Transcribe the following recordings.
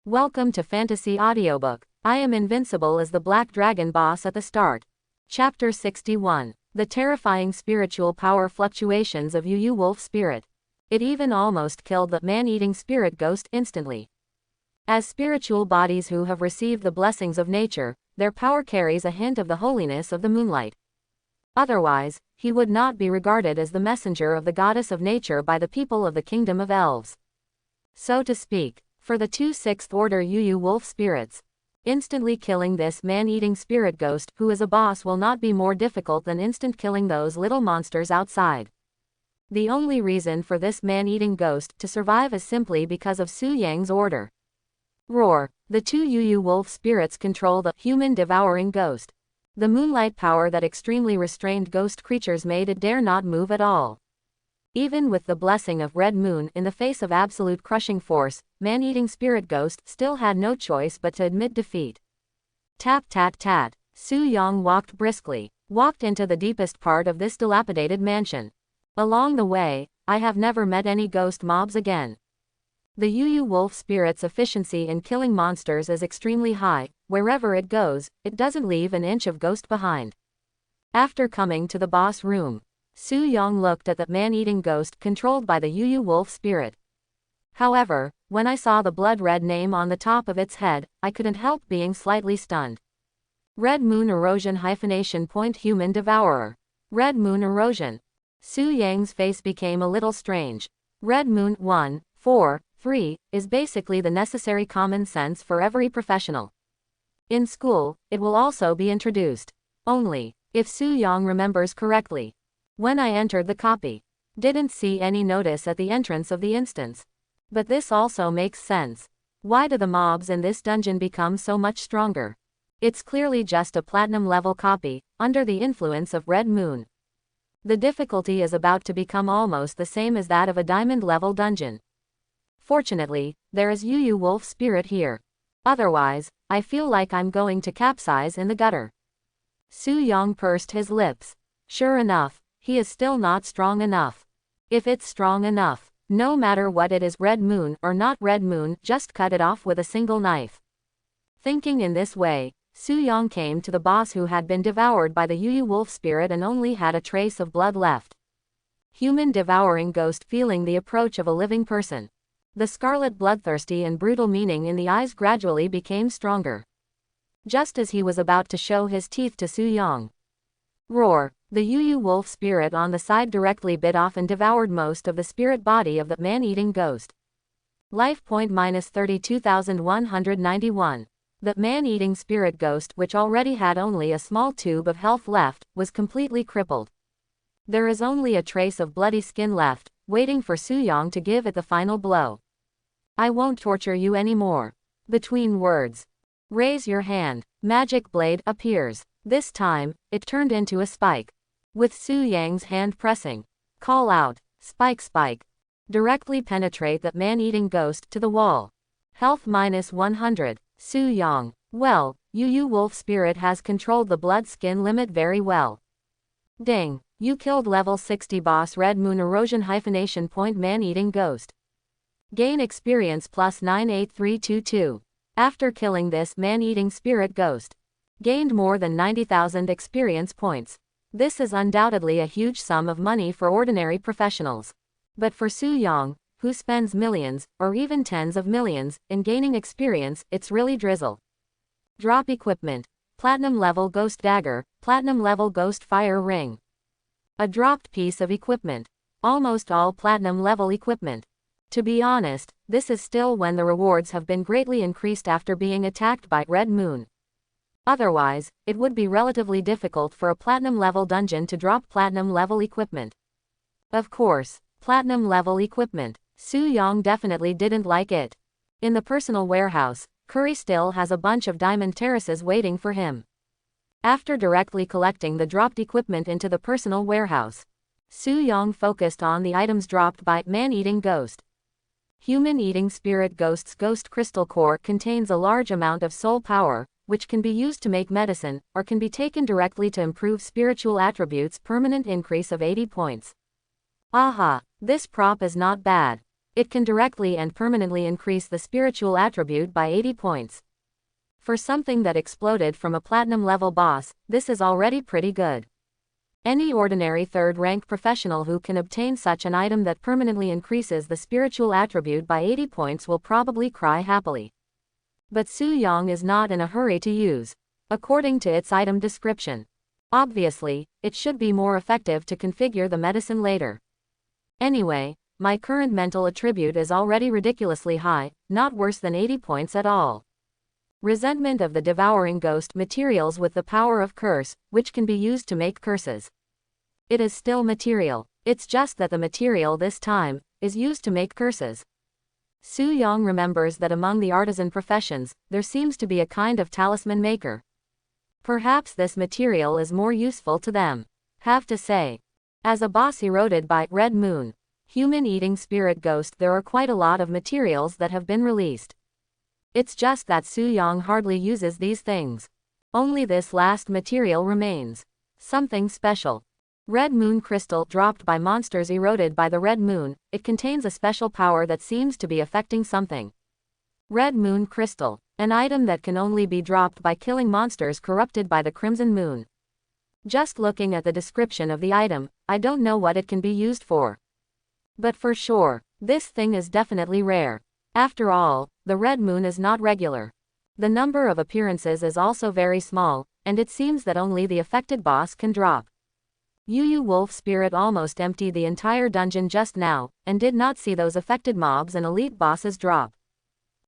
Welcome to Fantasy Audiobook. I am Invincible as the Black Dragon boss at the start. Chapter 61. The terrifying spiritual power fluctuations of Yu Wolf Spirit. It even almost killed the man-eating spirit ghost instantly. As spiritual bodies who have received the blessings of nature, their power carries a hint of the holiness of the moonlight. Otherwise, he would not be regarded as the messenger of the goddess of nature by the people of the kingdom of elves. So to speak, for the two sixth-order Yu Wolf spirits, instantly killing this man-eating spirit ghost who is a boss will not be more difficult than instant killing those little monsters outside. The only reason for this man-eating ghost to survive is simply because of Su Yang's order. Roar! The two Yu Wolf spirits control the human-devouring ghost. The moonlight power that extremely restrained ghost creatures made it dare not move at all. Even with the blessing of Red Moon in the face of absolute crushing force, man-eating spirit ghost still had no choice but to admit defeat. Tap tat tat. Su Yang walked into the deepest part of this dilapidated mansion. Along the way, I have never met any ghost mobs again. The Yu Wolf spirit's efficiency in killing monsters is extremely high. Wherever it goes, it doesn't leave an inch of ghost behind. After coming to the boss room, Su Yang looked at the man-eating ghost controlled by the Yu Wolf spirit. However, when I saw the blood-red name on the top of its head, I couldn't help being slightly stunned. Red Moon Erosion _ Human Devourer. Red Moon Erosion. Su Yang's face became a little strange. Red Moon 1, 4, 3 is basically the necessary common sense for every professional. In school, it will also be introduced. Only, if Su Yang remembers correctly. When I entered the copy, didn't see any notice at the entrance of the instance. But this also makes sense. Why do the mobs in this dungeon become so much stronger? It's clearly just a platinum level copy, under the influence of Red Moon. The difficulty is about to become almost the same as that of a diamond level dungeon. Fortunately, there is Yu Wolf spirit here. Otherwise, I feel like I'm going to capsize in the gutter. Su Yang pursed his lips. Sure enough, he is still not strong enough. If it's strong enough, no matter what it is, Red Moon or not Red Moon, just cut it off with a single knife. Thinking in this way, Su Yang came to the boss who had been devoured by the Yu Wolf spirit and only had a trace of blood left. Human devouring ghost feeling the approach of a living person. The scarlet bloodthirsty and brutal meaning in the eyes gradually became stronger. Just as he was about to show his teeth to Su Yang. Roar! The Yu Wolf spirit on the side directly bit off and devoured most of the spirit body of the man-eating ghost. Life point -32,191. The man-eating spirit ghost, which already had only a small tube of health left, was completely crippled. There is only a trace of bloody skin left, waiting for Su Yang to give it the final blow. I won't torture you anymore. Between words. Raise your hand. Magic blade appears. This time, it turned into a spike. With Su Yang's hand pressing. Call out. Spike spike. Directly penetrate that man-eating ghost to the wall. Health -100. Su Yang. Well, Yu Wolf spirit has controlled the blood skin limit very well. Ding. You killed level 60 boss Red Moon Erosion _ man-eating ghost. Gain experience +98322. After killing this man-eating spirit ghost. Gained more than 90,000 experience points. This is undoubtedly a huge sum of money for ordinary professionals. But for Su Yang, who spends millions, or even tens of millions, in gaining experience, it's really drizzle. Drop equipment. Platinum level ghost dagger, platinum level ghost fire ring. A dropped piece of equipment. Almost all platinum level equipment. To be honest, this is still when the rewards have been greatly increased after being attacked by Red Moon. Otherwise, it would be relatively difficult for a platinum level dungeon to drop platinum level equipment. Of course, platinum level equipment. Su Yang definitely didn't like it. In the personal warehouse, Curry still has a bunch of diamond terraces waiting for him. After directly collecting the dropped equipment into the personal warehouse, Su Yang focused on the items dropped by man-eating ghost. Human-eating spirit ghost's ghost crystal core contains a large amount of soul power, which can be used to make medicine, or can be taken directly to improve spiritual attributes. Permanent increase of 80 points. Aha, this prop is not bad. It can directly and permanently increase the spiritual attribute by 80 points. For something that exploded from a platinum level boss, this is already pretty good. Any ordinary third-rank professional who can obtain such an item that permanently increases the spiritual attribute by 80 points will probably cry happily. But Su Yang is not in a hurry to use. According to its item description, obviously, it should be more effective to configure the medicine later. Anyway, my current mental attribute is already ridiculously high, not worse than 80 points at all. Resentment of the devouring ghost materials with the power of curse, which can be used to make curses. It is still material, it's just that the material this time is used to make curses. Su Yang remembers that among the artisan professions, there seems to be a kind of talisman maker. Perhaps this material is more useful to them. Have to say, as a boss eroded by Red Moon, human-eating spirit ghost, there are quite a lot of materials that have been released. It's just that Su Yang hardly uses these things. Only this last material remains. Something special. Red Moon crystal dropped by monsters eroded by the Red Moon. It contains a special power that seems to be affecting something. Red Moon crystal. An item that can only be dropped by killing monsters corrupted by the Crimson Moon. Just looking at the description of the item, I don't know what it can be used for. But for sure, this thing is definitely rare. After all, the Red Moon is not regular. The number of appearances is also very small, and it seems that only the affected boss can drop. Yu Wolf Spirit almost emptied the entire dungeon just now, and did not see those affected mobs and elite bosses drop.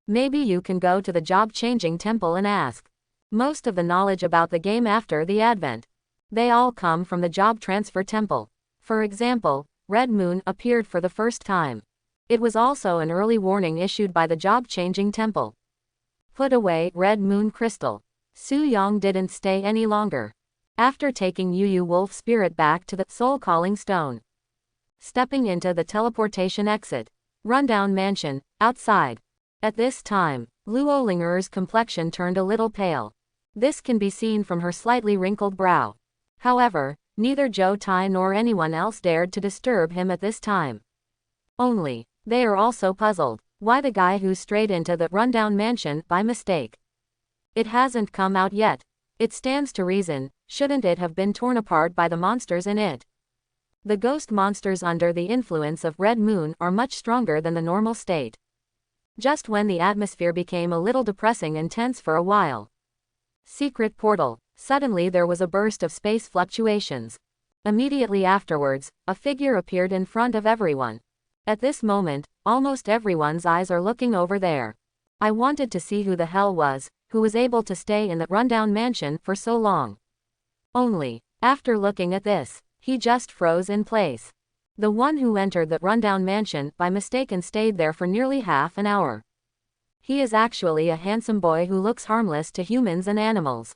Maybe you can go to the job-changing temple and ask. Most of the knowledge about the game after the advent. They all come from the job transfer temple. For example, Red Moon appeared for the first time. It was also an early warning issued by the job-changing temple. Put away Red Moon crystal. Su Yang didn't stay any longer. After taking Yu Wolf Spirit back to the Soul Calling Stone, stepping into the teleportation exit, rundown mansion, outside. At this time, Luo Linger's complexion turned a little pale. This can be seen from her slightly wrinkled brow. However, neither Zhou Tai nor anyone else dared to disturb him at this time. Only, they are also puzzled. Why the guy who strayed into the rundown mansion by mistake? It hasn't come out yet. It stands to reason, shouldn't it have been torn apart by the monsters in it? The ghost monsters under the influence of Red Moon are much stronger than the normal state. Just when the atmosphere became a little depressing and tense for a while. Secret portal. Suddenly there was a burst of space fluctuations. Immediately afterwards, a figure appeared in front of everyone. At this moment, almost everyone's eyes are looking over there. I wanted to see who the hell who was able to stay in the rundown mansion for so long. Only, after looking at this, he just froze in place. The one who entered the rundown mansion by mistake and stayed there for nearly half an hour. He is actually a handsome boy who looks harmless to humans and animals.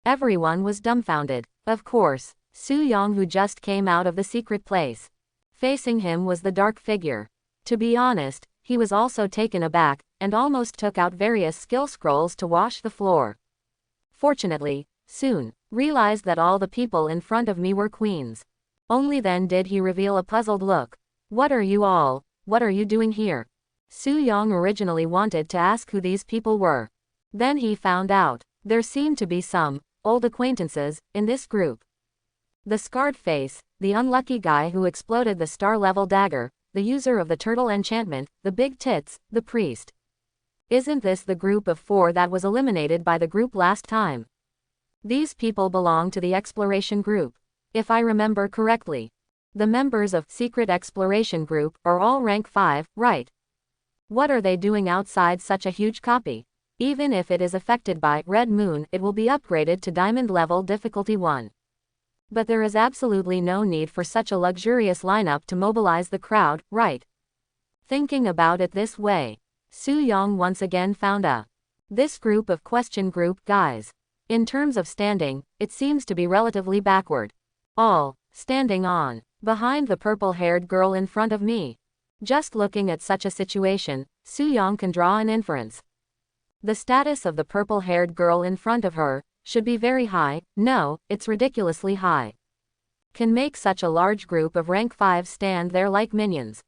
Everyone was dumbfounded. Of course, Su Yang, who just came out of the secret place. Facing him was the dark figure. To be honest, he was also taken aback, and almost took out various skill scrolls to wash the floor. Fortunately, soon, realized that all the people in front of me were queens. Only then did he reveal a puzzled look. What are you doing here? Su Yang originally wanted to ask who these people were. Then he found out, there seemed to be some old acquaintances in this group. The scarred face, the unlucky guy who exploded the star-level dagger, the user of the turtle enchantment, the big tits, the priest. Isn't this the group of 4 that was eliminated by the group last time? These people belong to the exploration group. If I remember correctly, the members of Secret Exploration Group are all rank 5, right? What are they doing outside such a huge copy? Even if it is affected by Red Moon, it will be upgraded to Diamond level difficulty 1. But there is absolutely no need for such a luxurious lineup to mobilize the crowd, right? Thinking about it this way, Su Yang once again found this group of question group guys. In terms of standing, it seems to be relatively backward. All standing on behind the purple-haired girl in front of me. Just looking at such a situation, Su Yang can draw an inference. The status of the purple-haired girl in front of her should be very high. No, it's ridiculously high. Can make such a large group of rank 5 stand there like minions.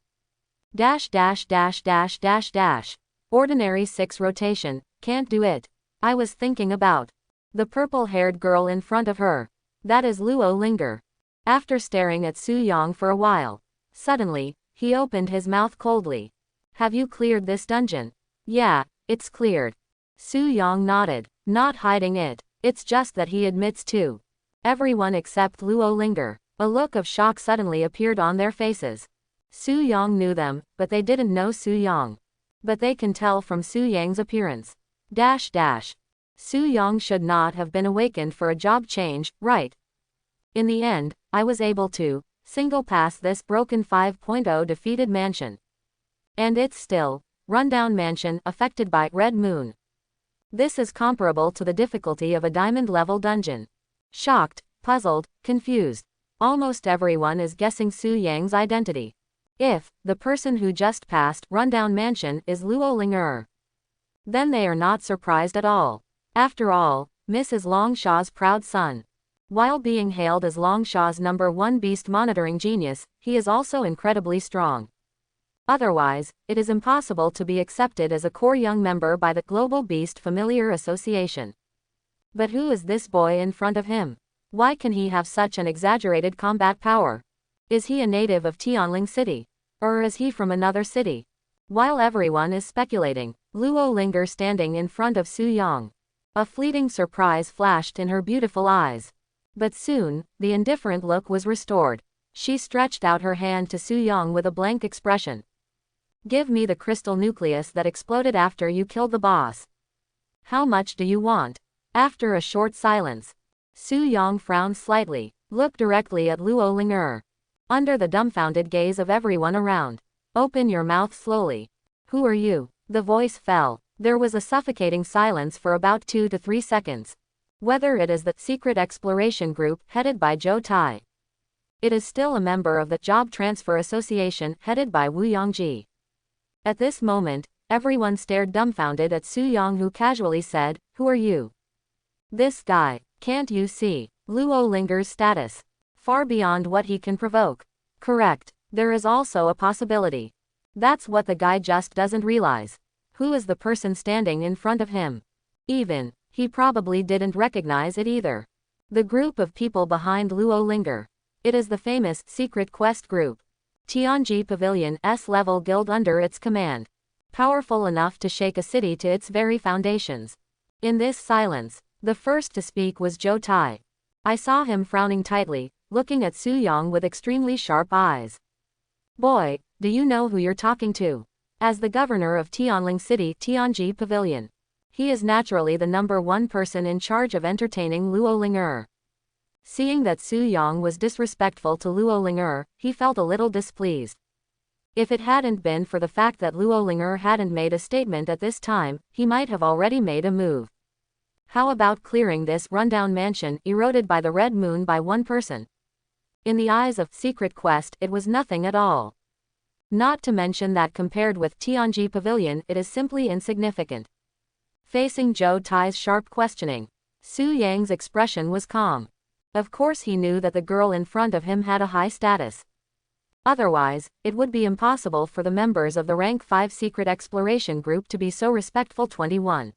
Dash dash dash dash dash dash. Ordinary 6 rotation, can't do it. I was thinking about the purple-haired girl in front of her. That is Luo Linger. After staring at Su Yang for a while, suddenly, he opened his mouth coldly. Have you cleared this dungeon? Yeah, it's cleared. Su Yang nodded, not hiding it. It's just that he admits to everyone except Luo Linger. A look of shock suddenly appeared on their faces. Su Yang knew them, but they didn't know Su Yang. But they can tell from Su Yang's appearance. Dash dash. Su Yang should not have been awakened for a job change, right? In the end, I was able to single pass this broken 5.0 defeated mansion. And it's still rundown mansion affected by Red Moon. This is comparable to the difficulty of a diamond level dungeon. Shocked, puzzled, confused. Almost everyone is guessing Su Yang's identity. If the person who just passed rundown mansion is Luo Linger, then they are not surprised at all. After all, Mrs. Longshaw's proud son. While being hailed as Longshaw's #1 beast monitoring genius, he is also incredibly strong. Otherwise, it is impossible to be accepted as a core young member by the Global Beast Familiar Association. But who is this boy in front of him? Why can he have such an exaggerated combat power? Is he a native of Tianling City? Or is he from another city? While everyone is speculating, Luo Linger standing in front of Su Yang. A fleeting surprise flashed in her beautiful eyes. But soon, the indifferent look was restored. She stretched out her hand to Su Yang with a blank expression. Give me the crystal nucleus that exploded after you killed the boss. How much do you want? After a short silence, Su Yang frowned slightly, looked directly at Luo Linger. Under the dumbfounded gaze of everyone around. Open your mouth slowly. Who are you? The voice fell. There was a suffocating silence for about 2 to 3 seconds. Whether it is the secret exploration group headed by Zhou Tai. It is still a member of the Job Transfer Association headed by Wu Yangji. At this moment, everyone stared dumbfounded at Su Yang, who casually said, "Who are you?" This guy. Can't you see Luo Linger's status? Far beyond what he can provoke. Correct. There is also a possibility. That's what the guy just doesn't realize. Who is the person standing in front of him? Even he probably didn't recognize it either. The group of people behind Luo Linger. It is the famous Secret Quest group. Tianji Pavilion S-level guild under its command. Powerful enough to shake a city to its very foundations. In this silence, the first to speak was Zhou Tai. I saw him frowning tightly, looking at Su Yang with extremely sharp eyes. Boy, do you know who you're talking to? As the governor of Tianling City Tianji Pavilion, he is naturally the #1 person in charge of entertaining Luo Linger. Seeing that Su Yang was disrespectful to Luo Linger, he felt a little displeased. If it hadn't been for the fact that Luo Linger hadn't made a statement at this time, he might have already made a move. How about clearing this rundown mansion eroded by the Red Moon by one person? In the eyes of Secret Quest, it was nothing at all. Not to mention that compared with Tianji Pavilion, it is simply insignificant. Facing Zhou Tai's sharp questioning, Su Yang's expression was calm. Of course he knew that the girl in front of him had a high status. Otherwise, it would be impossible for the members of the Rank 5 Secret Exploration Group to be so respectful. 21.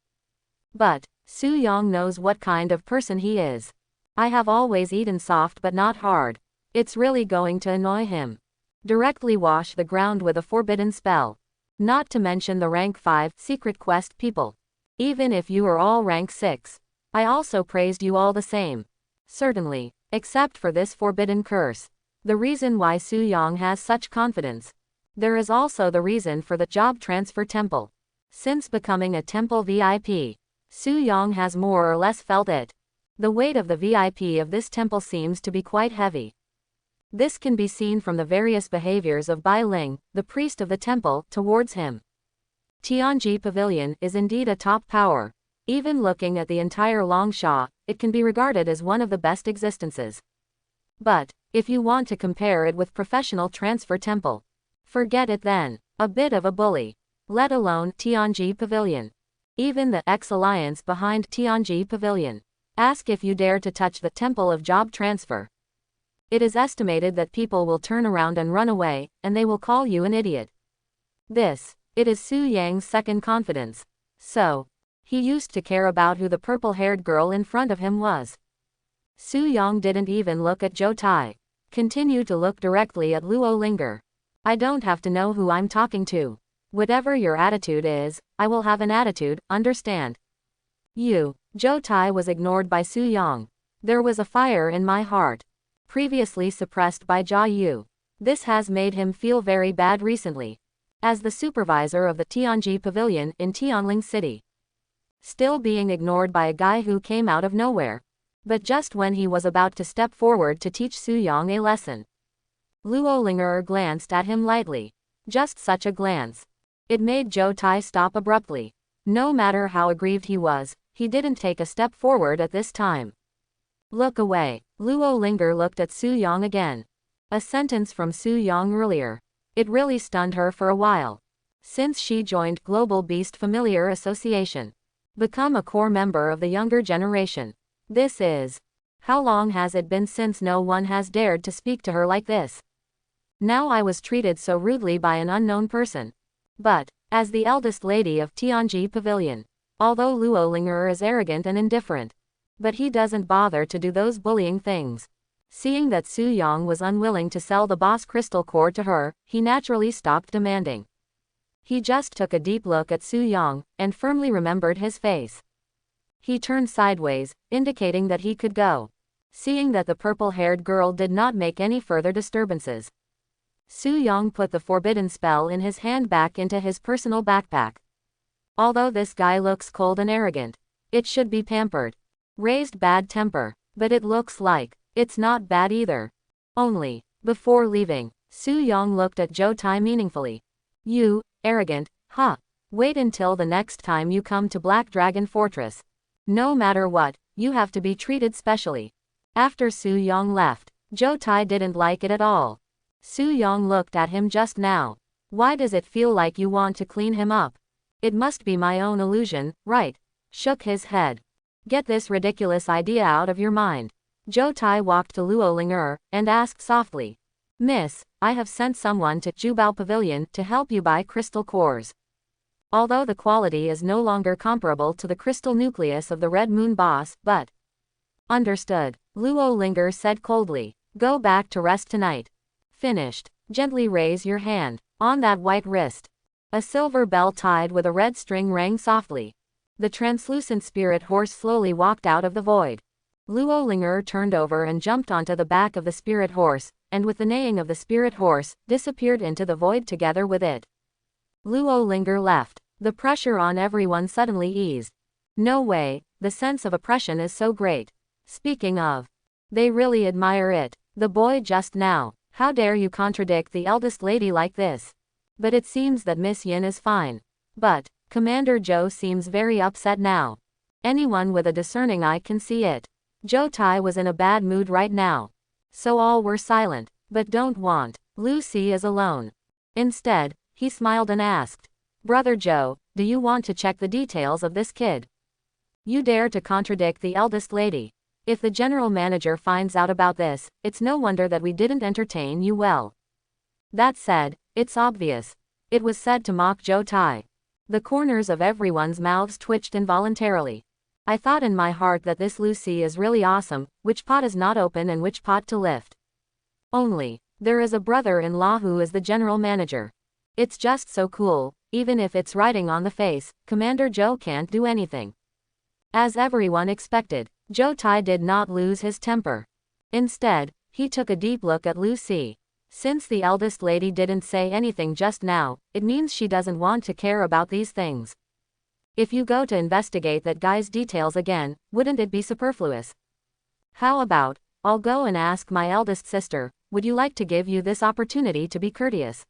But Su Yang knows what kind of person he is. I have always eaten soft but not hard. It's really going to annoy him. Directly wash the ground with a forbidden spell. Not to mention the Rank 5 Secret Quest people. Even if you are all Rank 6. I also praised you all the same. Certainly, except for this forbidden curse. The reason why Su Yang has such confidence. There is also the reason for the job transfer temple. Since becoming a temple VIP, Su Yang has more or less felt it. The weight of the VIP of this temple seems to be quite heavy. This can be seen from the various behaviors of Bai Ling, the priest of the temple, towards him. Tianji Pavilion is indeed a top power. Even looking at the entire Longsha, it can be regarded as one of the best existences. But if you want to compare it with professional transfer temple, forget it then. A bit of a bully. Let alone Tianji Pavilion. Even the X-Alliance behind Tianji Pavilion. Ask if you dare to touch the temple of job transfer. It is estimated that people will turn around and run away, and they will call you an idiot. It is Su Yang's second confidence. So, he used to care about who the purple-haired girl in front of him was. Su Yang didn't even look at Zhou Tai. Continued to look directly at Luo Linger. I don't have to know who I'm talking to. Whatever your attitude is, I will have an attitude, understand? Zhou Tai was ignored by Su Yang. There was a fire in my heart. Previously suppressed by Jia Yu. This has made him feel very bad recently. As the supervisor of the Tianji Pavilion in Tianling City. Still being ignored by a guy who came out of nowhere. But just when he was about to step forward to teach Su Yang a lesson. Luo Linger glanced at him lightly. Just such a glance. It made Zhou Tai stop abruptly. No matter how aggrieved he was, he didn't take a step forward at this time. Look away. Luo Linger looked at Su Yang again. A sentence from Su Yang earlier. It really stunned her for a while. Since she joined Global Beast Familiar Association. Become a core member of the younger generation. This is. How long has it been since no one has dared to speak to her like this? Now I was treated so rudely by an unknown person. But, as the eldest lady of Tianji Pavilion. Although Luo Linger is arrogant and indifferent. But he doesn't bother to do those bullying things. Seeing that Su Yang was unwilling to sell the boss crystal core to her, he naturally stopped demanding. He just took a deep look at Su Yang, and firmly remembered his face. He turned sideways, indicating that he could go. Seeing that the purple-haired girl did not make any further disturbances. Su Yang put the forbidden spell in his hand back into his personal backpack. Although this guy looks cold and arrogant, it should be pampered. Raised bad temper, but it looks like it's not bad either. Only, before leaving, Su Yang looked at Zhou Tai meaningfully. You, arrogant, huh? Wait until the next time you come to Black Dragon Fortress. No matter what, you have to be treated specially. After Su Yang left, Zhou Tai didn't like it at all. Su Yang looked at him just now. Why does it feel like you want to clean him up? It must be my own illusion, right? Shook his head. Get this ridiculous idea out of your mind. Zhou Tai walked to Luo Linger, and asked softly. Miss, I have sent someone to Jubao Pavilion to help you buy crystal cores. Although the quality is no longer comparable to the crystal nucleus of the Red Moon boss, but... Understood, Luo Linger said coldly. Go back to rest tonight. Finished. Gently raise your hand. On that white wrist. A silver bell tied with a red string rang softly. The translucent spirit horse slowly walked out of the void. Luo Linger turned over and jumped onto the back of the spirit horse, and with the neighing of the spirit horse, disappeared into the void together with it. Luo Linger left. The pressure on everyone suddenly eased. No way, the sense of oppression is so great. Speaking of, they really admire it. The boy just now, how dare you contradict the eldest lady like this? But it seems that Miss Yin is fine. But, Commander Zhou seems very upset now. Anyone with a discerning eye can see it. Zhou Tai was in a bad mood right now. So all were silent, but don't want. Lucy is alone. Instead, he smiled and asked. Brother Zhou, do you want to check the details of this kid? You dare to contradict the eldest lady. If the general manager finds out about this, it's no wonder that we didn't entertain you well. That said, it's obvious. It was said to mock Zhou Tai. The corners of everyone's mouths twitched involuntarily. I thought in my heart that this Lucy is really awesome, which pot is not open and which pot to lift. Only, there is a brother-in-law who is the general manager. It's just so cool, even if it's writing on the face, Commander Zhou can't do anything. As everyone expected, Zhou Tai did not lose his temper. Instead, he took a deep look at Lucy. Since the eldest lady didn't say anything just now, it means she doesn't want to care about these things. If you go to investigate that guy's details again, wouldn't it be superfluous? How about, I'll go and ask my eldest sister, would you like to give you this opportunity to be courteous?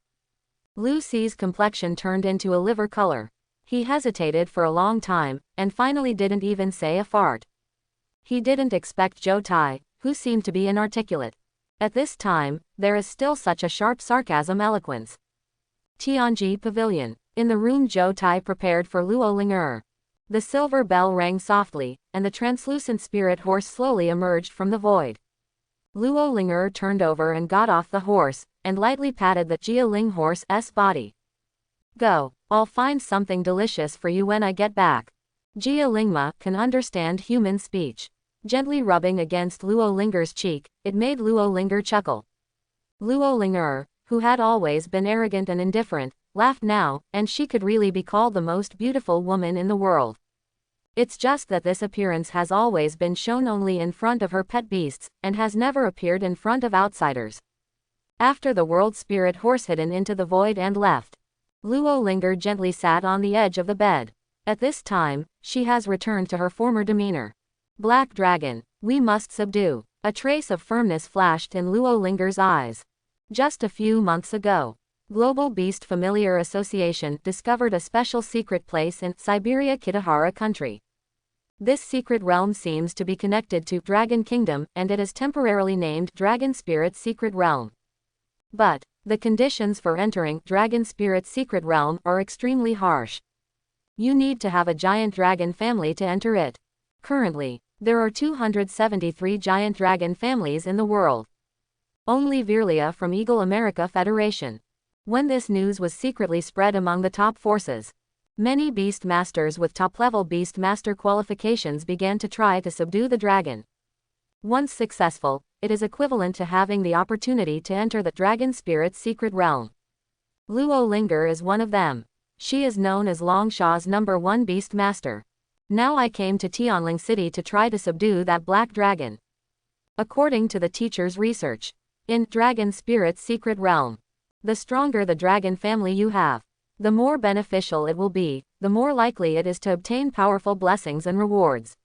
Lucy's complexion turned into a liver color. He hesitated for a long time, and finally didn't even say a fart. He didn't expect Zhou Tai, who seemed to be inarticulate. At this time, there is still such a sharp sarcasm eloquence. Tianji Pavilion. In the room Zhou Tai prepared for Luo Linger. The silver bell rang softly, and the translucent spirit horse slowly emerged from the void. Luo Linger turned over and got off the horse, and lightly patted the Jia Ling horse's body. Go, I'll find something delicious for you when I get back. Jia Lingma can understand human speech. Gently rubbing against Luo Linger's cheek, it made Luo Linger chuckle. Luo Linger, who had always been arrogant and indifferent, laughed now, and she could really be called the most beautiful woman in the world. It's just that this appearance has always been shown only in front of her pet beasts, and has never appeared in front of outsiders. After the world spirit horse hidden into the void and left, Luo Linger gently sat on the edge of the bed. At this time, she has returned to her former demeanor. Black Dragon, we must subdue. A trace of firmness flashed in Luo Linger's eyes. Just a few months ago, Global Beast Familiar Association discovered a special secret place in Siberia Kitahara country. This secret realm seems to be connected to Dragon Kingdom, and it is temporarily named Dragon Spirit Secret Realm. But the conditions for entering Dragon Spirit Secret Realm are extremely harsh. You need to have a giant dragon family to enter it. Currently, there are 273 giant dragon families in the world. Only Virlia from Eagle America Federation. When this news was secretly spread among the top forces, many beast masters with top-level beast master qualifications began to try to subdue the dragon. Once successful, it is equivalent to having the opportunity to enter the Dragon Spirit's secret realm. Luo Linger is one of them. She is known as Longshaw's #1 beast master. Now I came to Tianling City to try to subdue that black dragon. According to the teacher's research, in Dragon Spirit's secret realm, the stronger the dragon family you have, the more beneficial it will be, the more likely it is to obtain powerful blessings and rewards.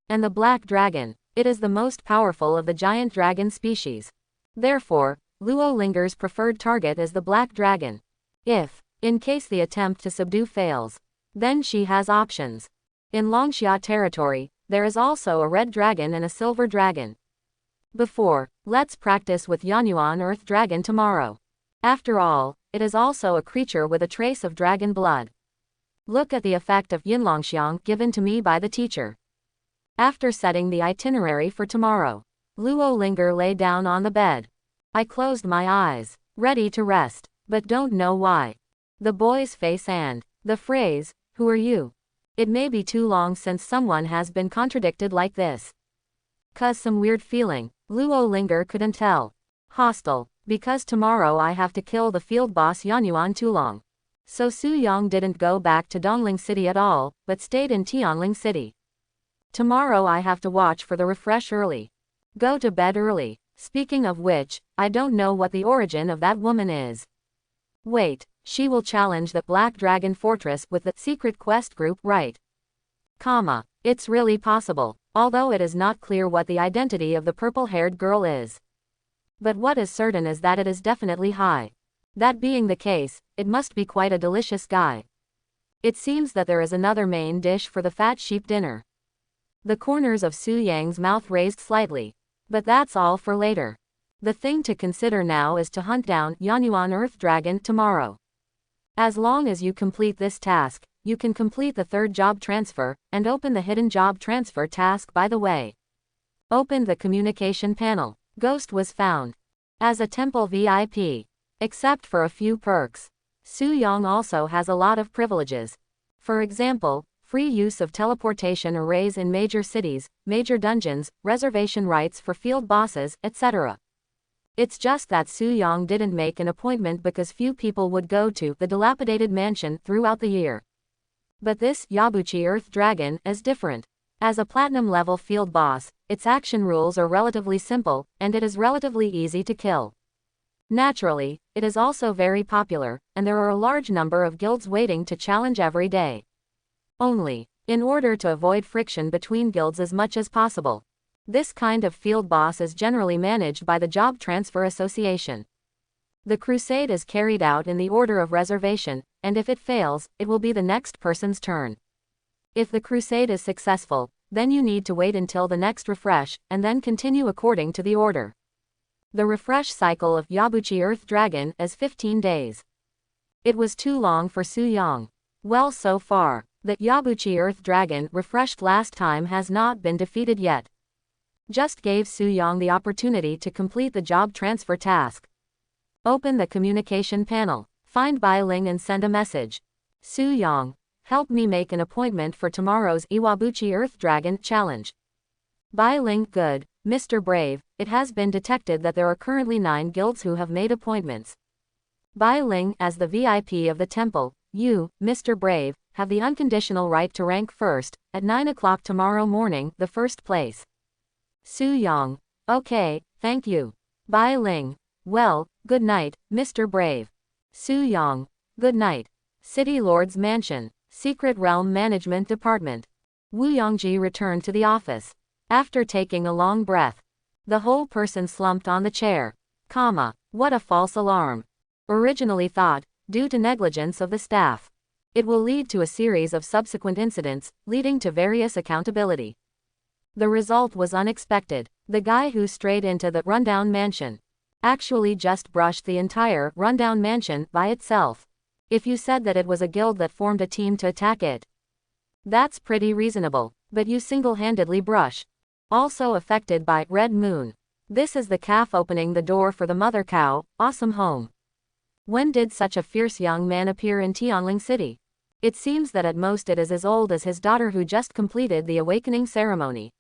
And the black dragon, it is the most powerful of the giant dragon species. Therefore, Luo Linger's preferred target is the black dragon. If, in case the attempt to subdue fails, then she has options. In Longxia territory, there is also a red dragon and a silver dragon. Before, let's practice with Yanyuan Earth Dragon tomorrow. After all, it is also a creature with a trace of dragon blood. Look at the effect of Yinlongxiang given to me by the teacher. After setting the itinerary for tomorrow, Luo Linger lay down on the bed. I closed my eyes, ready to rest, but don't know why. The boy's face and the phrase, "Who are you?" It may be too long since someone has been contradicted like this. 'Cause some weird feeling, Luo Linger couldn't tell. Hostile, because tomorrow I have to kill the field boss Yanyuan Tulong. So Su Yang didn't go back to Dongling City at all, but stayed in Tianling City. Tomorrow I have to watch for the refresh early. Go to bed early. Speaking of which, I don't know what the origin of that woman is. Wait, she will challenge the Black Dragon Fortress with the secret quest group, right? It's really possible, although it is not clear what the identity of the purple-haired girl is. But what is certain is that it is definitely Hai. That being the case, it must be quite a delicious guy. It seems that there is another main dish for the fat sheep dinner. The corners of Su Yang's mouth raised slightly. But that's all for later. The thing to consider now is to hunt down Yanyuan Earth Dragon tomorrow. As long as you complete this task, you can complete the third job transfer, and open the hidden job transfer task by the way. Opened the communication panel. Ghost was found. As a temple VIP. Except for a few perks. Su Yang also has a lot of privileges. For example, free use of teleportation arrays in major cities, major dungeons, reservation rights for field bosses, etc. It's just that Su Yang didn't make an appointment because few people would go to the dilapidated mansion throughout the year. But this Yabuchi Earth Dragon is different. As a platinum-level field boss, its action rules are relatively simple, and it is relatively easy to kill. Naturally, it is also very popular, and there are a large number of guilds waiting to challenge every day. Only, in order to avoid friction between guilds as much as possible, this kind of field boss is generally managed by the Job Transfer Association. The crusade is carried out in the order of reservation, and if it fails, it will be the next person's turn. If the crusade is successful, then you need to wait until the next refresh, and then continue according to the order. The refresh cycle of Yabuchi Earth Dragon is 15 days. It was too long for Su Yang. Well, so far, that Yabuchi Earth Dragon refreshed last time has not been defeated yet. Just gave Su Yang the opportunity to complete the job transfer task. Open the communication panel. Find Bai Ling and send a message. Su Yang, help me make an appointment for tomorrow's Iwabuchi Earth Dragon Challenge. Bai Ling, good, Mr. Brave, it has been detected that there are currently 9 guilds who have made appointments. Bai Ling, as the VIP of the temple, you, Mr. Brave, have the unconditional right to rank first, at 9 o'clock tomorrow morning, the first place. Su Yang, okay, thank you. Bai Ling, well, good night, Mr. Brave. Su Yang, good night. City Lord's Mansion, Secret Realm Management Department. Wu Yongji returned to the office. After taking a long breath, the whole person slumped on the chair. What a false alarm. Originally thought, due to negligence of the staff. It will lead to a series of subsequent incidents, leading to various accountability. The result was unexpected. The guy who strayed into the rundown mansion actually just brushed the entire rundown mansion by itself. If you said that it was a guild that formed a team to attack it, that's pretty reasonable, but you single-handedly brush. Also affected by Red Moon. This is the calf opening the door for the mother cow, awesome home. When did such a fierce young man appear in Tianling City? It seems that at most it is as old as his daughter who just completed the awakening ceremony.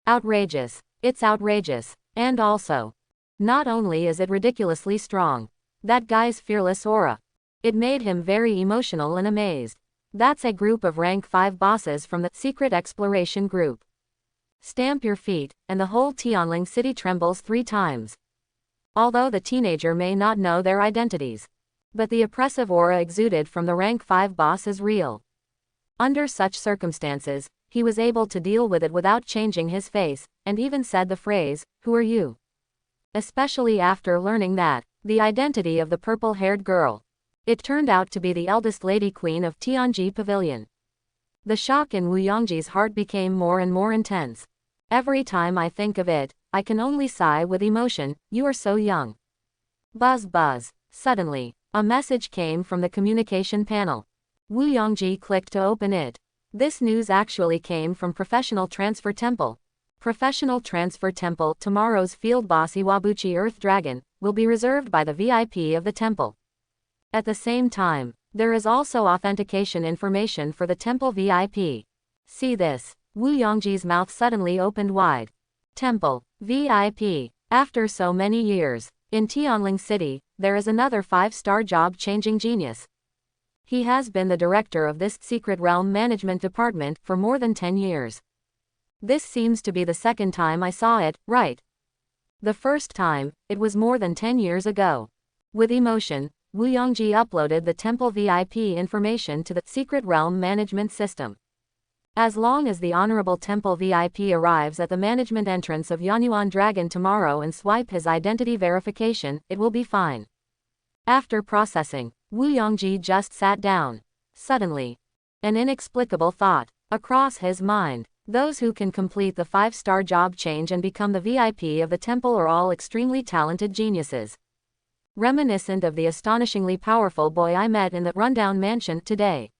Outrageous. It's outrageous. And also, not only is it ridiculously strong, that guy's fearless aura. It made him very emotional and amazed. That's a group of rank 5 bosses from the Secret Exploration Group. Stamp your feet, and the whole Tianling City trembles 3 times. Although the teenager may not know their identities, but the oppressive aura exuded from the rank 5 boss is real. Under such circumstances, he was able to deal with it without changing his face, and even said the phrase, "Who are you?" Especially after learning that, the identity of the purple-haired girl. It turned out to be the eldest lady queen of Tianji Pavilion. The shock in Wu Yongji's heart became more and more intense. Every time I think of it, I can only sigh with emotion. You are so young. Buzz buzz. Suddenly, a message came from the communication panel. Wu Yongji clicked to open it. This news actually came from Professional Transfer Temple. Professional Transfer Temple, tomorrow's field boss Iwabuchi Earth Dragon, will be reserved by the VIP of the temple. At the same time, there is also authentication information for the temple VIP. See this. Wu Yongji's mouth suddenly opened wide. Temple, VIP. After so many years, in Tianling City, there is another 5-star job-changing genius. He has been the director of this Secret Realm Management Department for more than 10 years. This seems to be the second time I saw it, right? The first time, it was more than 10 years ago. With emotion, Wu Yongji uploaded the temple VIP information to the Secret Realm Management System. As long as the Honorable Temple VIP arrives at the management entrance of Yanyuan Dragon tomorrow and swipe his identity verification, it will be fine. After processing, Wu Yongji just sat down. Suddenly, an inexplicable thought across his mind. Those who can complete the 5-star job change and become the VIP of the temple are all extremely talented geniuses. Reminiscent of the astonishingly powerful boy I met in the rundown mansion today.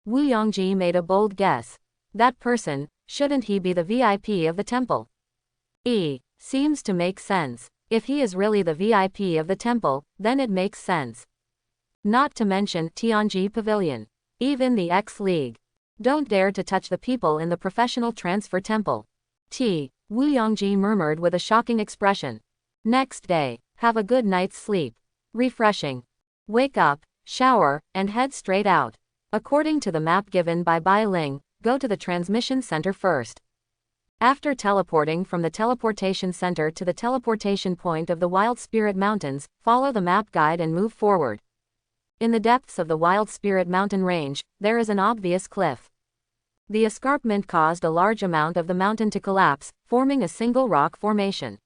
Wu Yongji made a bold guess. That person, shouldn't he be the VIP of the temple? Seems to make sense. If he is really the VIP of the temple, then it makes sense. Not to mention Tianji Pavilion. Even the X-League. Don't dare to touch the people in the Professional Transfer Temple. Wu Yongji murmured with a shocking expression. Next day, have a good night's sleep. Refreshing. Wake up, shower, and head straight out. According to the map given by Bai Ling, go to the transmission center first. After teleporting from the teleportation center to the teleportation point of the Wild Spirit Mountains, follow the map guide and move forward. In the depths of the Wild Spirit Mountain range, there is an obvious cliff. The escarpment caused a large amount of the mountain to collapse, forming a single rock formation.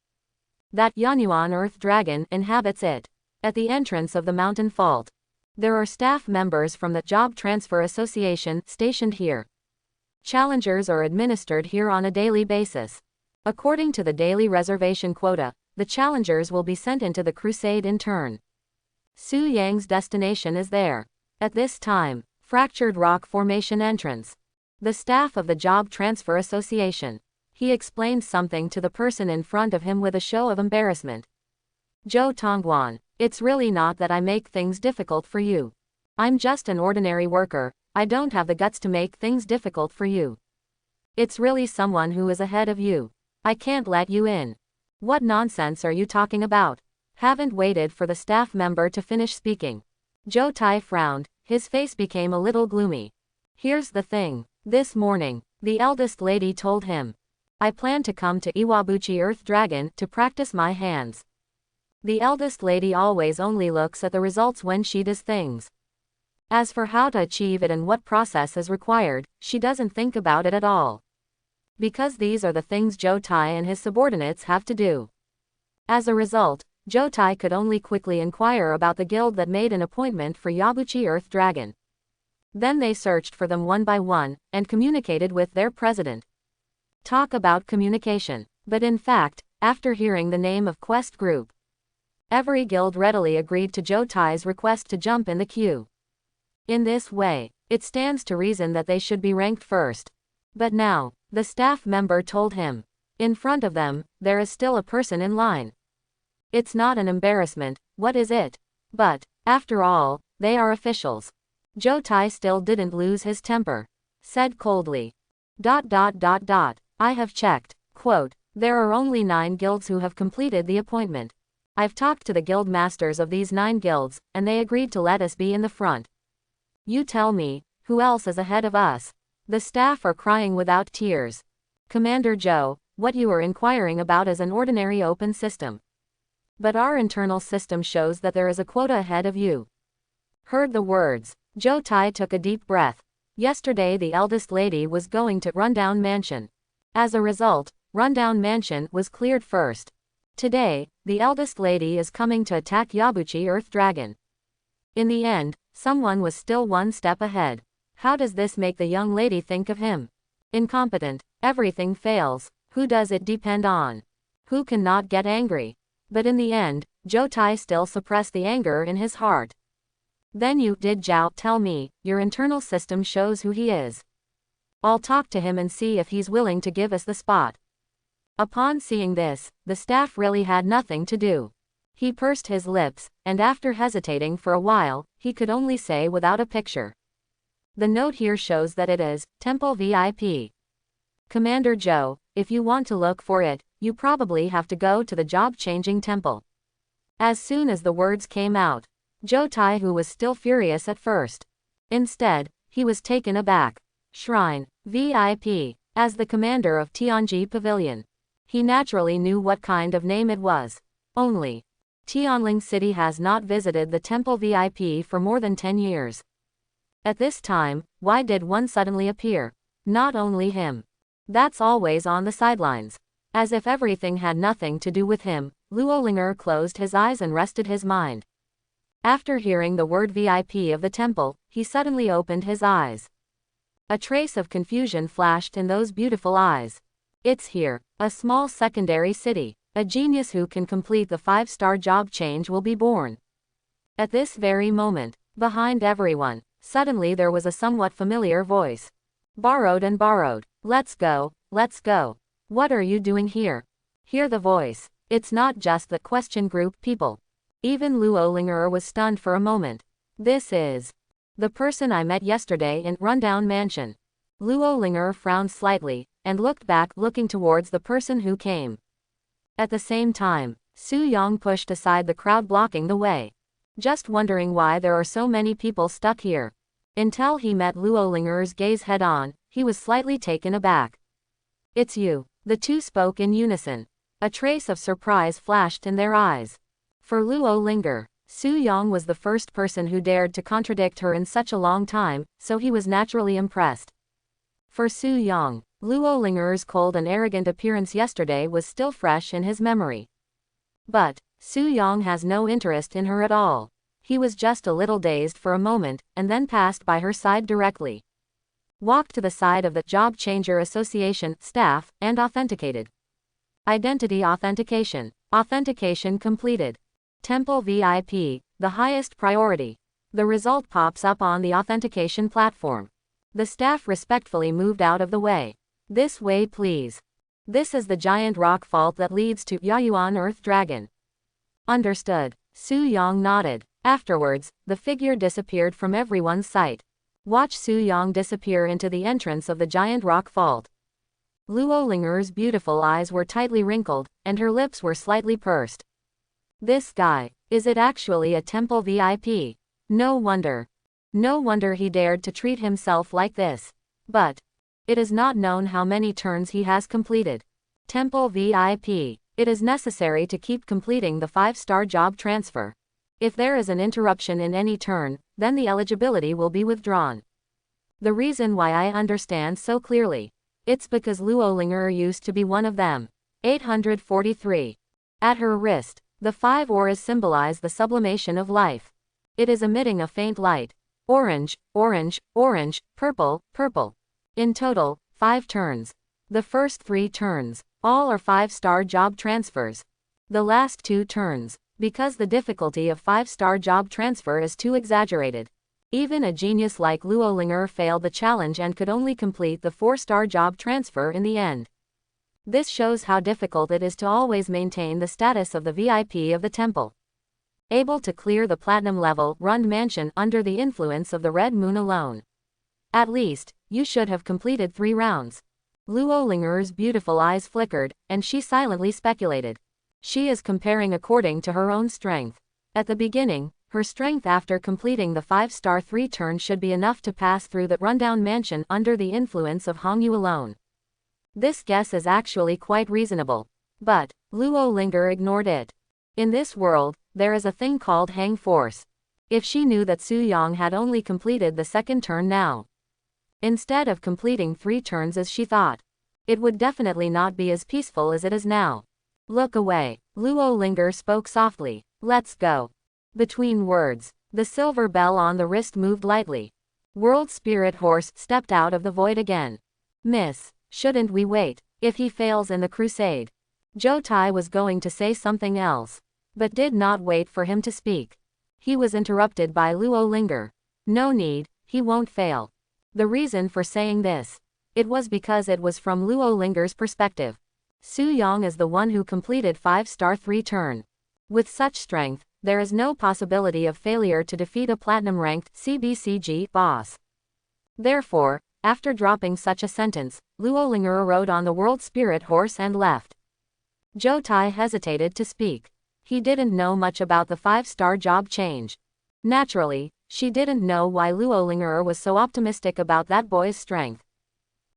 That Yanyuan Earth Dragon inhabits it. At the entrance of the mountain fault, there are staff members from the Job Transfer Association stationed here. Challengers are administered here on a daily basis. According to the daily reservation quota, the challengers will be sent into the crusade in turn. Su Yang's destination is there. At this time, fractured rock formation entrance. The staff of the Job Transfer Association. He explained something to the person in front of him with a show of embarrassment. Zhou Tongguan, It's really not that I make things difficult for you. I'm just an ordinary worker, I don't have the guts to make things difficult for you. It's really someone who is ahead of you. I can't let you in. What nonsense are you talking about? Haven't waited for the staff member to finish speaking. Joe Tai frowned, his face became a little gloomy. Here's the thing. This morning, the eldest lady told him. I plan to come to Iwabuchi Earth Dragon to practice my hands. The eldest lady always only looks at the results when she does things. As for how to achieve it and what process is required, she doesn't think about it at all. Because these are the things Joe Tai and his subordinates have to do. As a result, Joe Tai could only quickly inquire about the guild that made an appointment for Yabuchi Earth Dragon. Then they searched for them one by one, and communicated with their president. Talk about communication. But in fact, after hearing the name of Quest Group, every guild readily agreed to Joe Tai's request to jump in the queue. In this way, it stands to reason that they should be ranked first. But now, the staff member told him, in front of them, there is still a person in line. It's not an embarrassment, what is it? But, after all, they are officials. Joe Tai still didn't lose his temper. Said coldly. I have checked. Quote, there are only 9 guilds who have completed the appointment. I've talked to the guild masters of these 9 guilds, and they agreed to let us be in the front. You tell me, who else is ahead of us? The staff are crying without tears. Commander Joe, what you are inquiring about is an ordinary open system. But our internal system shows that there is a quota ahead of you. Heard the words. Joe Tai took a deep breath. Yesterday the eldest lady was going to Rundown Mansion. As a result, Rundown Mansion was cleared first. Today, the eldest lady is coming to attack Yabuchi Earth Dragon. In the end, someone was still one step ahead. How does this make the young lady think of him? Incompetent. Everything fails. Who does it depend on? Who cannot get angry? But in the end, Joe Tai still suppressed the anger in his heart. Then you did Zhao tell me, your internal system shows who he is. I'll talk to him and see if he's willing to give us the spot. Upon seeing this, the staff really had nothing to do. He pursed his lips, and after hesitating for a while, he could only say without a picture. The note here shows that it is, Temple VIP. Commander Joe, if you want to look for it, you probably have to go to the job-changing temple. As soon as the words came out, Joe Tai, who was still furious at first. Instead, he was taken aback. Shrine, VIP, as the commander of Tianji Pavilion. He naturally knew what kind of name it was. Only, Tianling City has not visited the temple VIP for more than 10 years. At this time, why did one suddenly appear? Not only him. That's always on the sidelines. As if everything had nothing to do with him, Luolinger closed his eyes and rested his mind. After hearing the word VIP of the temple, he suddenly opened his eyes. A trace of confusion flashed in those beautiful eyes. It's here, a small secondary city. A genius who can complete the 5-star job change will be born. At this very moment, behind everyone, suddenly there was a somewhat familiar voice. Borrowed and borrowed. Let's go, let's go. What are you doing here? Hear the voice. It's not just the question group people. Even Luolinger was stunned for a moment. This is the person I met yesterday in Rundown Mansion. Luolinger frowned slightly, and looked back, looking towards the person who came. At the same time, Su Yong pushed aside the crowd blocking the way. Just wondering why there are so many people stuck here. Until he met Luolinger's gaze head-on, he was slightly taken aback. It's you. The two spoke in unison. A trace of surprise flashed in their eyes. For Luolinger, Su Yong was the first person who dared to contradict her in such a long time, so he was naturally impressed. For Su Yong, Luolinger's cold and arrogant appearance yesterday was still fresh in his memory. But Su Yong has no interest in her at all. He was just a little dazed for a moment, and then passed by her side directly. Walked to the side of the Job Changer Association staff, and authenticated. Identity authentication. Authentication completed. Temple VIP, the highest priority. The result pops up on the authentication platform. The staff respectfully moved out of the way. This way please. This is the giant rock fault that leads to Yaoyuan Earth Dragon. Understood. Su Yang nodded. Afterwards, the figure disappeared from everyone's sight. Watch Su Yang disappear into the entrance of the giant rock vault. Luo Linger's beautiful eyes were tightly wrinkled, and her lips were slightly pursed. This guy, is it actually a temple VIP? No wonder. No wonder he dared to treat himself like this. But it is not known how many turns he has completed. Temple VIP. It is necessary to keep completing the 5-star job transfer. If there is an interruption in any turn, then the eligibility will be withdrawn. The reason why I understand so clearly. It's because Luo Linger used to be one of them. 843. At her wrist, the 5 auras symbolize the sublimation of life. It is emitting a faint light. Orange, orange, orange, purple, purple. In total, 5 turns. The first 3 turns, all are 5-star job transfers. The last 2 turns, because the difficulty of 5-star job transfer is too exaggerated. Even a genius like Luo Linger failed the challenge and could only complete the 4-star job transfer in the end. This shows how difficult it is to always maintain the status of the VIP of the temple. Able to clear the platinum level run mansion under the influence of the red moon alone. At least, you should have completed 3 rounds. Luo Linger's beautiful eyes flickered, and she silently speculated. She is comparing according to her own strength. At the beginning, her strength after completing the 5-star 3 turn should be enough to pass through the rundown mansion under the influence of Hongyu alone. This guess is actually quite reasonable. But Luo Linger ignored it. In this world, there is a thing called hang force. If she knew that Su Yang had only completed the 2nd turn now, instead of completing 3 turns as she thought, it would definitely not be as peaceful as it is now. Look away. Luo Linger spoke softly. Let's go. Between words, the silver bell on the wrist moved lightly. World Spirit Horse stepped out of the void again. Miss, shouldn't we wait, if he fails in the crusade? Zhou Tai was going to say something else, but did not wait for him to speak. He was interrupted by Luo Linger. No need, he won't fail. The reason for saying this, it was because it was from Luo Linger's perspective. Su Yang is the one who completed 5-star 3 turn. With such strength, there is no possibility of failure to defeat a platinum-ranked CBCG boss. Therefore, after dropping such a sentence, Luo Linger rode on the World Spirit Horse and left. Zhou Tai hesitated to speak. He didn't know much about the 5-star job change. Naturally, she didn't know why Luo Linger was so optimistic about that boy's strength.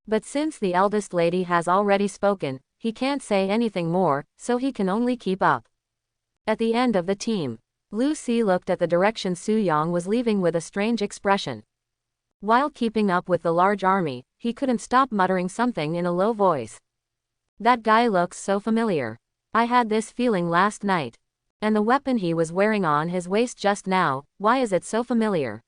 But since the eldest lady has already spoken, he can't say anything more, so he can only keep up. At the end of the team, Lu Si looked at the direction Su Yang was leaving with a strange expression. While keeping up with the large army, he couldn't stop muttering something in a low voice. That guy looks so familiar. I had this feeling last night. And the weapon he was wearing on his waist just now, why is it so familiar?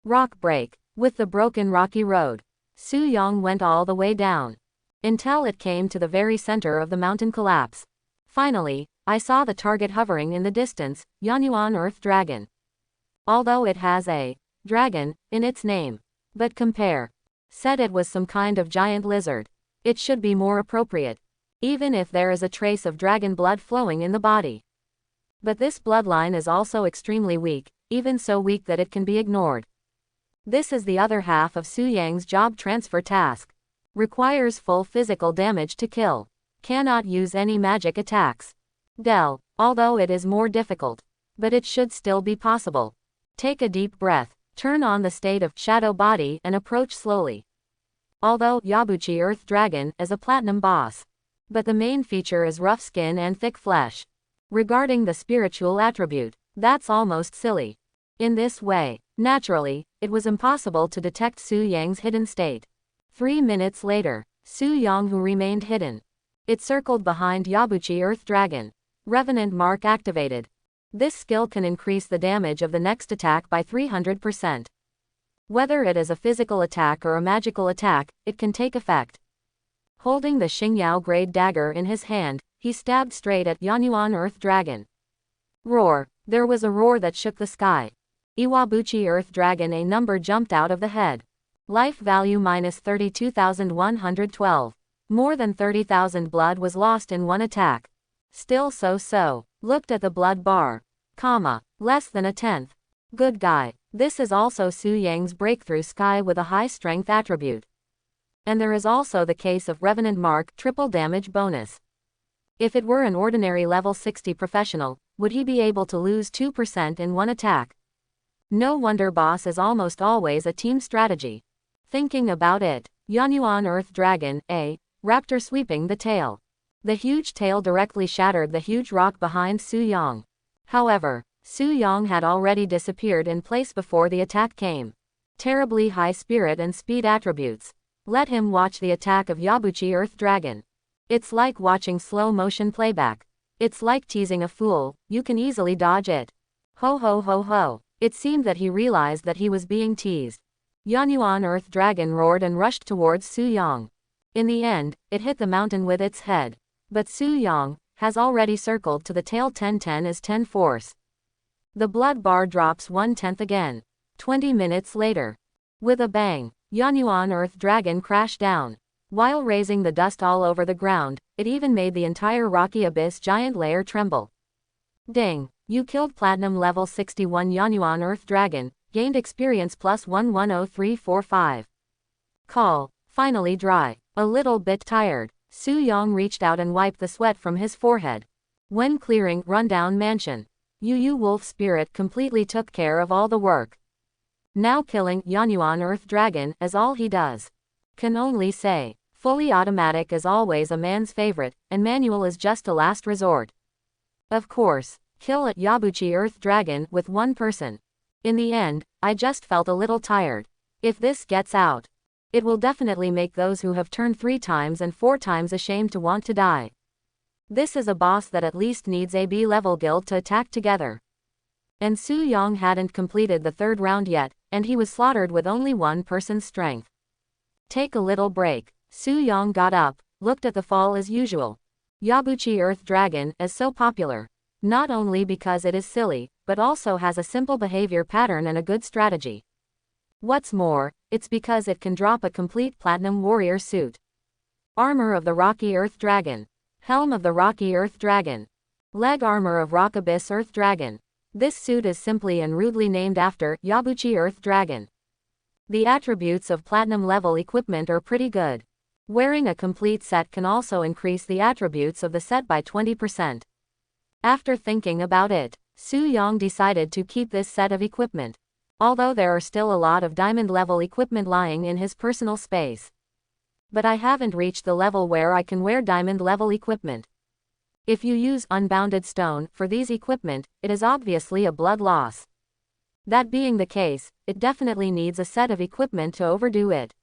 Rock break. With the broken rocky road, Su Yang went all the way down, until it came to the very center of the mountain collapse. Finally, I saw the target hovering in the distance, Yanyuan Earth Dragon. Although it has a dragon in its name. But compare. Said it was some kind of giant lizard. It should be more appropriate. Even if there is a trace of dragon blood flowing in the body. But this bloodline is also extremely weak, even so weak that it can be ignored. This is the other half of Su Yang's job transfer task. Requires full physical damage to kill. Cannot use any magic attacks. Del, although it is more difficult. But it should still be possible. Take a deep breath, turn on the state of shadow body and approach slowly. Although Yabuchi Earth Dragon is a platinum boss. But the main feature is rough skin and thick flesh. Regarding the spiritual attribute, that's almost silly. In this way, naturally, it was impossible to detect Su Yang's hidden state. 3 minutes later, Su Yang who remained hidden. It circled behind Yabuchi Earth Dragon. Revenant mark activated. This skill can increase the damage of the next attack by 300%. Whether it is a physical attack or a magical attack, it can take effect. Holding the Xingyao grade dagger in his hand, he stabbed straight at Yanyuan Earth Dragon. Roar. There was a roar that shook the sky. Iwabuchi Earth Dragon a number jumped out of the head. Life value minus 32,112. More than 30,000 blood was lost in one attack. Still so-so. Looked at the blood bar. Less than a tenth. Good guy. This is also Su Yang's breakthrough sky with a high strength attribute. And there is also the case of Revenant Mark triple damage bonus. If it were an ordinary level 60 professional, would he be able to lose 2% in one attack? No wonder boss is almost always a team strategy. Thinking about it, Yanyuan Earth Dragon, A. Raptor sweeping the tail. The huge tail directly shattered the huge rock behind Su Yang. However, Su Yang had already disappeared in place before the attack came. Terribly high spirit and speed attributes. Let him watch the attack of Yabuchi Earth Dragon. It's like watching slow motion playback. It's like teasing a fool, you can easily dodge it. Ho ho ho ho. It seemed that he realized that he was being teased. Yanyuan Earth Dragon roared and rushed towards Su Yang. In the end, it hit the mountain with its head. But Su Yang has already circled to the tail 10-10 as 10 force. The blood bar drops 1/10 again. 20 minutes later. With a bang, Yanyuan Earth Dragon crashed down. While raising the dust all over the ground, it even made the entire rocky abyss giant layer tremble. Ding! You killed Platinum level 61 Yanyuan Earth Dragon, gained experience plus 110345. Call. Finally dry. A little bit tired, Su Yang reached out and wiped the sweat from his forehead. When clearing rundown mansion, Yu Wolf Spirit completely took care of all the work. Now killing Yanyuan Earth Dragon is all he does. Can only say, fully automatic is always a man's favorite, and manual is just a last resort. Of course, kill at Yabuchi Earth Dragon with one person. In the end, I just felt a little tired. If this gets out, it will definitely make those who have turned 3 times and 4 times ashamed to want to die. This is a boss that at least needs a B-level guild to attack together. And Su Yang hadn't completed the 3rd round yet, and he was slaughtered with only one person's strength. Take a little break. Su Yang got up, looked at the fall as usual. Yabuchi Earth Dragon is so popular. Not only because it is silly, but also has a simple behavior pattern and a good strategy. What's more, it's because it can drop a complete Platinum Warrior suit. Armor of the Rocky Earth Dragon. Helm of the Rocky Earth Dragon. Leg armor of Rock Abyss Earth Dragon. This suit is simply and rudely named after Yabuchi Earth Dragon. The attributes of Platinum level equipment are pretty good. Wearing a complete set can also increase the attributes of the set by 20%. After thinking about it, Su Yang decided to keep this set of equipment. Although there are still a lot of diamond level equipment lying in his personal space. But I haven't reached the level where I can wear diamond level equipment. If you use unbounded stone for these equipment, it is obviously a blood loss. That being the case, it definitely needs a set of equipment to overdo it.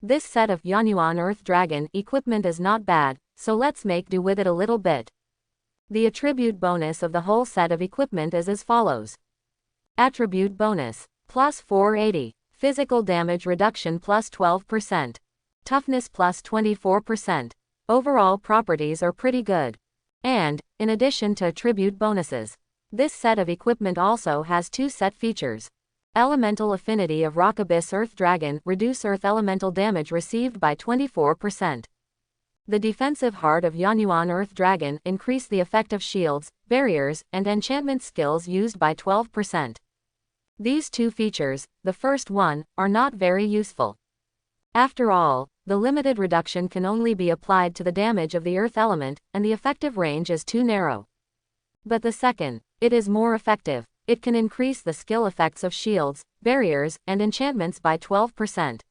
This set of Yanyuan Earth Dragon equipment is not bad, so let's make do with it a little bit. The attribute bonus of the whole set of equipment is as follows. Attribute bonus, plus 480, physical damage reduction plus 12%, toughness plus 24%. Overall properties are pretty good. And, in addition to attribute bonuses, this set of equipment also has 2 set features. Elemental affinity of Rock Abyss Earth Dragon, reduce earth elemental damage received by 24%. The defensive heart of Yanyuan Earth Dragon, increase the effect of shields, barriers, and enchantment skills used by 12%. These 2 features, the first one, are not very useful. After all, the limited reduction can only be applied to the damage of the earth element, and the effective range is too narrow. But the second, it is more effective. It can increase the skill effects of shields, barriers, and enchantments by 12%.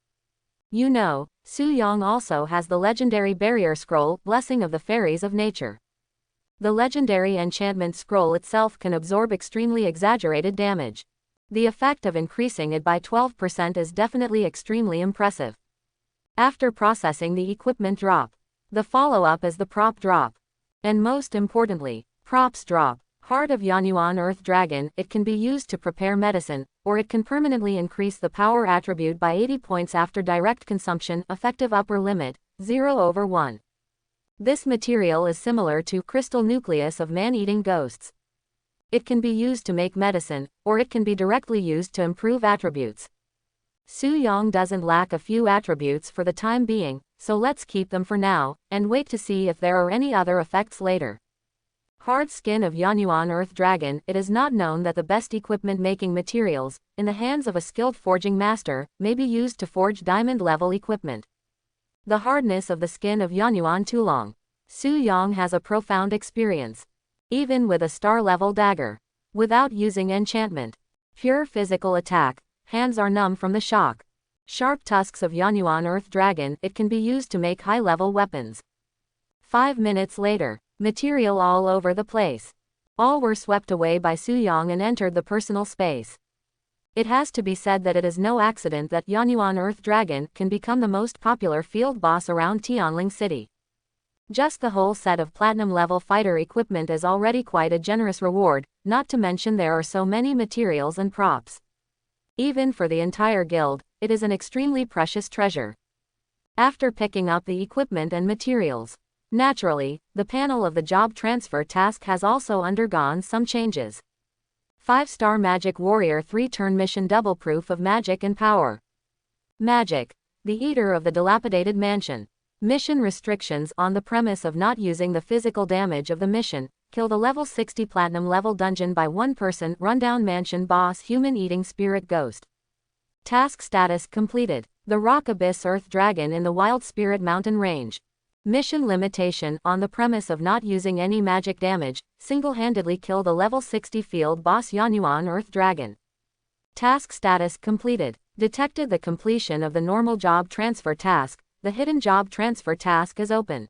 You know, Su Yang also has the legendary barrier scroll, Blessing of the Fairies of Nature. The legendary enchantment scroll itself can absorb extremely exaggerated damage. The effect of increasing it by 12% is definitely extremely impressive. After processing the equipment drop, the follow-up is the prop drop. And most importantly, props drop. Heart of Yanyuan Earth Dragon, it can be used to prepare medicine, or it can permanently increase the power attribute by 80 points after direct consumption, effective upper limit, 0/1. This material is similar to crystal nucleus of man-eating ghosts. It can be used to make medicine, or it can be directly used to improve attributes. Su Yang doesn't lack a few attributes for the time being, so let's keep them for now, and wait to see if there are any other effects later. Hard skin of Yanyuan Earth Dragon. It is not known that the best equipment making materials, in the hands of a skilled forging master, may be used to forge diamond-level equipment. The hardness of the skin of Yanyuan Tulong. Su Yang has a profound experience. Even with a star-level dagger. Without using enchantment. Pure physical attack, hands are numb from the shock. Sharp tusks of Yanyuan Earth Dragon. It can be used to make high-level weapons. 5 minutes later. Material all over the place. All were swept away by Su Yang and entered the personal space. It has to be said that it is no accident that Yanyuan Earth Dragon can become the most popular field boss around Tianling City. Just the whole set of platinum-level fighter equipment is already quite a generous reward, not to mention there are so many materials and props. Even for the entire guild, it is an extremely precious treasure. After picking up the equipment and materials, naturally, the panel of the job transfer task has also undergone some changes. 5-star Magic Warrior 3-turn mission. Double proof of magic and power. Magic. The Eater of the Dilapidated Mansion. Mission restrictions. On the premise of not using the physical damage of the mission, kill the level 60 platinum level dungeon by one person. Rundown mansion boss. Human eating spirit ghost. Task status completed. The Rock Abyss Earth Dragon in the Wild Spirit Mountain Range. Mission limitation. On the premise of not using any magic damage, single-handedly kill the level 60 field boss Yanyuan Earth Dragon. Task status completed. Detected the completion of the normal job transfer task. The hidden job transfer task is open.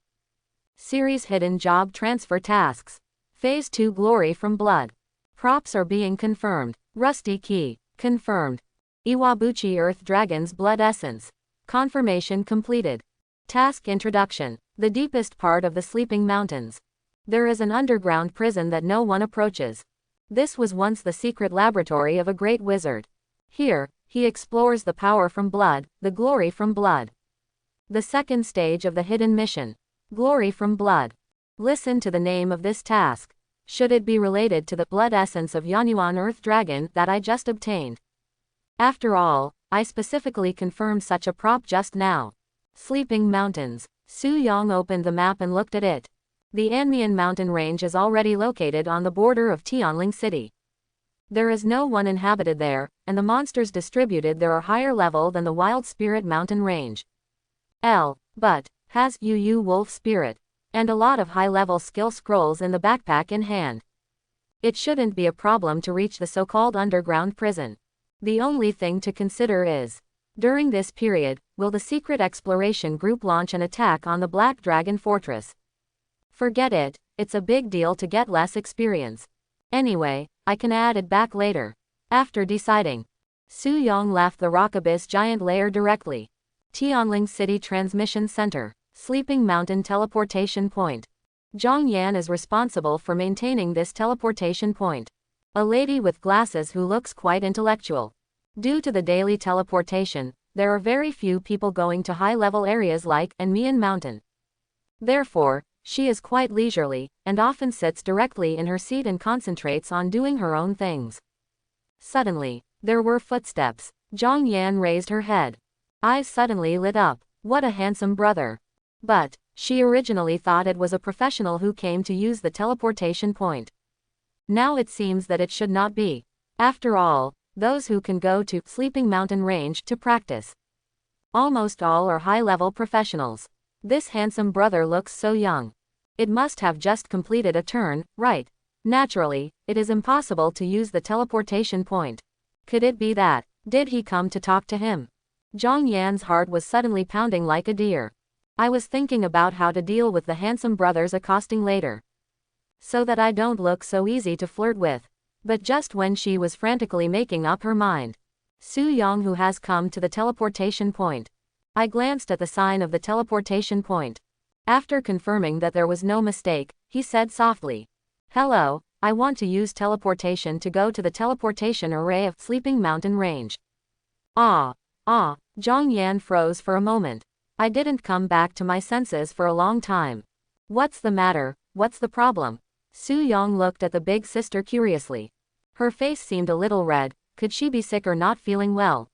Series Hidden Job Transfer Tasks. Phase 2 Glory from Blood. Props are being confirmed. Rusty Key. Confirmed. Iwabuchi Earth Dragon's Blood Essence. Confirmation completed. Task Introduction. The deepest part of the Sleeping Mountains. There is an underground prison that no one approaches. This was once the secret laboratory of a great wizard. Here, he explores the power from blood, the glory from blood. The second stage of the hidden mission. Glory from blood. Listen to the name of this task. Should it be related to the blood essence of Yanyuan Earth Dragon that I just obtained? After all, I specifically confirmed such a prop just now. Sleeping Mountains. Su Yang opened the map and looked at it. The Anmian mountain range is already located on the border of Tianling City. There is no one inhabited there, and the monsters distributed there are higher level than the Wild Spirit Mountain Range. But has Yu Wolf Spirit, and a lot of high-level skill scrolls in the backpack in hand. It shouldn't be a problem to reach the so-called underground prison. The only thing to consider is, during this period, will the secret exploration group launch an attack on the Black Dragon Fortress? Forget it, it's a big deal to get less experience. Anyway, I can add it back later. After deciding. Su Yang left the Rock Abyss Giant Lair directly. Tianling City Transmission Center. Sleeping Mountain Teleportation Point. Zhang Yan is responsible for maintaining this teleportation point. A lady with glasses who looks quite intellectual. Due to the daily teleportation, there are very few people going to high-level areas like Anmian Mountain. Therefore, she is quite leisurely, and often sits directly in her seat and concentrates on doing her own things. Suddenly, there were footsteps. Zhang Yan raised her head. Eyes suddenly lit up. What a handsome brother. But, she originally thought it was a professional who came to use the teleportation point. Now it seems that it should not be. After all, those who can go to Sleeping Mountain Range to practice. Almost all are high-level professionals. This handsome brother looks so young. It must have just completed a turn, right? Naturally, it is impossible to use the teleportation point. Could it be that, did he come to talk to him? Zhang Yan's heart was suddenly pounding like a deer. I was thinking about how to deal with the handsome brother's accosting later, so that I don't look so easy to flirt with. But just when she was frantically making up her mind, Su Yang who has come to the teleportation point. I glanced at the sign of the teleportation point. After confirming that there was no mistake, he said softly, "Hello, I want to use teleportation to go to the teleportation array of Sleeping Mountain Range." Zhang Yan froze for a moment. I didn't come back to my senses for a long time. What's the matter? What's the problem? Su Yang looked at the big sister curiously. Her face seemed a little red. Could she be sick or not feeling well?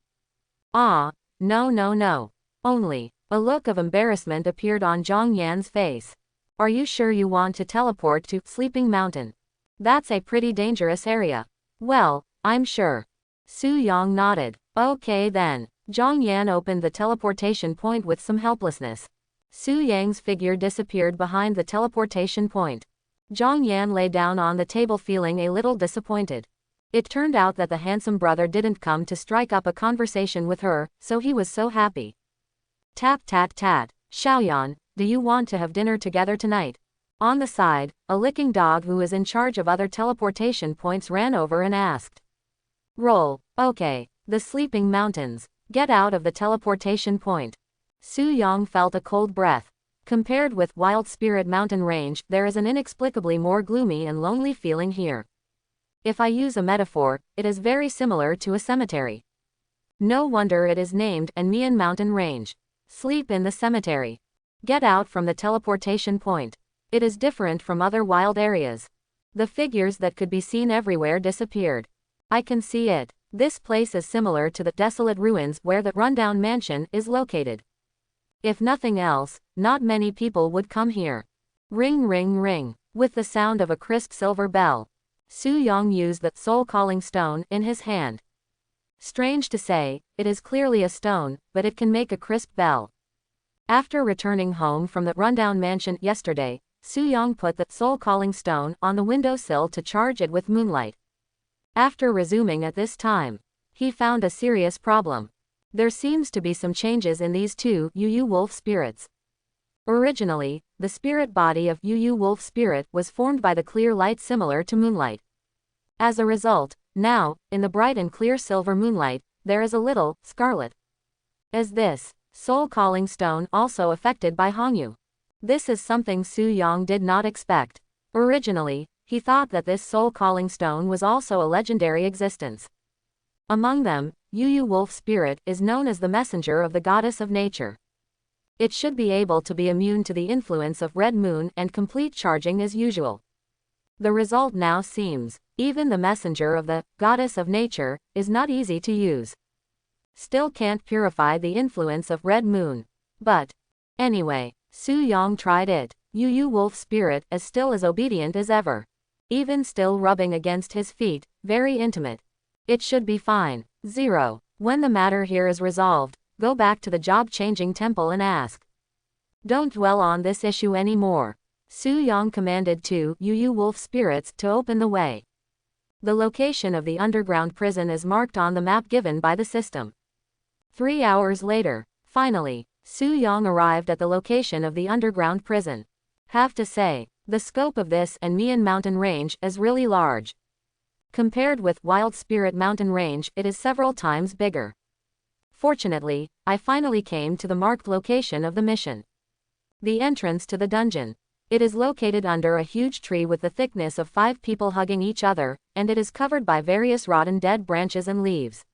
No. Only, a look of embarrassment appeared on Zhang Yan's face. Are you sure you want to teleport to Sleeping Mountain? That's a pretty dangerous area. Well, I'm sure. Su Yang nodded. Okay then. Zhang Yan opened the teleportation point with some helplessness. Su Yang's figure disappeared behind the teleportation point. Zhang Yan lay down on the table feeling a little disappointed. It turned out that the handsome brother didn't come to strike up a conversation with her, so he was so happy. Tap tat tat. Xiaoyan, do you want to have dinner together tonight? On the side, a licking dog who is in charge of other teleportation points ran over and asked. Roll. Okay. The Sleeping Mountains. Get out of the teleportation point. Su Yang felt a cold breath. Compared with Wild Spirit Mountain Range, there is an inexplicably more gloomy and lonely feeling here. If I use a metaphor, it is very similar to a cemetery. No wonder it is named Anmian Mountain Range. Sleep in the cemetery. Get out from the teleportation point. It is different from other wild areas. The figures that could be seen everywhere disappeared. I can see it. This place is similar to the desolate ruins where the rundown mansion is located. If nothing else, not many people would come here. Ring ring ring. With the sound of a crisp silver bell, Su Yang used the soul-calling stone in his hand. Strange to say, it is clearly a stone, but it can make a crisp bell. After returning home from the rundown mansion yesterday, Su Yang put the soul-calling stone on the windowsill to charge it with moonlight. After resuming at this time, he found a serious problem. There seems to be some changes in these two Yu Wolf spirits. Originally, the spirit body of Yu Wolf spirit was formed by the clear light similar to moonlight. As a result, now, in the bright and clear silver moonlight, there is a little scarlet. Is this soul-calling stone also affected by Hongyu? This is something Su Yang did not expect. Originally, he thought that this soul-calling stone was also a legendary existence. Among them, Yu Wolf spirit is known as the messenger of the goddess of nature. It should be able to be immune to the influence of red moon and complete charging as usual. The result now seems, even the messenger of the goddess of nature is not easy to use. Still can't purify the influence of red moon. But anyway, Su Yang tried it. Yu Wolf spirit is still as obedient as ever. Even still rubbing against his feet, very intimate. It should be fine. 0. When the matter here is resolved, go back to the job-changing temple and ask. Don't dwell on this issue anymore. Su Yang commanded two Yu Wolf spirits to open the way. The location of the underground prison is marked on the map given by the system. 3 hours later, finally, Su Yang arrived at the location of the underground prison. Have to say, the scope of this Anmian Mountain Range is really large. Compared with Wild Spirit Mountain Range, it is several times bigger. Fortunately, I finally came to the marked location of the mission. The entrance to the dungeon. It is located under a huge tree with the thickness of 5 people hugging each other, and it is covered by various rotten dead branches and leaves.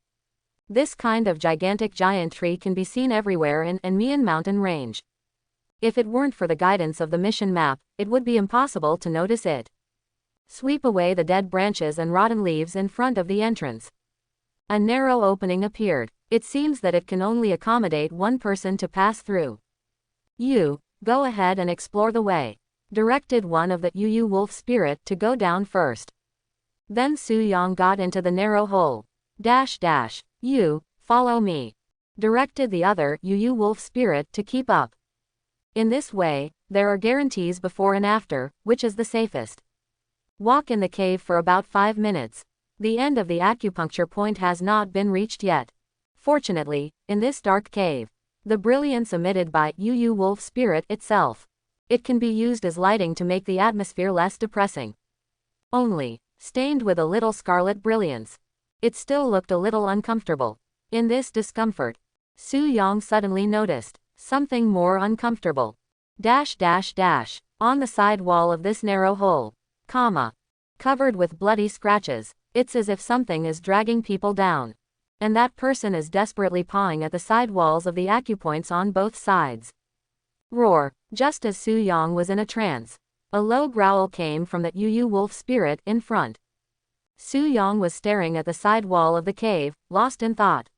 This kind of gigantic giant tree can be seen everywhere in Anmian Mountain Range. If it weren't for the guidance of the mission map, it would be impossible to notice it. Sweep away the dead branches and rotten leaves in front of the entrance. A narrow opening appeared. It seems that it can only accommodate one person to pass through. You, go ahead and explore the way, directed one of the Yu Wolf spirit to go down first. Then Su Yang got into the narrow hole. You, follow me, directed the other Yu Wolf spirit to keep up. In this way, there are guarantees before and after, which is the safest. Walk in the cave for about 5 minutes. The end of the acupuncture point has not been reached yet. Fortunately, in this dark cave, the brilliance emitted by Yu Wolf spirit itself. It can be used as lighting to make the atmosphere less depressing. Only, stained with a little scarlet brilliance. It still looked a little uncomfortable. In this discomfort, Su Yang suddenly noticed something more uncomfortable. On the side wall of this narrow hole, covered with bloody scratches. It's as if something is dragging people down. And that person is desperately pawing at the side walls of the acupoints on both sides. Roar. Just as Su Yang was in a trance, a low growl came from the Yu Wolf spirit in front. Su Yang was staring at the side wall of the cave, lost in thought.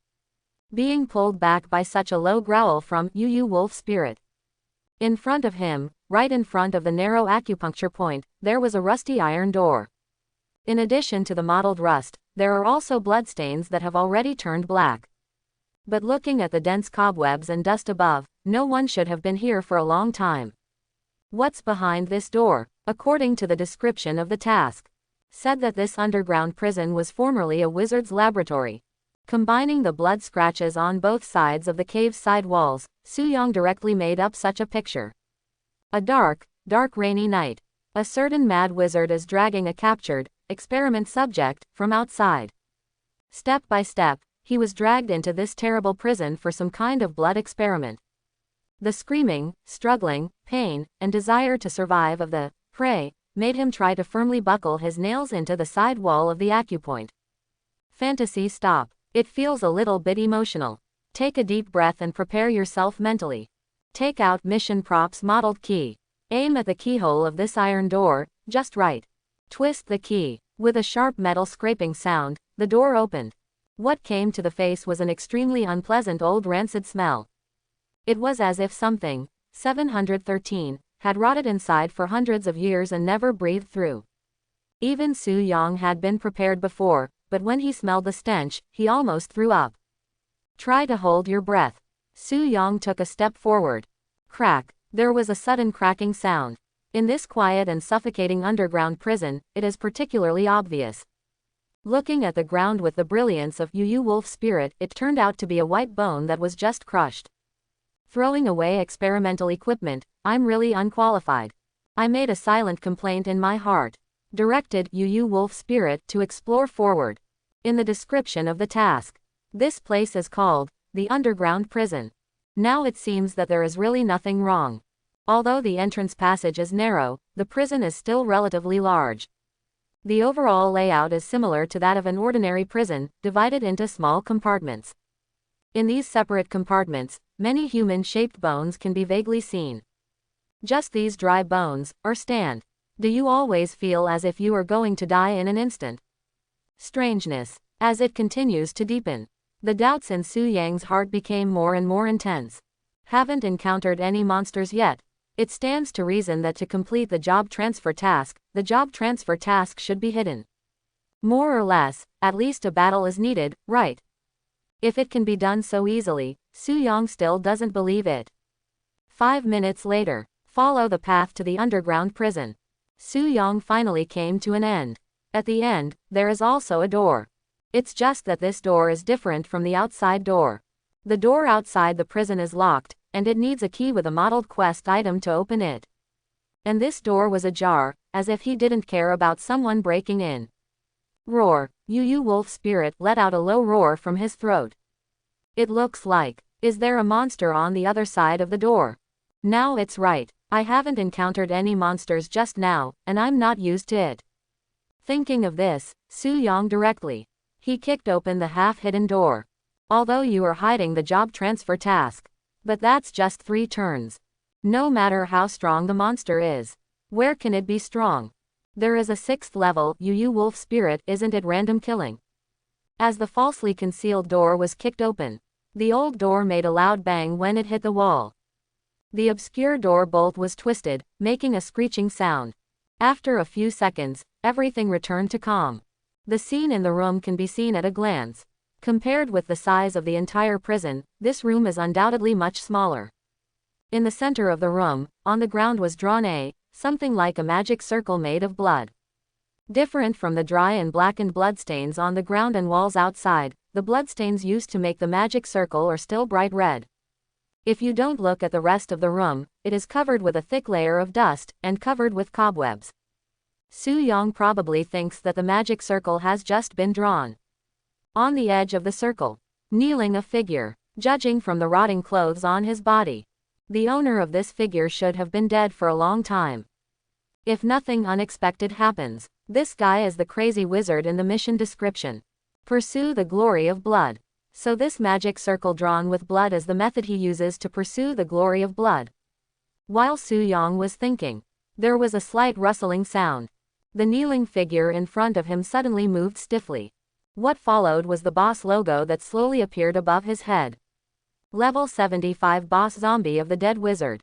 Being pulled back by such a low growl from Yu Wolf spirit. In front of him, right in front of the narrow acupuncture point, there was a rusty iron door. In addition to the mottled rust, there are also bloodstains that have already turned black. But looking at the dense cobwebs and dust above, no one should have been here for a long time. What's behind this door? According to the description of the task, said that this underground prison was formerly a wizard's laboratory. Combining the blood scratches on both sides of the cave's side walls, Su-yong directly made up such a picture. A dark, rainy night. A certain mad wizard is dragging a captured, experiment subject, from outside. Step by step, he was dragged into this terrible prison for some kind of blood experiment. The screaming, struggling, pain, and desire to survive of the prey made him try to firmly buckle his nails into the side wall of the acupoint. Fantasy stop. It feels a little bit emotional. Take a deep breath and prepare yourself mentally. Take out mission props modeled key. Aim at the keyhole of this iron door, just right. Twist the key. With a sharp metal scraping sound, the door opened. What came to the face was an extremely unpleasant old rancid smell. It was as if something, 713, had rotted inside for hundreds of years and never breathed through. Even Su-yong had been prepared before, but when he smelled the stench, he almost threw up. Try to hold your breath. Su-yong took a step forward. Crack. There was a sudden cracking sound. In this quiet and suffocating underground prison, it is particularly obvious. Looking at the ground with the brilliance of Yu Wolf spirit, it turned out to be a white bone that was just crushed. Throwing away experimental equipment, I'm really unqualified. I made a silent complaint in my heart. Directed Yu Wolf spirit to explore forward. In the description of the task, this place is called the underground prison. Now it seems that there is really nothing wrong. Although the entrance passage is narrow, the prison is still relatively large. The overall layout is similar to that of an ordinary prison, divided into small compartments. In these separate compartments, many human-shaped bones can be vaguely seen. Just these dry bones, or stand. Do you always feel as if you are going to die in an instant? Strangeness. As it continues to deepen, the doubts in Su-yang's heart became more and more intense. Haven't encountered any monsters yet. It stands to reason that to complete the job transfer task should be hidden. More or less, at least a battle is needed, right? If it can be done so easily, Su-yong still doesn't believe it. 5 minutes later, follow the path to the underground prison. Su-yong finally came to an end. At the end, there is also a door. It's just that this door is different from the outside door. The door outside the prison is locked, and it needs a key with a modeled quest item to open it. And this door was ajar, as if he didn't care about someone breaking in. Roar. Yu Wolf spirit let out a low roar from his throat. It looks like, is there a monster on the other side of the door? Now it's right. I haven't encountered any monsters just now, and I'm not used to it. Thinking of this, Su-yong directly. He kicked open the half-hidden door. Although you are hiding the job transfer task. But that's just 3 turns. No matter how strong the monster is. Where can it be strong? There is a 6th level, Yu Wolf spirit, isn't it random killing? As the falsely concealed door was kicked open, the old door made a loud bang when it hit the wall. The obscure door bolt was twisted, making a screeching sound. After a few seconds, everything returned to calm. The scene in the room can be seen at a glance. Compared with the size of the entire prison, this room is undoubtedly much smaller. In the center of the room, on the ground was drawn something like a magic circle made of blood. Different from the dry and blackened bloodstains on the ground and walls outside, the bloodstains used to make the magic circle are still bright red. If you don't look at the rest of the room, it is covered with a thick layer of dust, and covered with cobwebs. Su-yong probably thinks that the magic circle has just been drawn. On the edge of the circle, kneeling a figure, judging from the rotting clothes on his body. The owner of this figure should have been dead for a long time. If nothing unexpected happens, this guy is the crazy wizard in the mission description. Pursue the glory of blood. So this magic circle drawn with blood is the method he uses to pursue the glory of blood. While Su-yong was thinking, there was a slight rustling sound. The kneeling figure in front of him suddenly moved stiffly. What followed was the boss logo that slowly appeared above his head. Level 75 Boss Zombie of the Dead Wizard.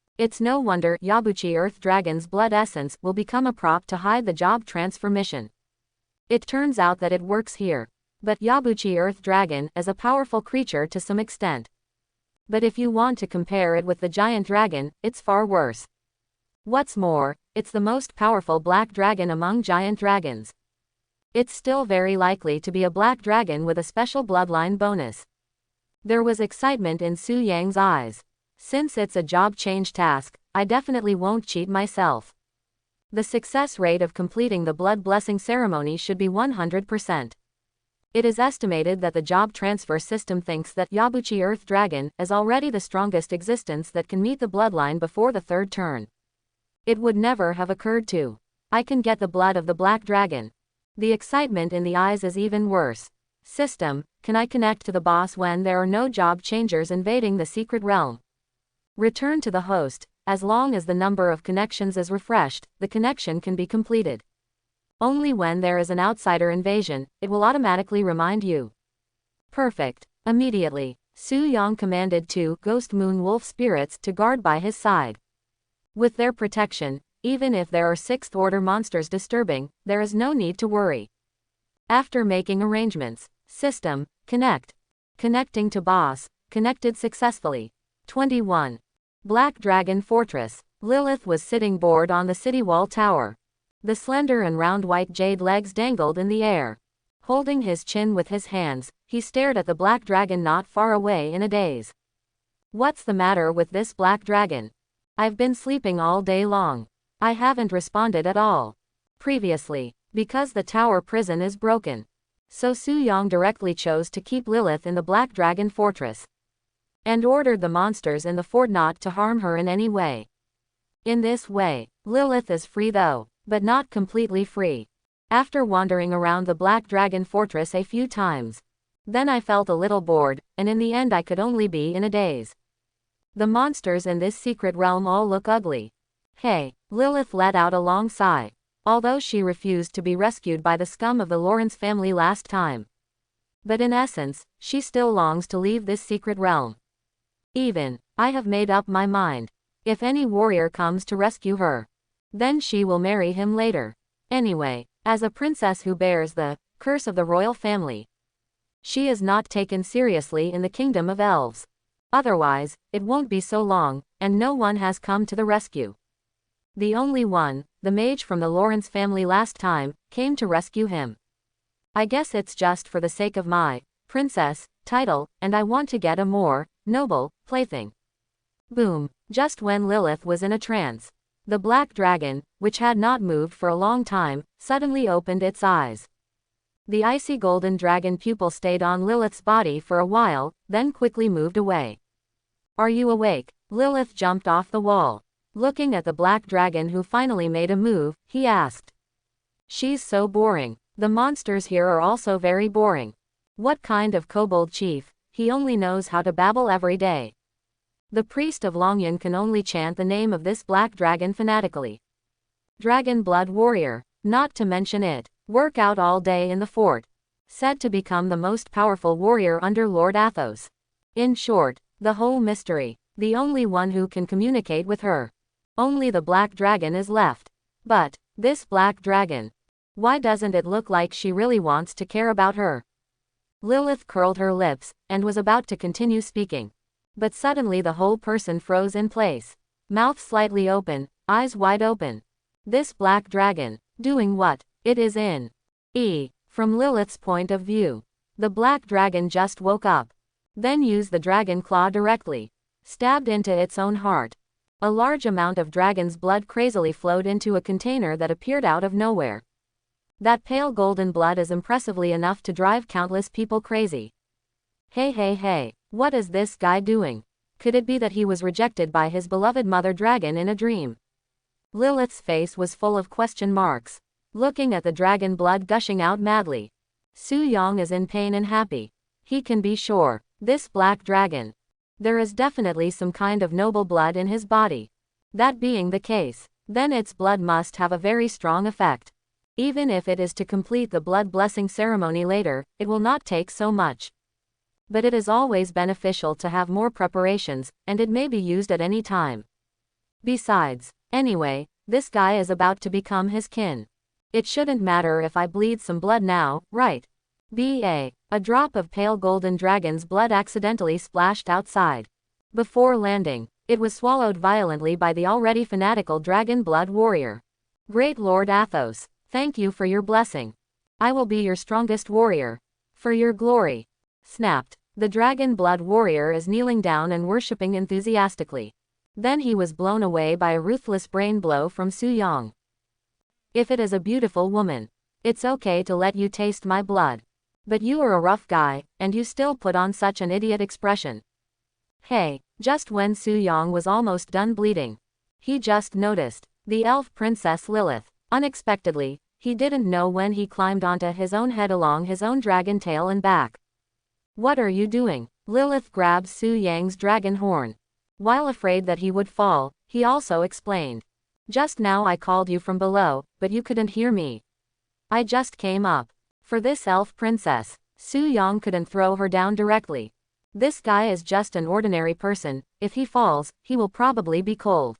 It's no wonder Yabuchi Earth Dragon's blood essence will become a prop to hide the job transfer mission. It turns out that it works here. But Yabuchi Earth Dragon is a powerful creature to some extent. But if you want to compare it with the giant dragon, it's far worse. What's more, it's the most powerful black dragon among giant dragons. It's still very likely to be a black dragon with a special bloodline bonus. There was excitement in Su Yang's eyes. Since it's a job change task, I definitely won't cheat myself. The success rate of completing the blood blessing ceremony should be 100%. It is estimated that the job transfer system thinks that Yabuchi Earth Dragon is already the strongest existence that can meet the bloodline before the third turn. It would never have occurred to. I can get the blood of the black dragon. The excitement in the eyes is even worse. System, can I connect to the boss when there are no job changers invading the secret realm? Return to the host. As long as the number of connections is refreshed, the connection can be completed. Only when there is an outsider invasion, it will automatically remind you. Perfect. Immediately, Su Yang commanded 2 Ghost Moon Wolf spirits to guard by his side. With their protection, even if there are 6th order monsters disturbing, there is no need to worry. After making arrangements, system, connect. Connecting to boss, connected successfully. 21. Black Dragon Fortress. Lilith was sitting bored on the city wall tower. The slender and round white jade legs dangled in the air. Holding his chin with his hands, he stared at the black dragon not far away in a daze. What's the matter with this black dragon? I've been sleeping all day long. I haven't responded at all. Previously, because the tower prison is broken. So Su Yang directly chose to keep Lilith in the Black Dragon Fortress. And ordered the monsters in the fort not to harm her in any way. In this way, Lilith is free though, but not completely free. After wandering around the Black Dragon Fortress a few times, then I felt a little bored, and in the end I could only be in a daze. The monsters in this secret realm all look ugly. Hey, Lilith let out a long sigh. Although she refused to be rescued by the scum of the Lawrence family last time. But in essence, she still longs to leave this secret realm. I have made up my mind. If any warrior comes to rescue her, then she will marry him later. Anyway, as a princess who bears the curse of the royal family, she is not taken seriously in the kingdom of elves. Otherwise, it won't be so long, and no one has come to the rescue. The only one, the mage from the Lawrence family last time, came to rescue him. I guess it's just for the sake of my princess title, and I want to get a more noble plaything. Boom. Just when Lilith was in a trance, the black dragon, which had not moved for a long time, suddenly opened its eyes. The icy golden dragon pupil stayed on Lilith's body for a while, then quickly moved away. Are you awake? Lilith jumped off the wall. Looking at the black dragon who finally made a move, he asked. She's so boring. The monsters here are also very boring. What kind of kobold chief? He only knows how to babble every day. The priest of Longyun can only chant the name of this black dragon fanatically. Dragon blood warrior, not to mention it, work out all day in the fort. Said to become the most powerful warrior under Lord Athos. In short, the whole mystery, the only one who can communicate with her. Only the black dragon is left. But, this black dragon, why doesn't it look like she really wants to care about her? Lilith curled her lips, and was about to continue speaking. But suddenly the whole person froze in place. Mouth slightly open, eyes wide open. This black dragon, doing what? It is in. From Lilith's point of view, the black dragon just woke up. Then used the dragon claw directly. Stabbed into its own heart. A large amount of dragon's blood crazily flowed into a container that appeared out of nowhere. That pale golden blood is impressively enough to drive countless people crazy. Hey, what is this guy doing? Could it be that he was rejected by his beloved mother dragon in a dream? Lilith's face was full of question marks, looking at the dragon blood gushing out madly. Su Yang is in pain and happy. He can be sure, this black dragon, there is definitely some kind of noble blood in his body. That being the case, then its blood must have a very strong effect. Even if it is to complete the blood blessing ceremony later, it will not take so much. But it is always beneficial to have more preparations, and it may be used at any time. Besides, anyway, this guy is about to become his kin. It shouldn't matter if I bleed some blood now, right? A drop of pale golden dragon's blood accidentally splashed outside. Before landing, it was swallowed violently by the already fanatical dragon blood warrior. Great Lord Athos, thank you for your blessing. I will be your strongest warrior. For your glory. Snapped. The dragon blood warrior is kneeling down and worshipping enthusiastically. Then he was blown away by a ruthless brain blow from Su Yang. If it is a beautiful woman, it's okay to let you taste my blood. But you are a rough guy, and you still put on such an idiot expression. Hey, just when Su Yang was almost done bleeding, he just noticed the elf princess Lilith. Unexpectedly, he didn't know when he climbed onto his own head along his own dragon tail and back. What are you doing? Lilith grabs Su Yang's dragon horn. While afraid that he would fall, he also explained. Just now I called you from below, but you couldn't hear me. I just came up. For this elf princess, Su Yang couldn't throw her down directly. This guy is just an ordinary person. If he falls, he will probably be cold.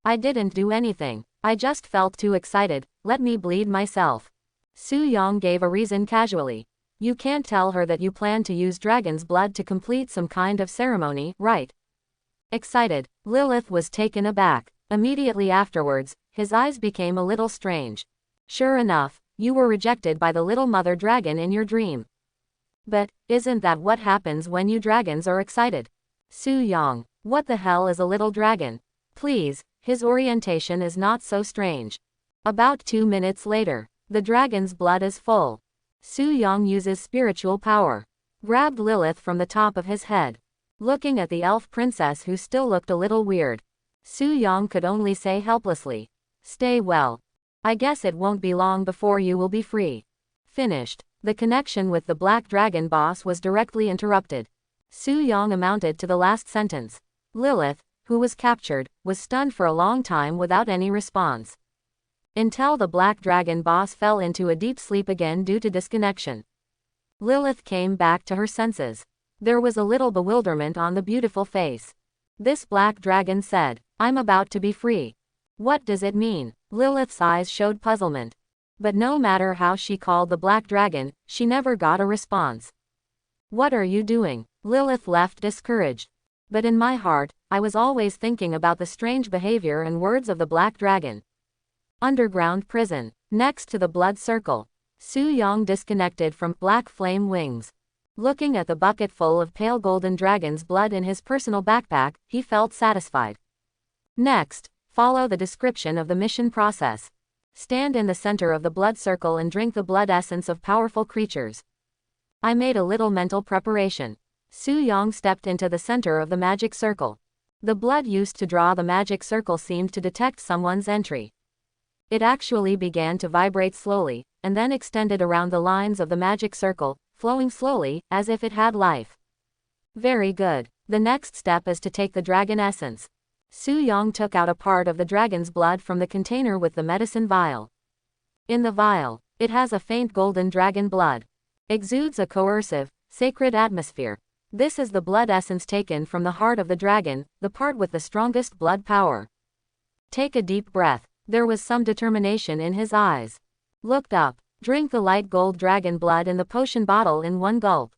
I didn't do anything. I just felt too excited. Let me bleed myself. Su Yang gave a reason casually. You can't tell her that you plan to use dragon's blood to complete some kind of ceremony, right? Excited, Lilith was taken aback. Immediately afterwards, his eyes became a little strange. Sure enough, you were rejected by the little mother dragon in your dream. But, isn't that what happens when you dragons are excited? Su Yang, what the hell is a little dragon? Please, his orientation is not so strange. About 2 minutes later, the dragon's blood is full. Su Yang uses spiritual power. Grabbed Lilith from the top of his head. Looking at the elf princess who still looked a little weird, Su Yang could only say helplessly, stay well. I guess it won't be long before you will be free. Finished. The connection with the Black Dragon boss was directly interrupted. Su Yang amounted to the last sentence. Lilith, who was captured, was stunned for a long time without any response. Until the Black Dragon boss fell into a deep sleep again due to disconnection. Lilith came back to her senses. There was a little bewilderment on the beautiful face. This Black Dragon said, I'm about to be free. What does it mean? Lilith's eyes showed puzzlement. But no matter how she called the Black Dragon, she never got a response. What are you doing? Lilith left discouraged. But in my heart, I was always thinking about the strange behavior and words of the Black Dragon. Underground prison. Next to the blood circle. Su Yang disconnected from Black Flame Wings. Looking at the bucket full of pale golden dragon's blood in his personal backpack, he felt satisfied. Next, follow the description of the mission process. Stand in the center of the blood circle and drink the blood essence of powerful creatures. I made a little mental preparation. Su Yang stepped into the center of the magic circle. The blood used to draw the magic circle seemed to detect someone's entry. It actually began to vibrate slowly, and then extended around the lines of the magic circle, flowing slowly, as if it had life. Very good. The next step is to take the dragon essence. Su Yang took out a part of the dragon's blood from the container with the medicine vial. In the vial, it has a faint golden dragon blood. Exudes a coercive, sacred atmosphere. This is the blood essence taken from the heart of the dragon, the part with the strongest blood power. Take a deep breath. There was some determination in his eyes. Looked up. Drink the light gold dragon blood in the potion bottle in one gulp.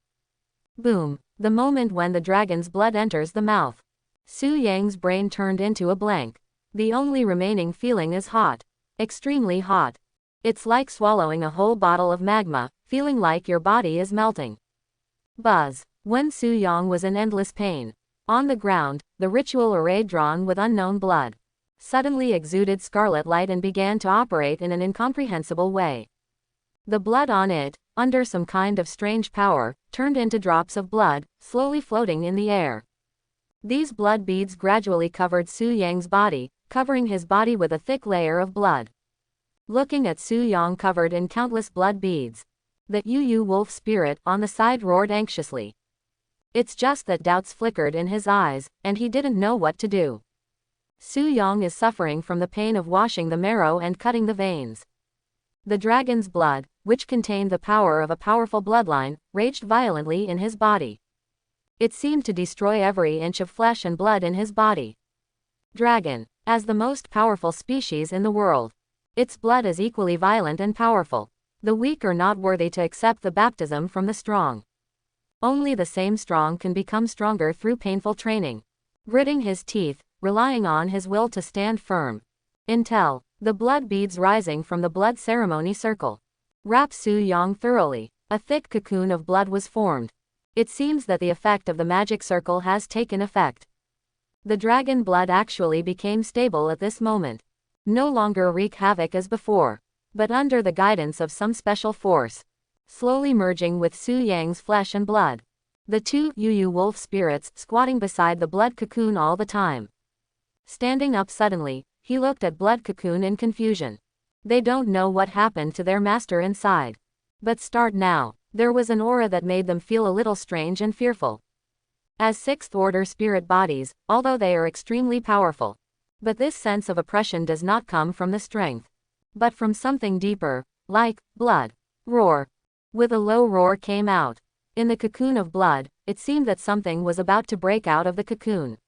Boom. The moment when the dragon's blood enters the mouth. Su Yang's brain turned into a blank. The only remaining feeling is hot. Extremely hot. It's like swallowing a whole bottle of magma, feeling like your body is melting. Buzz. When Su Yang was in endless pain. On the ground, the ritual array drawn with unknown blood suddenly exuded scarlet light and began to operate in an incomprehensible way. The blood on it, under some kind of strange power, turned into drops of blood, slowly floating in the air. These blood beads gradually covered Su Yang's body, covering his body with a thick layer of blood. Looking at Su Yang covered in countless blood beads, the Yu wolf spirit on the side roared anxiously. It's just that doubts flickered in his eyes, and he didn't know what to do. Su Yang is suffering from the pain of washing the marrow and cutting the veins. The dragon's blood, which contained the power of a powerful bloodline, raged violently in his body. It seemed to destroy every inch of flesh and blood in his body. Dragon. As the most powerful species in the world, its blood is equally violent and powerful. The weak are not worthy to accept the baptism from the strong. Only the same strong can become stronger through painful training. Gritting his teeth, relying on his will to stand firm. Until the blood beads rising from the blood ceremony circle wrap Su Yang thoroughly. A thick cocoon of blood was formed. It seems that the effect of the magic circle has taken effect. The dragon blood actually became stable at this moment. No longer wreak havoc as before, but under the guidance of some special force, slowly merging with Su Yang's flesh and blood. The two Yu wolf spirits squatting beside the blood cocoon all the time. Standing up suddenly, he looked at blood cocoon in confusion. They don't know what happened to their master inside. But start now. There was an aura that made them feel a little strange and fearful. As sixth-order spirit bodies, although they are extremely powerful. But this sense of oppression does not come from the strength, but from something deeper, like blood. Roar. With a low roar came out. In the cocoon of blood, it seemed that something was about to break out of the cocoon.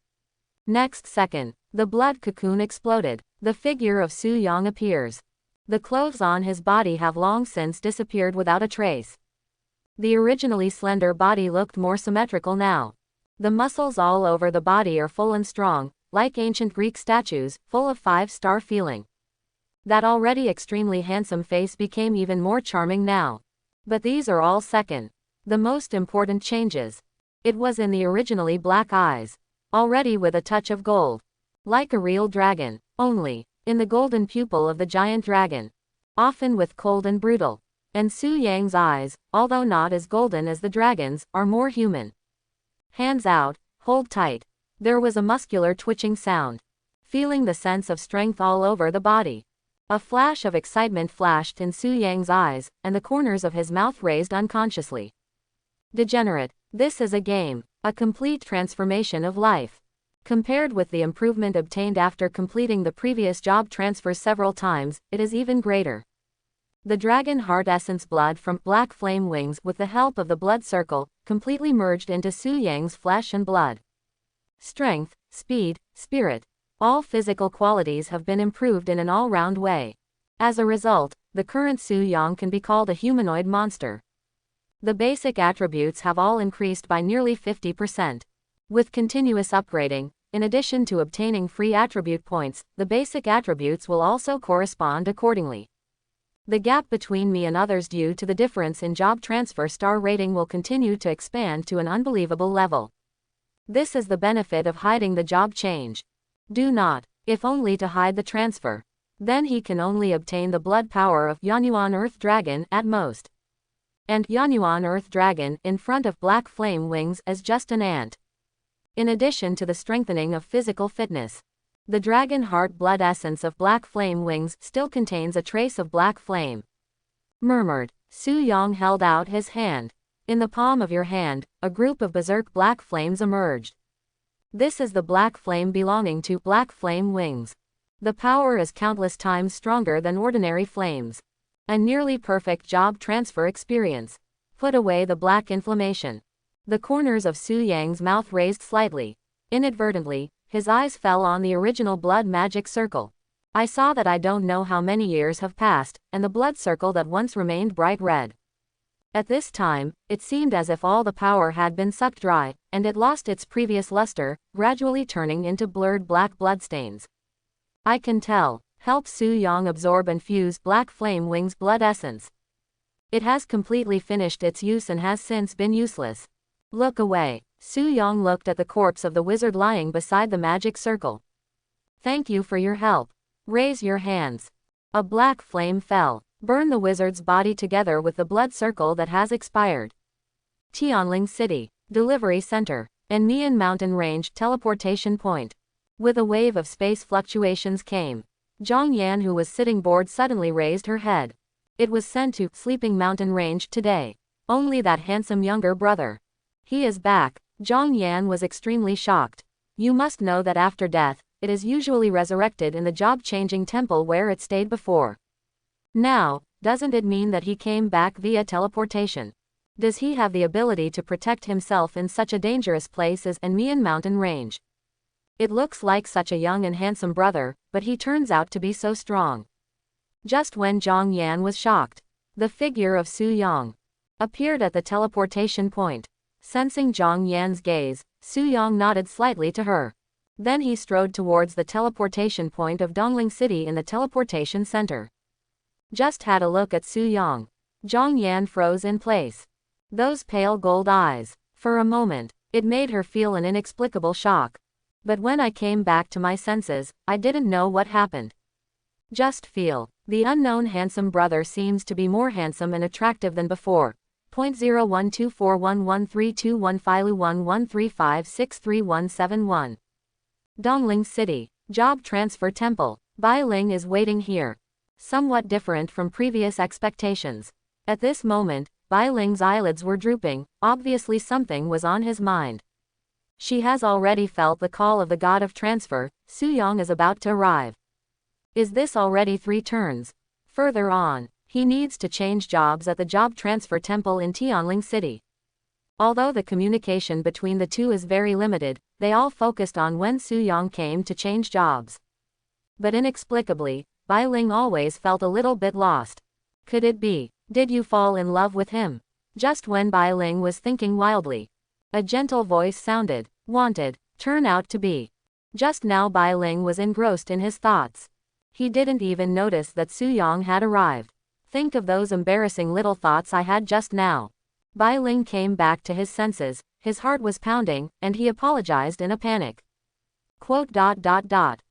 Next second, the blood cocoon exploded. The figure of Su Yang appears. The clothes on his body have long since disappeared without a trace. The originally slender body looked more symmetrical now. The muscles all over the body are full and strong, like ancient Greek statues, full of five-star feeling. That already extremely handsome face became even more charming now. But these are all second. The most important changes. It was in the originally black eyes, already with a touch of gold. Like a real dragon, only, in the golden pupil of the giant dragon. Often with cold and brutal. And Su Yang's eyes, although not as golden as the dragon's, are more human. Hands out, hold tight. There was a muscular twitching sound. Feeling the sense of strength all over the body. A flash of excitement flashed in Su Yang's eyes, and the corners of his mouth raised unconsciously. Degenerate. This is a game, a complete transformation of life. Compared with the improvement obtained after completing the previous job transfer several times, it is even greater. The dragon heart essence blood from black flame wings with the help of the blood circle, completely merged into Su Yang's flesh and blood. Strength, speed, spirit. All physical qualities have been improved in an all-round way. As a result, the current Su Yang can be called a humanoid monster. The basic attributes have all increased by nearly 50%. With continuous upgrading, in addition to obtaining free attribute points, the basic attributes will also correspond accordingly. The gap between me and others due to the difference in job transfer star rating will continue to expand to an unbelievable level. This is the benefit of hiding the job change. Do not, if only to hide the transfer. Then he can only obtain the blood power of Yanyuan Earth Dragon at most. And Yanyuan Earth Dragon in front of Black Flame Wings as just an ant. In addition to the strengthening of physical fitness, the dragon heart blood essence of Black Flame Wings still contains a trace of black flame. Murmured. Su Yang held out his hand. In the palm of your hand, a group of berserk black flames emerged. This is the black flame belonging to Black Flame Wings. The power is countless times stronger than ordinary flames. A nearly perfect job transfer experience. Put away the black inflammation. The corners of Su Yang's mouth raised slightly. Inadvertently, his eyes fell on the original blood magic circle. I saw that I don't know how many years have passed, and the blood circle that once remained bright red. At this time, it seemed as if all the power had been sucked dry, and it lost its previous luster, gradually turning into blurred black bloodstains. I can tell. Help Su Yang absorb and fuse Black Flame Wings blood essence. It has completely finished its use and has since been useless. Look away. Su Yang looked at the corpse of the wizard lying beside the magic circle. Thank you for your help. Raise your hands. A black flame fell. Burn the wizard's body together with the blood circle that has expired. Tianling City, Delivery Center, and Mian Mountain Range Teleportation Point. With a wave of space fluctuations came. Zhang Yan, who was sitting bored, suddenly raised her head. It was sent to Sleeping Mountain Range today. Only that handsome younger brother. He is back. Zhang Yan was extremely shocked. You must know that after death, it is usually resurrected in the job-changing temple where it stayed before. Now, doesn't it mean that he came back via teleportation? Does he have the ability to protect himself in such a dangerous place as Mian Mountain Range? It looks like such a young and handsome brother, but he turns out to be so strong. Just when Zhang Yan was shocked, the figure of Su Yang appeared at the teleportation point. Sensing Zhang Yan's gaze, Su Yang nodded slightly to her. Then he strode towards the teleportation point of Dongling City in the teleportation center. Just had a look at Su Yang. Zhang Yan froze in place. Those pale gold eyes. For a moment, it made her feel an inexplicable shock. But when I came back to my senses, I didn't know what happened. Just feel. The unknown handsome brother seems to be more handsome and attractive than before. 0.0124113215113563171. Dongling City. Job Transfer Temple. Bai Ling is waiting here. Somewhat different from previous expectations. At this moment, Bai Ling's eyelids were drooping, obviously something was on his mind. She has already felt the call of the god of transfer. Su Yang is about to arrive. Is this already 3 turns? Further on, he needs to change jobs at the Job Transfer Temple in Tianling City. Although the communication between the two is very limited, they all focused on when Su Yang came to change jobs. But inexplicably, Bai Ling always felt a little bit lost. Could it be? Did you fall in love with him? Just when Bai Ling was thinking wildly, a gentle voice sounded. Wanted. Turn out to be. Just now Bai Ling was engrossed in his thoughts. He didn't even notice that Su Yang had arrived. Think of those embarrassing little thoughts I had just now. Bai Ling came back to his senses, his heart was pounding, and he apologized in a panic.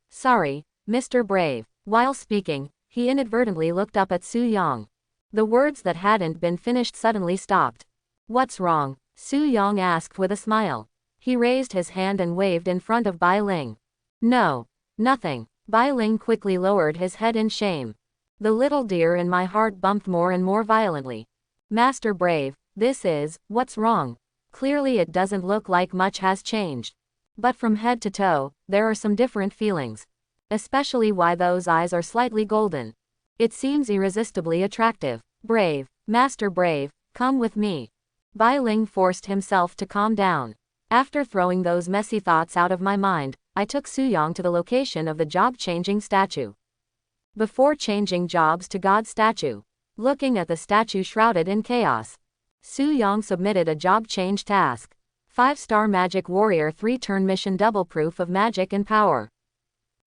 Sorry, Mr. Brave. While speaking, he inadvertently looked up at Su Yang. The words that hadn't been finished suddenly stopped. What's wrong? Su Yang asked with a smile. He raised his hand and waved in front of Bai Ling. No, nothing. Bai Ling quickly lowered his head in shame. The little deer in my heart bumped more and more violently. Master Brave, what's wrong? Clearly it doesn't look like much has changed. But from head to toe, there are some different feelings. Especially why those eyes are slightly golden. It seems irresistibly attractive. Brave, Master Brave, come with me. Bai Ling forced himself to calm down. After throwing those messy thoughts out of my mind, I took Su Yang to the location of the job-changing statue. Before changing jobs to God statue, looking at the statue shrouded in chaos, Su Yang submitted a job change task. 5-star Magic Warrior 3-turn mission double proof of magic and power.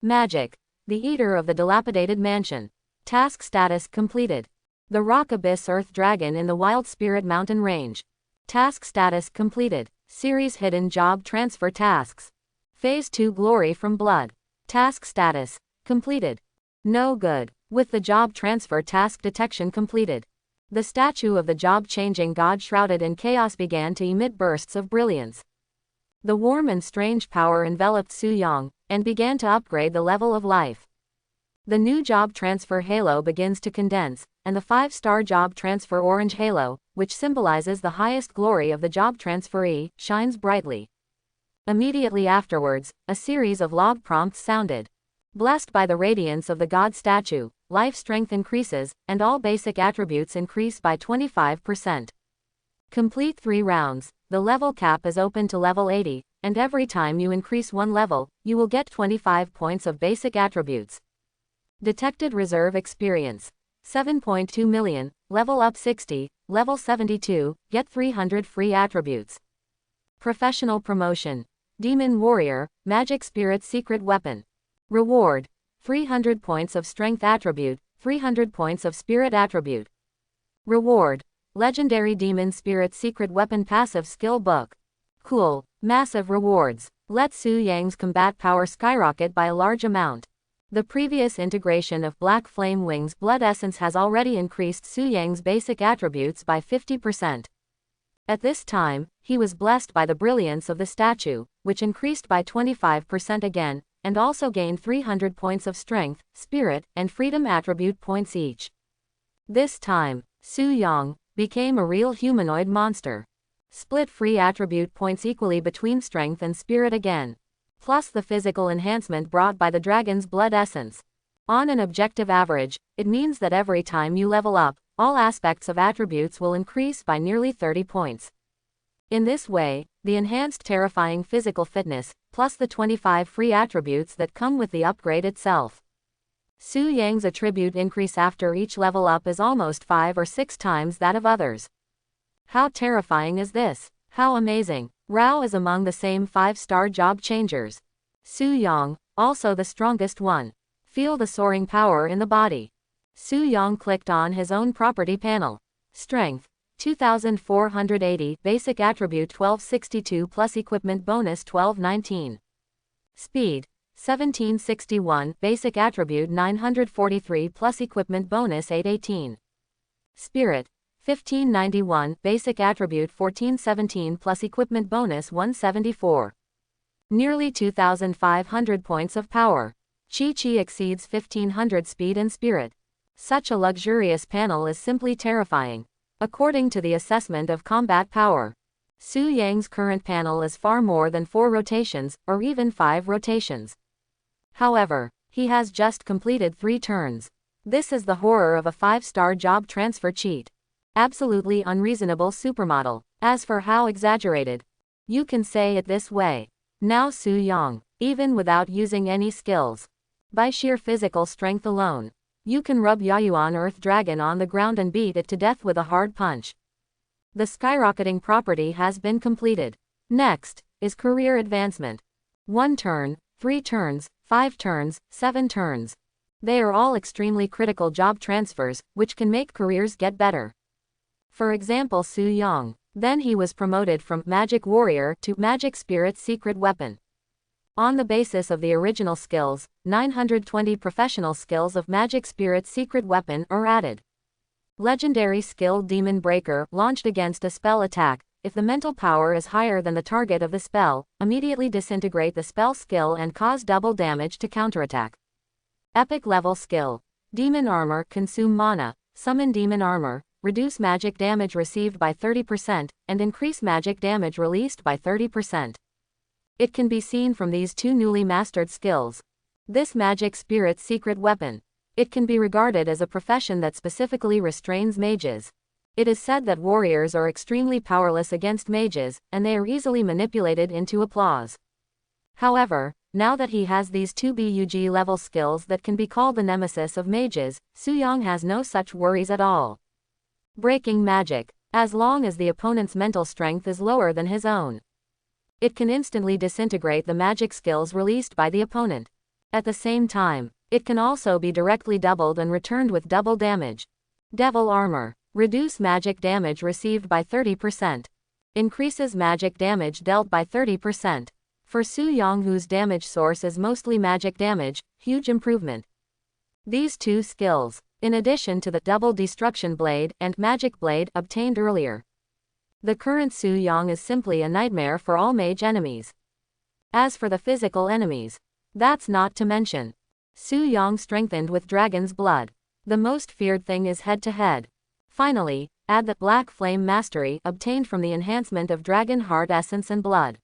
Magic. The Eater of the Dilapidated Mansion. Task status completed. The Rock Abyss Earth Dragon in the Wild Spirit Mountain Range. Task status completed. Series Hidden Job Transfer Tasks. Phase 2 Glory from Blood. Task status completed. No good. With the job transfer task detection completed, the statue of the job-changing god shrouded in chaos began to emit bursts of brilliance. The warm and strange power enveloped Su Yang, and began to upgrade the level of life. The new job transfer halo begins to condense, and the 5-star job transfer orange halo, which symbolizes the highest glory of the job transferee, shines brightly. Immediately afterwards, a series of log prompts sounded. Blessed by the radiance of the god statue, life strength increases, and all basic attributes increase by 25%. Complete 3 rounds. The level cap is open to level 80, and every time you increase 1 level, you will get 25 points of basic attributes. Detected reserve experience. 7.2 million, level up 60, level 72, get 300 free attributes. Professional promotion. Demon Warrior, Magic Spirit Secret Weapon. Reward. 300 points of Strength Attribute, 300 points of Spirit Attribute. Reward. Legendary Demon Spirit Secret Weapon Passive Skill Book. Cool. Massive rewards. Let Su Yang's combat power skyrocket by a large amount. The previous integration of Black Flame Wings Blood Essence has already increased Su Yang's basic attributes by 50%. At this time, he was blessed by the brilliance of the statue, which increased by 25% again, and also gained 300 points of strength, spirit, and freedom attribute points each. This time, Su Yang became a real humanoid monster. Split free attribute points equally between strength and spirit again. Plus the physical enhancement brought by the dragon's blood essence. On an objective average, it means that every time you level up, all aspects of attributes will increase by nearly 30 points. In this way, the enhanced terrifying physical fitness, plus the 25 free attributes that come with the upgrade itself. Su Yang's attribute increase after each level up is almost 5 or 6 times that of others. How terrifying is this? How amazing! Rao is among the same 5-star job changers. Su Yang, also the strongest one. Feel the soaring power in the body. Su Yang clicked on his own property panel. Strength, 2480, basic attribute 1262 plus equipment bonus 1219. Speed, 1761, basic attribute 943 plus equipment bonus 818. Spirit, 1591, basic attribute 1417 plus equipment bonus 174. Nearly 2,500 points of power. Chi exceeds 1500 speed and spirit. Such a luxurious panel is simply terrifying. According to the assessment of combat power, Su Yang's current panel is far more than 4 rotations, or even 5 rotations. However, he has just completed 3 turns. This is the horror of a 5-star job transfer cheat. Absolutely unreasonable supermodel. As for how exaggerated, you can say it this way. Now Su Yang, even without using any skills, by sheer physical strength alone, you can rub Yayuan Earth Dragon on the ground and beat it to death with a hard punch. The skyrocketing property has been completed. Next is career advancement. 1 turn, 3 turns, 5 turns, 7 turns. They are all extremely critical job transfers, which can make careers get better. For example, Su Yang. Then he was promoted from Magic Warrior to Magic Spirit Secret Weapon. On the basis of the original skills, 920 professional skills of Magic Spirit Secret Weapon are added. Legendary skill Demon Breaker, launched against a spell attack. If the mental power is higher than the target of the spell, immediately disintegrate the spell skill and cause double damage to counterattack. Epic level skill. Demon Armor, consume mana, summon Demon Armor, reduce magic damage received by 30%, and increase magic damage released by 30%. It can be seen from these 2 newly mastered skills. This Magic Spirit Secret Weapon. It can be regarded as a profession that specifically restrains mages. It is said that warriors are extremely powerless against mages, and they are easily manipulated into applause. However, now that he has these 2 BUG level skills that can be called the nemesis of mages, Su Yang has no such worries at all. Breaking magic. As long as the opponent's mental strength is lower than his own, it can instantly disintegrate the magic skills released by the opponent. At the same time, it can also be directly doubled and returned with double damage. Devil Armor. Reduce magic damage received by 30%. Increases magic damage dealt by 30%. For Su Yang, whose damage source is mostly magic damage, huge improvement. These 2 skills, in addition to the double destruction blade and magic blade obtained earlier. The current Su Yang is simply a nightmare for all mage enemies. As for the physical enemies, that's not to mention. Su Yang strengthened with dragon's blood. The most feared thing is head-to-head. Finally, add the Black Flame Mastery obtained from the enhancement of Dragon Heart Essence and Blood.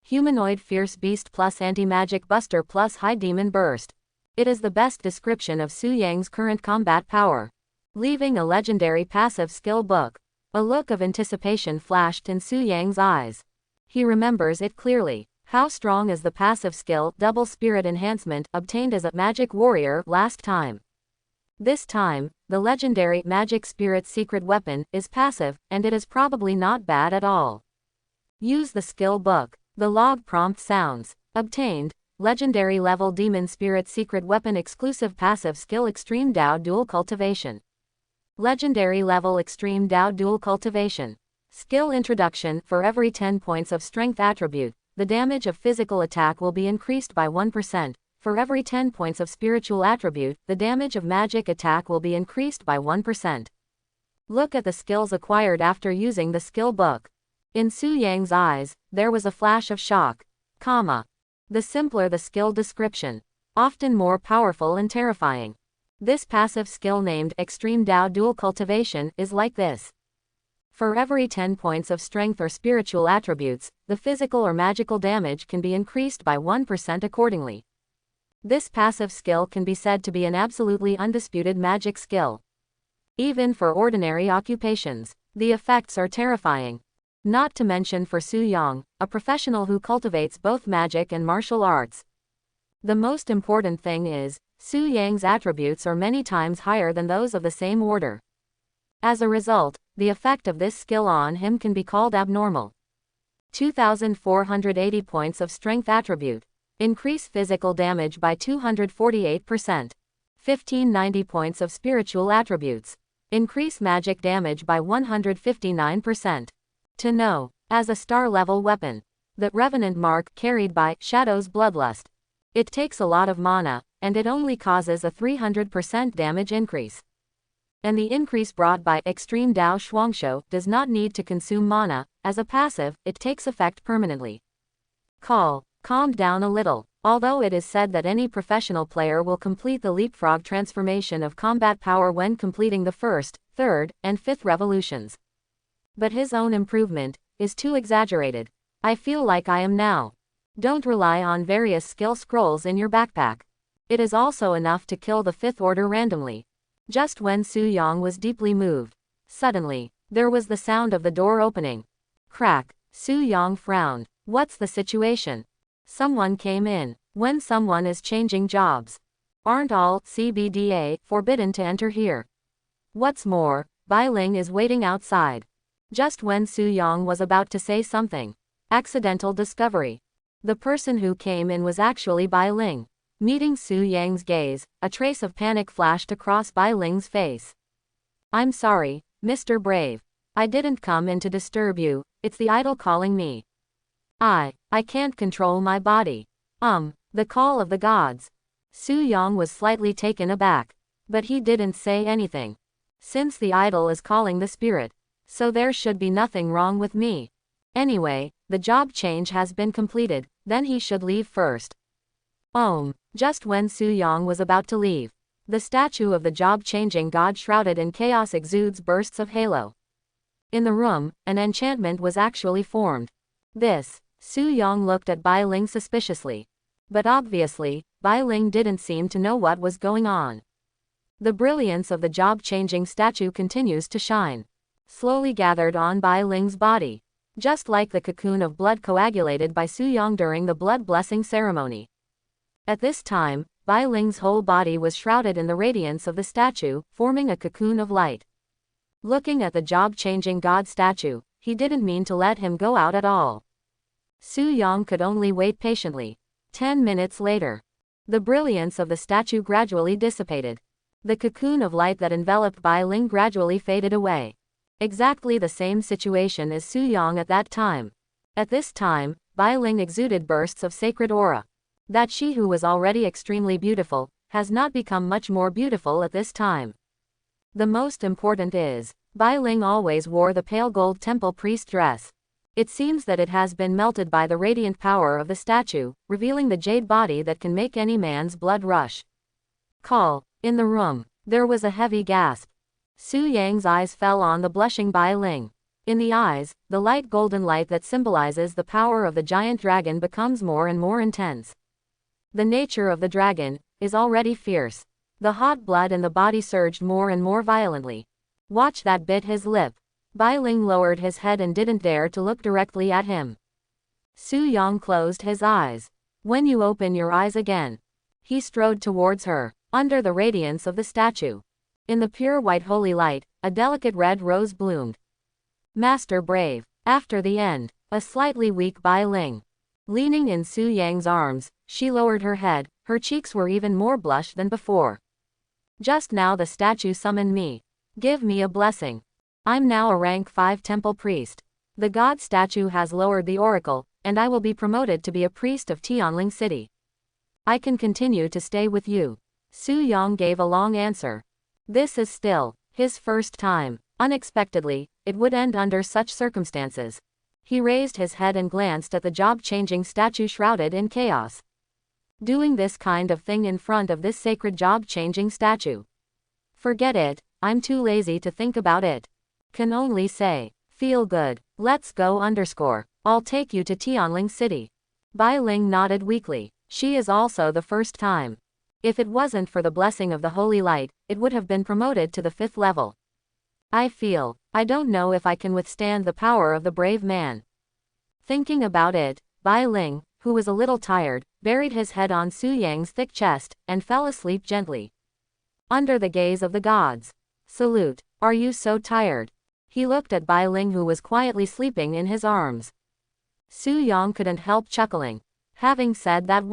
Humanoid Fierce Beast plus Anti-Magic Buster plus High Demon Burst. It is the best description of Su Yang's current combat power. Leaving a legendary passive skill book. A look of anticipation flashed in Su Yang's eyes. He remembers it clearly. How strong is the passive skill Double Spirit Enhancement obtained as a Magic Warrior last time? This time, the legendary Magic Spirit Secret Weapon is passive, and it is probably not bad at all. Use the skill book. The log prompt sounds. Obtained, legendary level Demon Spirit Secret Weapon exclusive passive skill Extreme Dao Dual Cultivation. Legendary level Extreme Dao Dual Cultivation. Skill introduction. For every 10 points of strength attribute, the damage of physical attack will be increased by 1%. For every 10 points of spiritual attribute, the damage of magic attack will be increased by 1%. Look at the skills acquired after using the skill book. In Su Yang's eyes, there was a flash of shock. The simpler the skill description, often more powerful and terrifying. This passive skill named Extreme Dao Dual Cultivation is like this. For every 10 points of strength or spiritual attributes, the physical or magical damage can be increased by 1% accordingly. This passive skill can be said to be an absolutely undisputed magic skill. Even for ordinary occupations, the effects are terrifying. Not to mention for Su Yang, a professional who cultivates both magic and martial arts. The most important thing is, Su Yang's attributes are many times higher than those of the same order. As a result, the effect of this skill on him can be called abnormal. 2,480 points of strength attribute. Increase physical damage by 248%. 1,590 points of spiritual attributes. Increase magic damage by 159%. To know, as a star-level weapon, the Revenant Mark carried by Shadow's Bloodlust. It takes a lot of mana, and it only causes a 300% damage increase. And the increase brought by Extreme Dao Shuangshu does not need to consume mana, as a passive, it takes effect permanently. Calmed down a little. Although it is said that any professional player will complete the leapfrog transformation of combat power when completing the first, third, and fifth revolutions. But his own improvement is too exaggerated. I feel like I am now. Don't rely on various skill scrolls in your backpack. It is also enough to kill the fifth order randomly. Just when Su Yang was deeply moved, suddenly, there was the sound of the door opening. Crack. Su Yang frowned. What's the situation? Someone came in. When someone is changing jobs, aren't all CBDA forbidden to enter here? What's more, Bai Ling is waiting outside. Just when Su Yang was about to say something. Accidental discovery. The person who came in was actually Bai Ling. Meeting Su Yang's gaze, a trace of panic flashed across Bai Ling's face. I'm sorry, Mr. Brave. I didn't come in to disturb you, it's the idol calling me. I can't control my body. The call of the gods. Su Yang was slightly taken aback. But he didn't say anything. Since the idol is calling the spirit, so there should be nothing wrong with me. Anyway, the job change has been completed, then he should leave first. Just when Su Yang was about to leave, the statue of the job-changing god shrouded in chaos exudes bursts of halo. In the room, an enchantment was actually formed. Su Yang looked at Bai Ling suspiciously. But obviously, Bai Ling didn't seem to know what was going on. The brilliance of the job-changing statue continues to shine. Slowly gathered on Bai Ling's body. Just like the cocoon of blood coagulated by Su Yang during the blood blessing ceremony. At this time, Bai Ling's whole body was shrouded in the radiance of the statue, forming a cocoon of light. Looking at the job-changing god statue, he didn't mean to let him go out at all. Su Yang could only wait patiently. 10 minutes later, the brilliance of the statue gradually dissipated. The cocoon of light that enveloped Bai Ling gradually faded away. Exactly the same situation as Su Yang at that time. At this time, Bai Ling exuded bursts of sacred aura. That she who was already extremely beautiful, has not become much more beautiful at this time. The most important is, Bai Ling always wore the pale gold temple priest dress. It seems that it has been melted by the radiant power of the statue, revealing the jade body that can make any man's blood rush. In the room, there was a heavy gasp. Su Yang's eyes fell on the blushing Bai Ling. In the eyes, the light golden light that symbolizes the power of the giant dragon becomes more and more intense. The nature of the dragon is already fierce. The hot blood in the body surged more and more violently. Watch that, bit his lip. Bai Ling lowered his head and didn't dare to look directly at him. Su Yang closed his eyes. When you open your eyes again. He strode towards her, under the radiance of the statue. In the pure white holy light, a delicate red rose bloomed. Master Brave. After the end, a slightly weak Bai Ling. Leaning in Su Yang's arms, she lowered her head, her cheeks were even more blushed than before. Just now the statue summoned me. Give me a blessing. I'm now a rank 5 temple priest. The god statue has lowered the oracle, and I will be promoted to be a priest of Tianling City. I can continue to stay with you. Su Yang gave a long answer. This is still his first time. Unexpectedly, it would end under such circumstances. He raised his head and glanced at the job-changing statue shrouded in chaos. Doing this kind of thing in front of this sacred job-changing statue. Forget it, I'm too lazy to think about it. Can only say, feel good. Let's go _ I'll take you to Tianling City. Bai Ling nodded weakly. She is also the first time. If it wasn't for the blessing of the holy light, it would have been promoted to the 5th level. I feel I don't know if I can withstand the power of the brave man. Thinking about it, Bai Ling, who was a little tired, buried his head on Su Yang's thick chest, and fell asleep gently. Under the gaze of the gods. Salute. Are you so tired? He looked at Bai Ling, who was quietly sleeping in his arms. Su Yang couldn't help chuckling. Having said that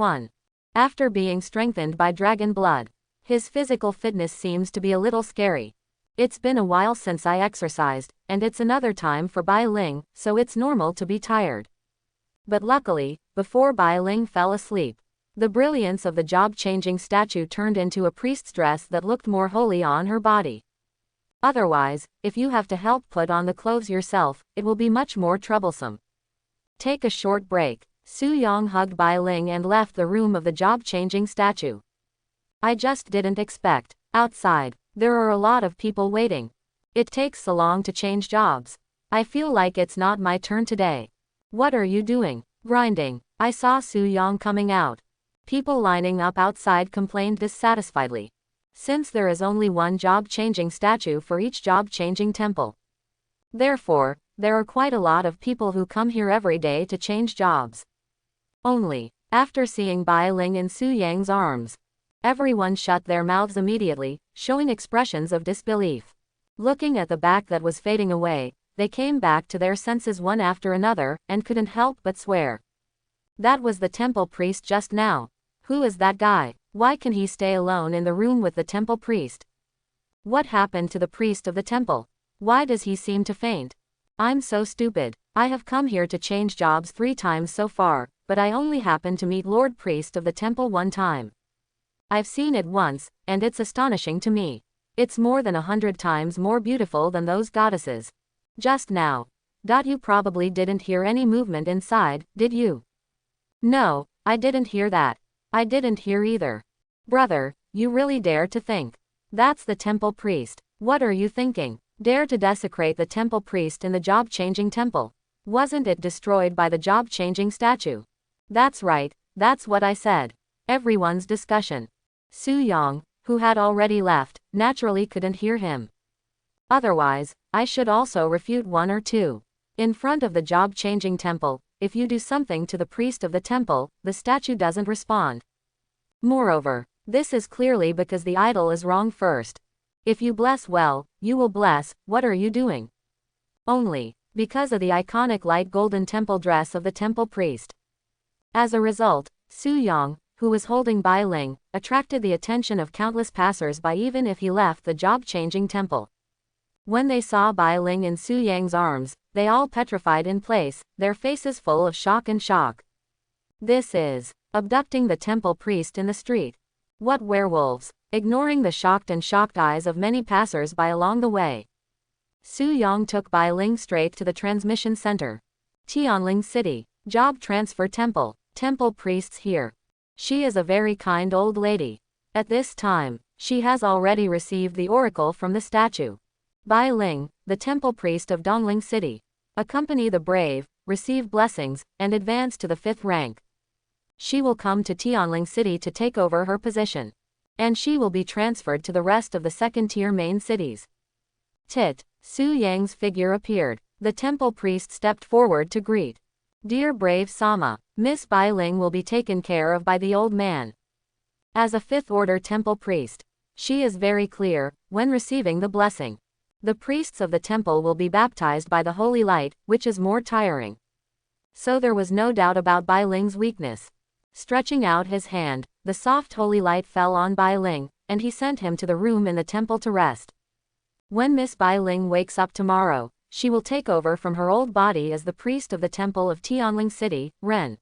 after being strengthened by dragon blood, his physical fitness seems to be a little scary. It's been a while since I exercised, and it's another time for Bai Ling, so it's normal to be tired. But luckily, before Bai Ling fell asleep, the brilliance of the job-changing statue turned into a priest's dress that looked more holy on her body. Otherwise, if you have to help put on the clothes yourself, it will be much more troublesome. Take a short break. Su Yang hugged Bai Ling and left the room of the job-changing statue. I just didn't expect. Outside, there are a lot of people waiting. It takes so long to change jobs. I feel like it's not my turn today. What are you doing? Grinding. I saw Su Yang coming out. People lining up outside complained dissatisfiedly. Since there is only one job-changing statue for each job-changing temple. Therefore, there are quite a lot of people who come here every day to change jobs. Only, after seeing Bai Ling in Su Yang's arms, everyone shut their mouths immediately, showing expressions of disbelief. Looking at the back that was fading away, they came back to their senses one after another, and couldn't help but swear. That was the temple priest just now. Who is that guy? Why can he stay alone in the room with the temple priest? What happened to the priest of the temple? Why does he seem to faint? I'm so stupid. I have come here to change jobs 3 times so far, but I only happened to meet Lord Priest of the temple 1 time. I've seen it once, and it's astonishing to me. It's more than 100 times more beautiful than those goddesses. Just now. You probably didn't hear any movement inside, did you? No, I didn't hear that. I didn't hear either. Brother, you really dare to think. That's the temple priest. What are you thinking? Dare to desecrate the temple priest in the job-changing temple. Wasn't it destroyed by the job-changing statue? That's right, that's what I said. Everyone's discussion. Su Yang, who had already left, naturally couldn't hear him. Otherwise, I should also refute 1 or 2. In front of the job-changing temple, if you do something to the priest of the temple, the statue doesn't respond. Moreover, this is clearly because the idol is wrong first. If you bless well, you will bless. What are you doing? Only because of the iconic light golden temple dress of the temple priest. As a result, Su Yang, who was holding Bai Ling, attracted the attention of countless passers-by even if he left the job-changing temple. When they saw Bai Ling in Su Yang's arms, they all petrified in place, their faces full of shock and shock. This is abducting the temple priest in the street. What werewolves! Ignoring the shocked eyes of many passers-by along the way, Su Yang took Bai Ling straight to the transmission center. Tianling City. Job transfer temple. Temple priests here. She is a very kind old lady. At this time, she has already received the oracle from the statue. Bai Ling, the temple priest of Dongling City. Accompany the brave, receive blessings, and advance to the 5th rank. She will come to Tianling City to take over her position. And she will be transferred to the rest of the 2nd-tier main cities. Su Yang's figure appeared. The temple priest stepped forward to greet. Dear brave Sama, Miss Bai Ling will be taken care of by the old man. As a 5th-order temple priest, she is very clear, when receiving the blessing. The priests of the temple will be baptized by the holy light, which is more tiring. So there was no doubt about Bai Ling's weakness. Stretching out his hand, the soft holy light fell on Bai Ling, and he sent him to the room in the temple to rest. When Miss Bai Ling wakes up tomorrow, she will take over from her old body as the priest of the temple of Tianling City, Ren.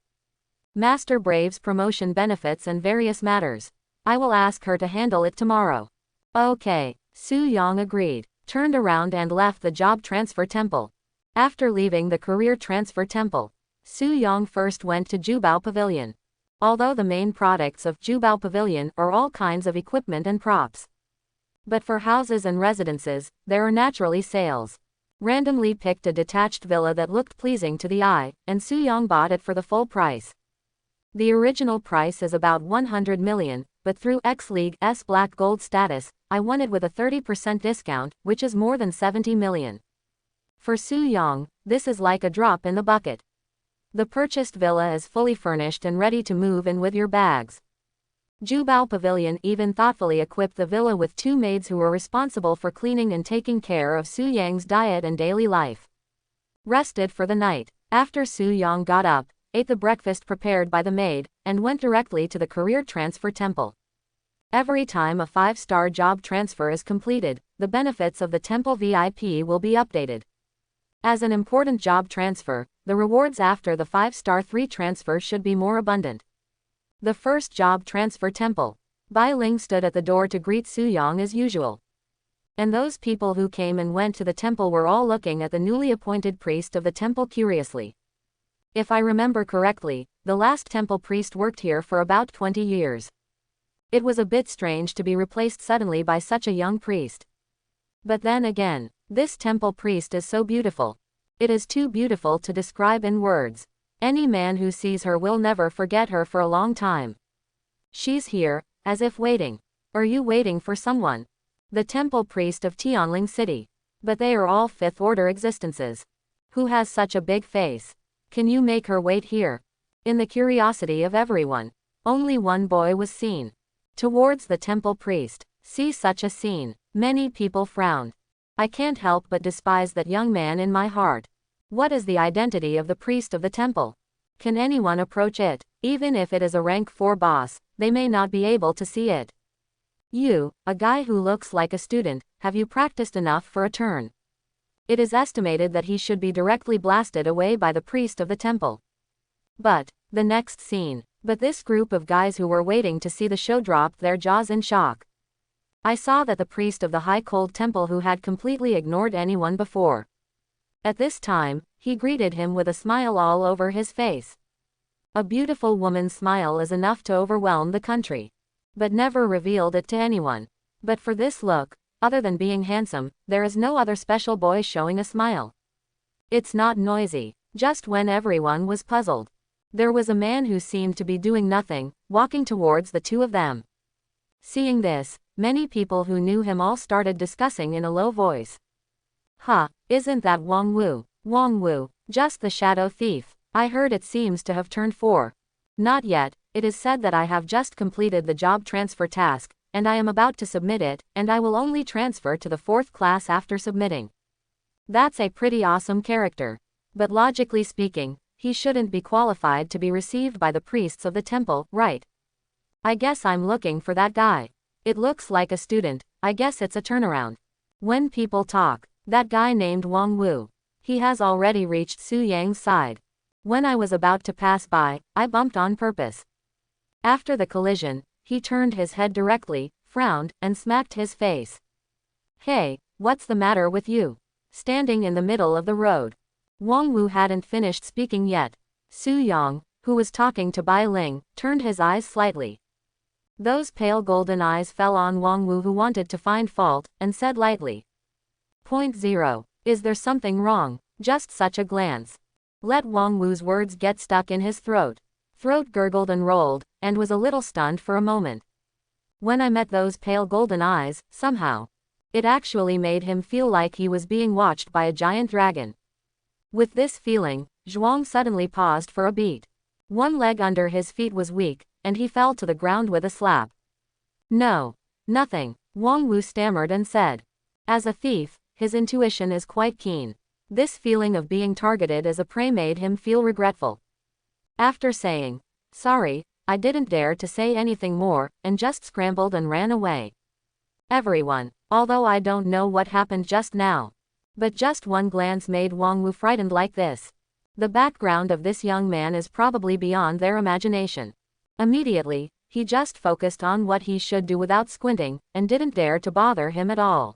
Master Brave's promotion benefits and various matters. I will ask her to handle it tomorrow. Okay, Su Yang agreed, turned around and left the job transfer temple. After leaving the career transfer temple, Su Yang first went to Jubao Pavilion. Although the main products of Jubao Pavilion are all kinds of equipment and props. But for houses and residences, there are naturally sales. Randomly picked a detached villa that looked pleasing to the eye, and Su Yang bought it for the full price. The original price is about 100 million, but through X-League's Black Gold status, I won it with a 30% discount, which is more than 70 million. For Su Yang, this is like a drop in the bucket. The purchased villa is fully furnished and ready to move in with your bags. Jubao Pavilion even thoughtfully equipped the villa with 2 maids who were responsible for cleaning and taking care of Su Yang's diet and daily life. Rested for the night. After Su Yang got up, ate the breakfast prepared by the maid, and went directly to the career transfer temple. Every time a 5-star job transfer is completed, the benefits of the temple VIP will be updated. As an important job transfer, the rewards after the 5-star 3 transfer should be more abundant. The first job transfer temple. Bai Ling stood at the door to greet Su Yang as usual. And those people who came and went to the temple were all looking at the newly appointed priest of the temple curiously. If I remember correctly, the last temple priest worked here for about 20 years. It was a bit strange to be replaced suddenly by such a young priest. But then again, this temple priest is so beautiful. It is too beautiful to describe in words. Any man who sees her will never forget her for a long time. She's here, as if waiting. Are you waiting for someone? The temple priest of Tianling City. But they are all 5th order existences. Who has such a big face? Can you make her wait here? In the curiosity of everyone, only one boy was seen. Towards the temple priest. See such a scene. Many people frowned. I can't help but despise that young man in my heart. What is the identity of the priest of the temple? Can anyone approach it? Even if it is a rank 4 boss, they may not be able to see it. You, a guy who looks like a student, have you practiced enough for a turn? It is estimated that he should be directly blasted away by the priest of the temple. But, the next scene. But this group of guys who were waiting to see the show dropped their jaws in shock. I saw that the priest of the high cold temple who had completely ignored anyone before. At this time, he greeted him with a smile all over his face. A beautiful woman's smile is enough to overwhelm the country. But never revealed it to anyone. But for this look, other than being handsome, there is no other special boy showing a smile. It's not noisy. Just when everyone was puzzled, there was a man who seemed to be doing nothing, walking towards the 2 of them. Seeing this, many people who knew him all started discussing in a low voice. Isn't that Wang Wu? Wang Wu, just the shadow thief. I heard it seems to have turned 4. Not yet. It is said that I have just completed the job transfer task, and I am about to submit it, and I will only transfer to the 4th class after submitting. That's a pretty awesome character. But logically speaking, he shouldn't be qualified to be received by the priests of the temple, right? I guess I'm looking for that guy. It looks like a student. I guess it's a turnaround. When people talk, that guy named Wang Wu. He has already reached Su Yang's side. When I was about to pass by, I bumped on purpose. After the collision, he turned his head directly, frowned, and smacked his face. Hey, what's the matter with you? Standing in the middle of the road. Wang Wu hadn't finished speaking yet. Su Yang, who was talking to Bai Ling, turned his eyes slightly. Those pale golden eyes fell on Wang Wu, who wanted to find fault, and said lightly. .0. Is there something wrong? Just such a glance. Let Wang Wu's words get stuck in his throat. Throat gurgled and rolled, and was a little stunned for a moment. When I met those pale golden eyes, somehow, it actually made him feel like he was being watched by a giant dragon. With this feeling, Zhuang suddenly paused for a beat. One leg under his feet was weak, and he fell to the ground with a slap. No. Nothing, Wang Wu stammered and said. As a thief, his intuition is quite keen. This feeling of being targeted as a prey made him feel regretful. After saying, sorry, I didn't dare to say anything more, and just scrambled and ran away. Everyone, although I don't know what happened just now. But just one glance made Wang Wu frightened like this. The background of this young man is probably beyond their imagination. Immediately, he just focused on what he should do without squinting, and didn't dare to bother him at all.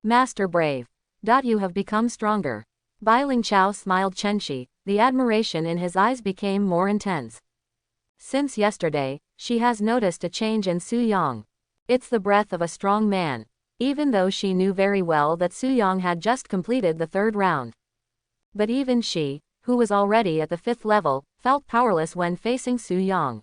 Master Brave. You have become stronger. Bai Ling Chao smiled Chenxi, the admiration in his eyes became more intense. Since yesterday, she has noticed a change in Su Yang. It's the breath of a strong man. Even though she knew very well that Su Yang had just completed the 3rd round. But even she, who was already at the 5th level, felt powerless when facing Su Yang.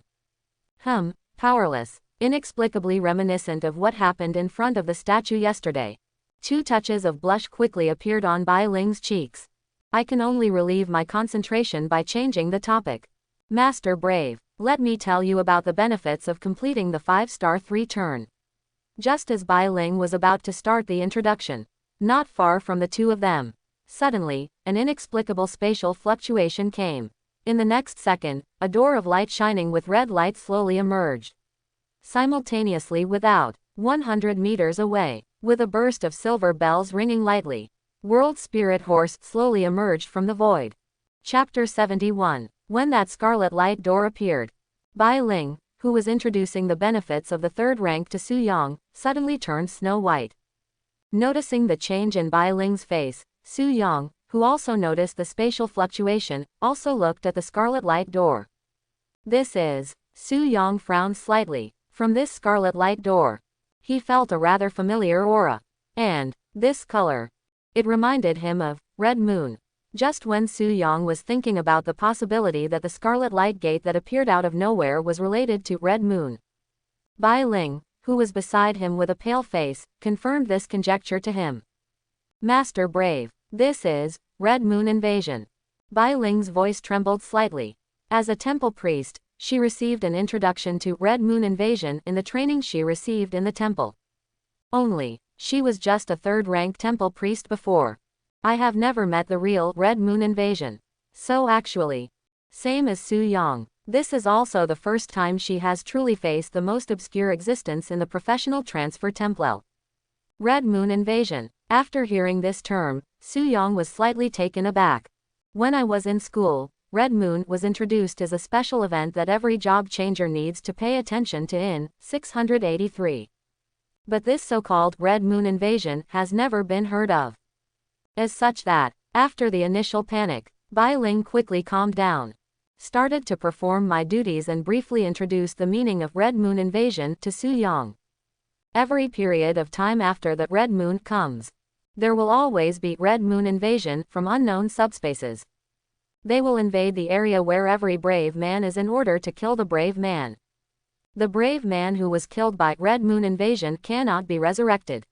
Powerless. Inexplicably reminiscent of what happened in front of the statue yesterday. 2 touches of blush quickly appeared on Bai Ling's cheeks. I can only relieve my concentration by changing the topic. Master Brave, let me tell you about the benefits of completing the 5-star 3-turn. Just as Bai Ling was about to start the introduction, not far from the two of them, suddenly, an inexplicable spatial fluctuation came. In the next second, a door of light shining with red light slowly emerged. Simultaneously without, 100 meters away, with a burst of silver bells ringing lightly, World Spirit Horse slowly emerged from the void. Chapter 71. When that scarlet light door appeared, Bai Ling, who was introducing the benefits of the 3rd rank to Su Yang, suddenly turned snow white. Noticing the change in Bai Ling's face, Su Yang, who also noticed the spatial fluctuation, also looked at the scarlet light door. This is. Su Yang frowned slightly. From this scarlet light door, he felt a rather familiar aura. And this color. It reminded him of Red Moon. Just when Su Yang was thinking about the possibility that the scarlet light gate that appeared out of nowhere was related to Red Moon, Bai Ling, who was beside him with a pale face, confirmed this conjecture to him. Master Brave, this is Red Moon Invasion. Bai Ling's voice trembled slightly. As a temple priest, she received an introduction to Red Moon Invasion in the training she received in the temple. Only, she was just a 3rd-rank temple priest before. I have never met the real Red Moon Invasion. So actually, same as Su Yang, this is also the first time she has truly faced the most obscure existence in the professional transfer temple. Red Moon Invasion. After hearing this term, Su Yang was slightly taken aback. When I was in school, Red Moon was introduced as a special event that every job changer needs to pay attention to in 683. But this so-called Red Moon Invasion has never been heard of. As such that, after the initial panic, Bai Ling quickly calmed down, started to perform my duties and briefly introduced the meaning of Red Moon Invasion to Su Yang. Every period of time after that Red Moon comes, there will always be Red Moon Invasion from unknown subspaces. They will invade the area where every brave man is in order to kill the brave man. The brave man who was killed by Red Moon Invasion cannot be resurrected.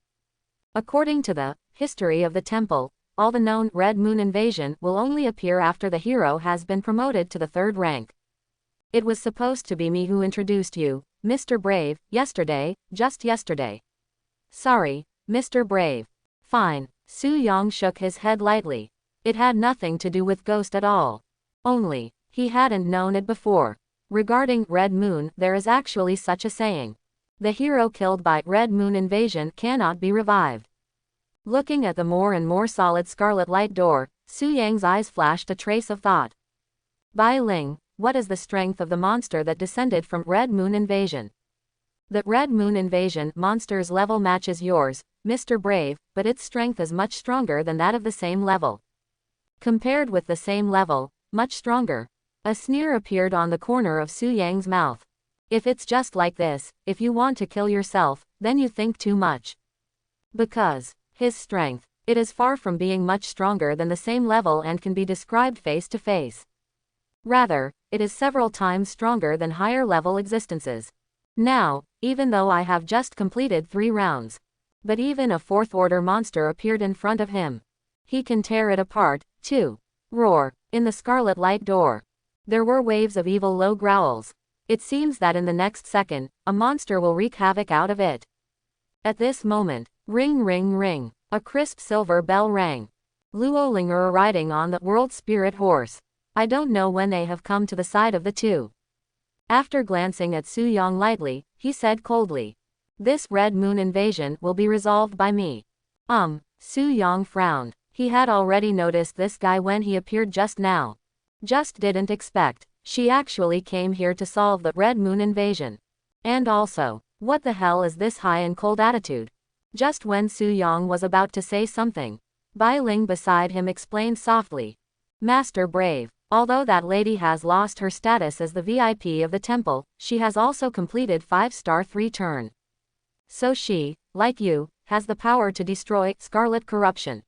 According to the history of the temple, all the known Red Moon Invasion will only appear after the hero has been promoted to the 3rd rank. It was supposed to be me who introduced you, Mr. Brave, yesterday, just yesterday. Sorry, Mr. Brave. Fine. Su Yang shook his head lightly. It had nothing to do with Ghost at all. Only, he hadn't known it before. Regarding Red Moon, there is actually such a saying. The hero killed by Red Moon Invasion cannot be revived. Looking at the more and more solid scarlet light door, Su Yang's eyes flashed a trace of thought. Bai Ling, what is the strength of the monster that descended from Red Moon Invasion? The Red Moon Invasion monster's level matches yours, Mr. Brave, but its strength is much stronger than that of the same level. Compared with the same level, much stronger. A sneer appeared on the corner of Su Yang's mouth. If it's just like this, if you want to kill yourself, then you think too much. Because his strength, it is far from being much stronger than the same level and can be described face to face. Rather, it is several times stronger than higher level existences. Now, even though I have just completed 3 rounds, but even a 4th order monster appeared in front of him. He can tear it apart, too. Roar. In the scarlet light door, there were waves of evil low growls. It seems that in the next second, a monster will wreak havoc out of it. At this moment, ring ring ring, a crisp silver bell rang. Luo Linger riding on the World Spirit Horse. I don't know when they have come to the side of the two. After glancing at Su Yang lightly, he said coldly, "This Red Moon Invasion will be resolved by me." Su Yang frowned. He had already noticed this guy when he appeared just now. Just didn't expect she actually came here to solve the Red Moon Invasion. And also, what the hell is this high and cold attitude? Just when Su Yang was about to say something, Bai Ling beside him explained softly, "Master Brave, although that lady has lost her status as the VIP of the temple, she has also completed 5-star 3-turn. So she, like you, has the power to destroy Scarlet Corruption."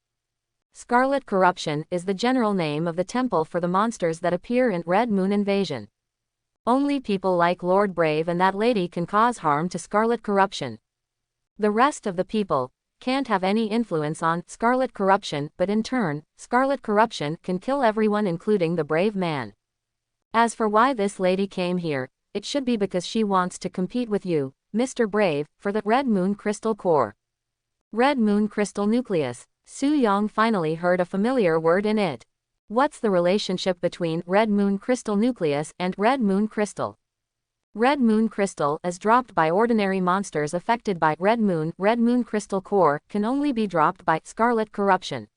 Scarlet Corruption is the general name of the temple for the monsters that appear in Red Moon Invasion. Only people like Lord Brave and that lady can cause harm to Scarlet Corruption. The rest of the people, can't have any influence on scarlet corruption, but in turn, scarlet corruption can kill everyone including the brave man. As for why this lady came here, it should be because she wants to compete with you, Mr. Brave, for the Red Moon Crystal Core. Red Moon Crystal Nucleus. Su Yang finally heard a familiar word in it. What's the relationship between Red Moon Crystal Nucleus and Red Moon Crystal? Red Moon Crystal, as dropped by ordinary monsters affected by Red Moon Crystal Core, can only be dropped by Scarlet Corruption.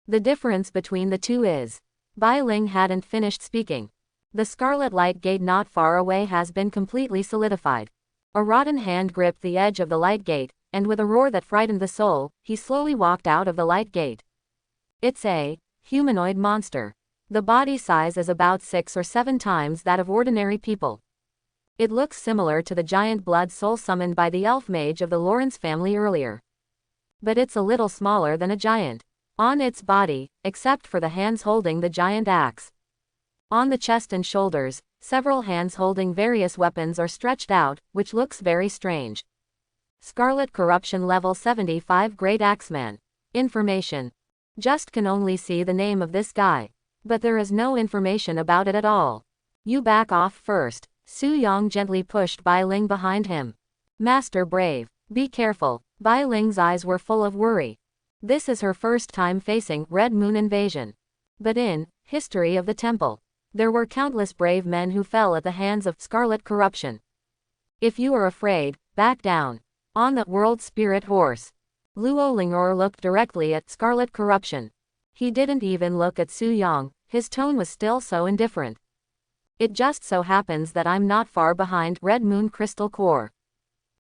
The difference between the two is. Bai Ling hadn't finished speaking. The Scarlet Light Gate not far away has been completely solidified. A rotten hand gripped the edge of the light gate, and with a roar that frightened the soul, he slowly walked out of the light gate. It's a humanoid monster. The body size is about 6 or 7 times that of ordinary people. It looks similar to the giant blood soul summoned by the elf mage of the Lawrence family earlier. But it's a little smaller than a giant. On its body, except for the hands holding the giant axe. On the chest and shoulders, several hands holding various weapons are stretched out, which looks very strange. Scarlet Corruption Level 75 Great Axeman. Information. Just can only see the name of this guy. But there is no information about it at all. You back off first. Su Yang gently pushed Bai Ling behind him. Master Brave, be careful. Bai Ling's eyes were full of worry. This is her first time facing Red Moon invasion. But in history of the temple, there were countless brave men who fell at the hands of Scarlet Corruption. If you are afraid, back down. On the World Spirit Horse. Luo Ling'er looked directly at Scarlet Corruption. He didn't even look at Su Yang, his tone was still so indifferent. It just so happens that I'm not far behind Red Moon Crystal Core.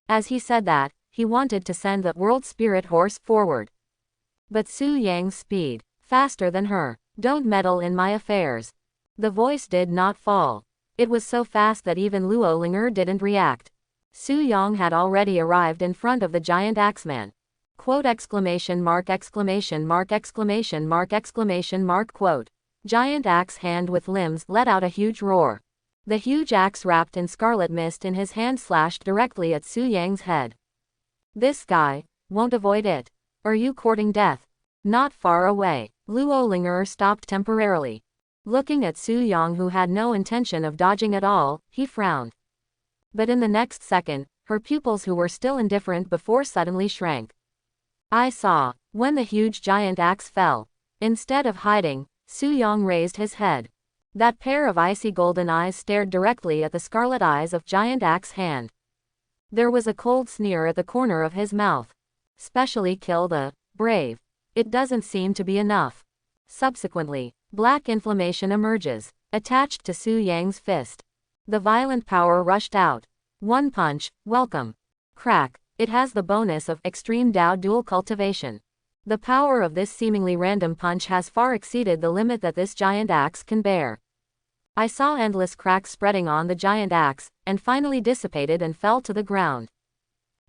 As he said that, he wanted to send the World Spirit Horse forward. But Su Yang's speed, faster than her. Don't meddle in my affairs. The voice did not fall. It was so fast that even Luo Ling'er didn't react. Su Yang had already arrived in front of the giant axeman. Quote exclamation mark exclamation mark exclamation mark exclamation mark quote. Giant axe hand with limbs let out a huge roar. The huge axe wrapped in scarlet mist in his hand slashed directly at Su Yang's head. This guy won't avoid it. Are you courting death? Not far away. Luo Ling'er stopped temporarily. Looking at Su Yang, who had no intention of dodging at all, he frowned. But in the next second, her pupils, who were still indifferent before, suddenly shrank. I saw. When the huge giant axe fell, instead of hiding, Su Yang raised his head. That pair of icy golden eyes stared directly at the scarlet eyes of giant axe hand. There was a cold sneer at the corner of his mouth. Specially kill the brave. It doesn't seem to be enough. Subsequently, black inflammation emerges, attached to Su Yang's fist. The violent power rushed out. One punch, welcome. Crack. It has the bonus of extreme Dao dual cultivation. The power of this seemingly random punch has far exceeded the limit that this giant axe can bear. I saw endless cracks spreading on the giant axe, and finally dissipated and fell to the ground.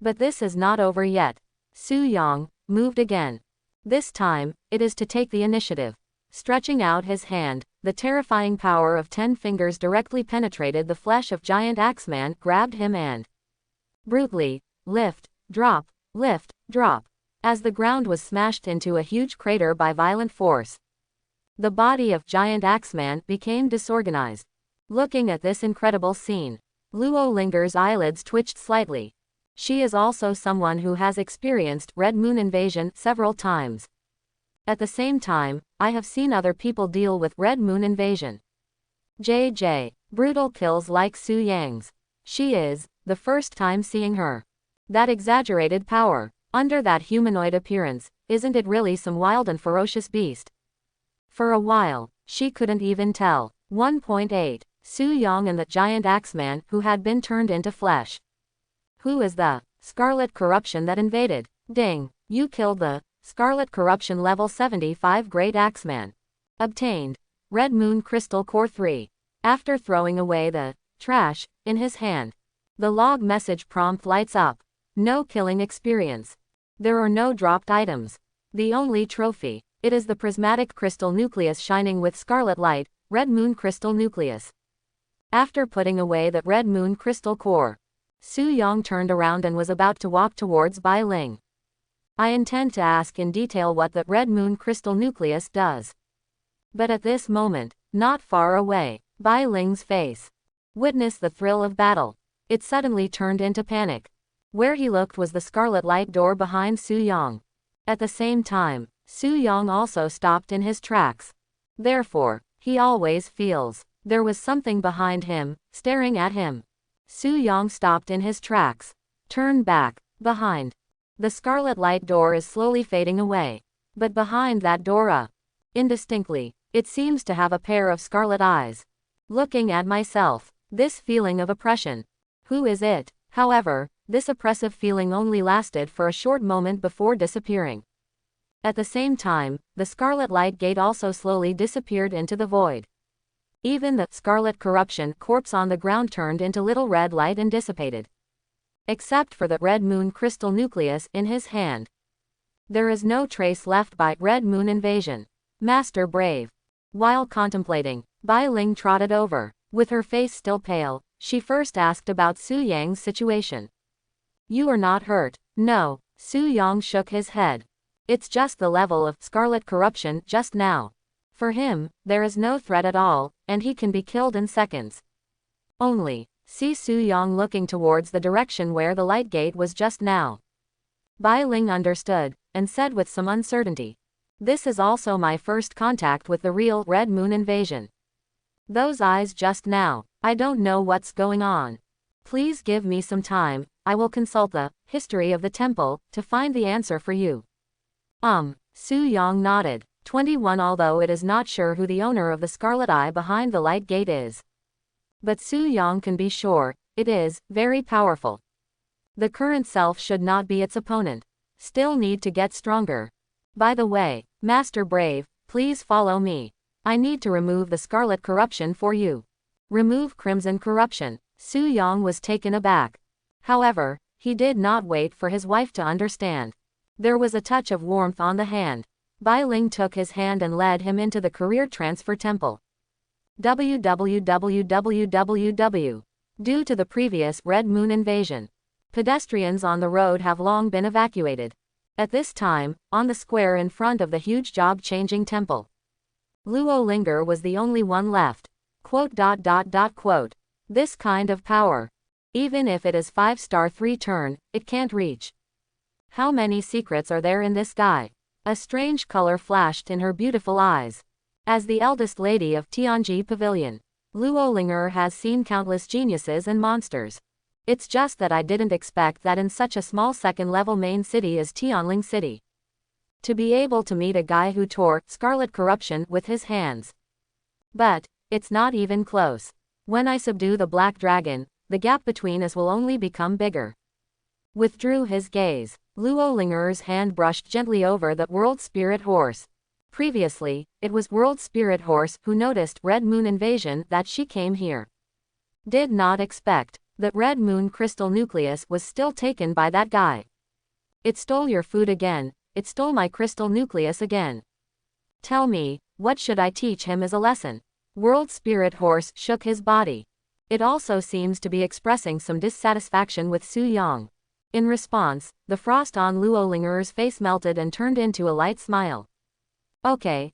But this is not over yet. Su Yang moved again. This time, it is to take the initiative. Stretching out his hand, the terrifying power of 10 fingers directly penetrated the flesh of giant axeman, grabbed him and brutally lift, drop, as the ground was smashed into a huge crater by violent force. The body of giant axeman became disorganized. Looking at this incredible scene, Luo Ling'er's eyelids twitched slightly. She is also someone who has experienced Red Moon invasion several times. At the same time, I have seen other people deal with Red Moon invasion. JJ. Brutal kills like Su Yang's. She is the first time seeing her. That exaggerated power, under that humanoid appearance, isn't it really some wild and ferocious beast? For a while, she couldn't even tell. 1.8. Su Yang and the giant axeman who had been turned into flesh. Who is the Scarlet Corruption that invaded? Ding. You killed the Scarlet Corruption Level 75 Great Axeman. Obtained. Red Moon Crystal Core 3. After throwing away the trash in his hand, the log message prompt lights up. No killing experience. There are no dropped items. The only trophy. It is the prismatic crystal nucleus shining with scarlet light, Red Moon Crystal Nucleus. After putting away the Red Moon Crystal Core, Su Yang turned around and was about to walk towards Bai Ling. I intend to ask in detail what the red moon crystal nucleus does. But at this moment, not far away, Bai Ling's face witnessed the thrill of battle. It suddenly turned into panic. Where he looked was the scarlet light door behind Su Yang. At the same time, Su Yang also stopped in his tracks. Therefore, he always feels there was something behind him, staring at him. Su Yang stopped in his tracks. Turned back. Behind. The scarlet light door is slowly fading away. But behind that door, indistinctly, it seems to have a pair of scarlet eyes. Looking at myself. This feeling of oppression. Who is it? However, this oppressive feeling only lasted for a short moment before disappearing. At the same time, the scarlet light gate also slowly disappeared into the void. Even the scarlet corruption corpse on the ground turned into little red light and dissipated. Except for the red moon crystal nucleus in his hand. There is no trace left by red moon invasion. Master Brave. While contemplating, Bai Ling trotted over. With her face still pale, she first asked about Su Yang's situation. You are not hurt. No. Su Yang shook his head. It's just the level of scarlet corruption just now. For him, there is no threat at all, and he can be killed in seconds. Only, see Su Yang looking towards the direction where the light gate was just now. Bai Ling understood, and said with some uncertainty. This is also my first contact with the real red moon invasion. Those eyes just now, I don't know what's going on. Please give me some time, I will consult the history of the temple to find the answer for you. Su Yang nodded. 21 Although it is not sure who the owner of the scarlet eye behind the light gate is. But Su Yang can be sure, it is very powerful. The current self should not be its opponent. Still need to get stronger. By the way, Master Brave, please follow me. I need to remove the scarlet corruption for you. Remove crimson corruption. Su Yang was taken aback. However, he did not wait for his wife to understand. There was a touch of warmth on the hand. Bai Ling took his hand and led him into the career transfer temple. www. Due to the previous red moon invasion, pedestrians on the road have long been evacuated. At this time, on the square in front of the huge job-changing temple, Luo Linger was the only one left. This kind of power. Even if it is 5-star 3-turn, it can't reach. How many secrets are there in this guy? A strange color flashed in her beautiful eyes. As the eldest lady of Tianji Pavilion, Luo Linger has seen countless geniuses and monsters. It's just that I didn't expect that in such a small second-level main city as Tianling City. To be able to meet a guy who tore scarlet corruption with his hands. But, it's not even close. When I subdue the black dragon, the gap between us will only become bigger. Withdrew his gaze. Luo Linger's hand brushed gently over the World Spirit Horse. Previously, it was World Spirit Horse who noticed Red Moon invasion that she came here. Did not expect that Red Moon crystal nucleus was still taken by that guy. It stole your food again. It stole my crystal nucleus again. Tell me, what should I teach him as a lesson? World Spirit Horse shook his body. It also seems to be expressing some dissatisfaction with Su Yang. In response, the frost on Luo Linger's face melted and turned into a light smile. Okay,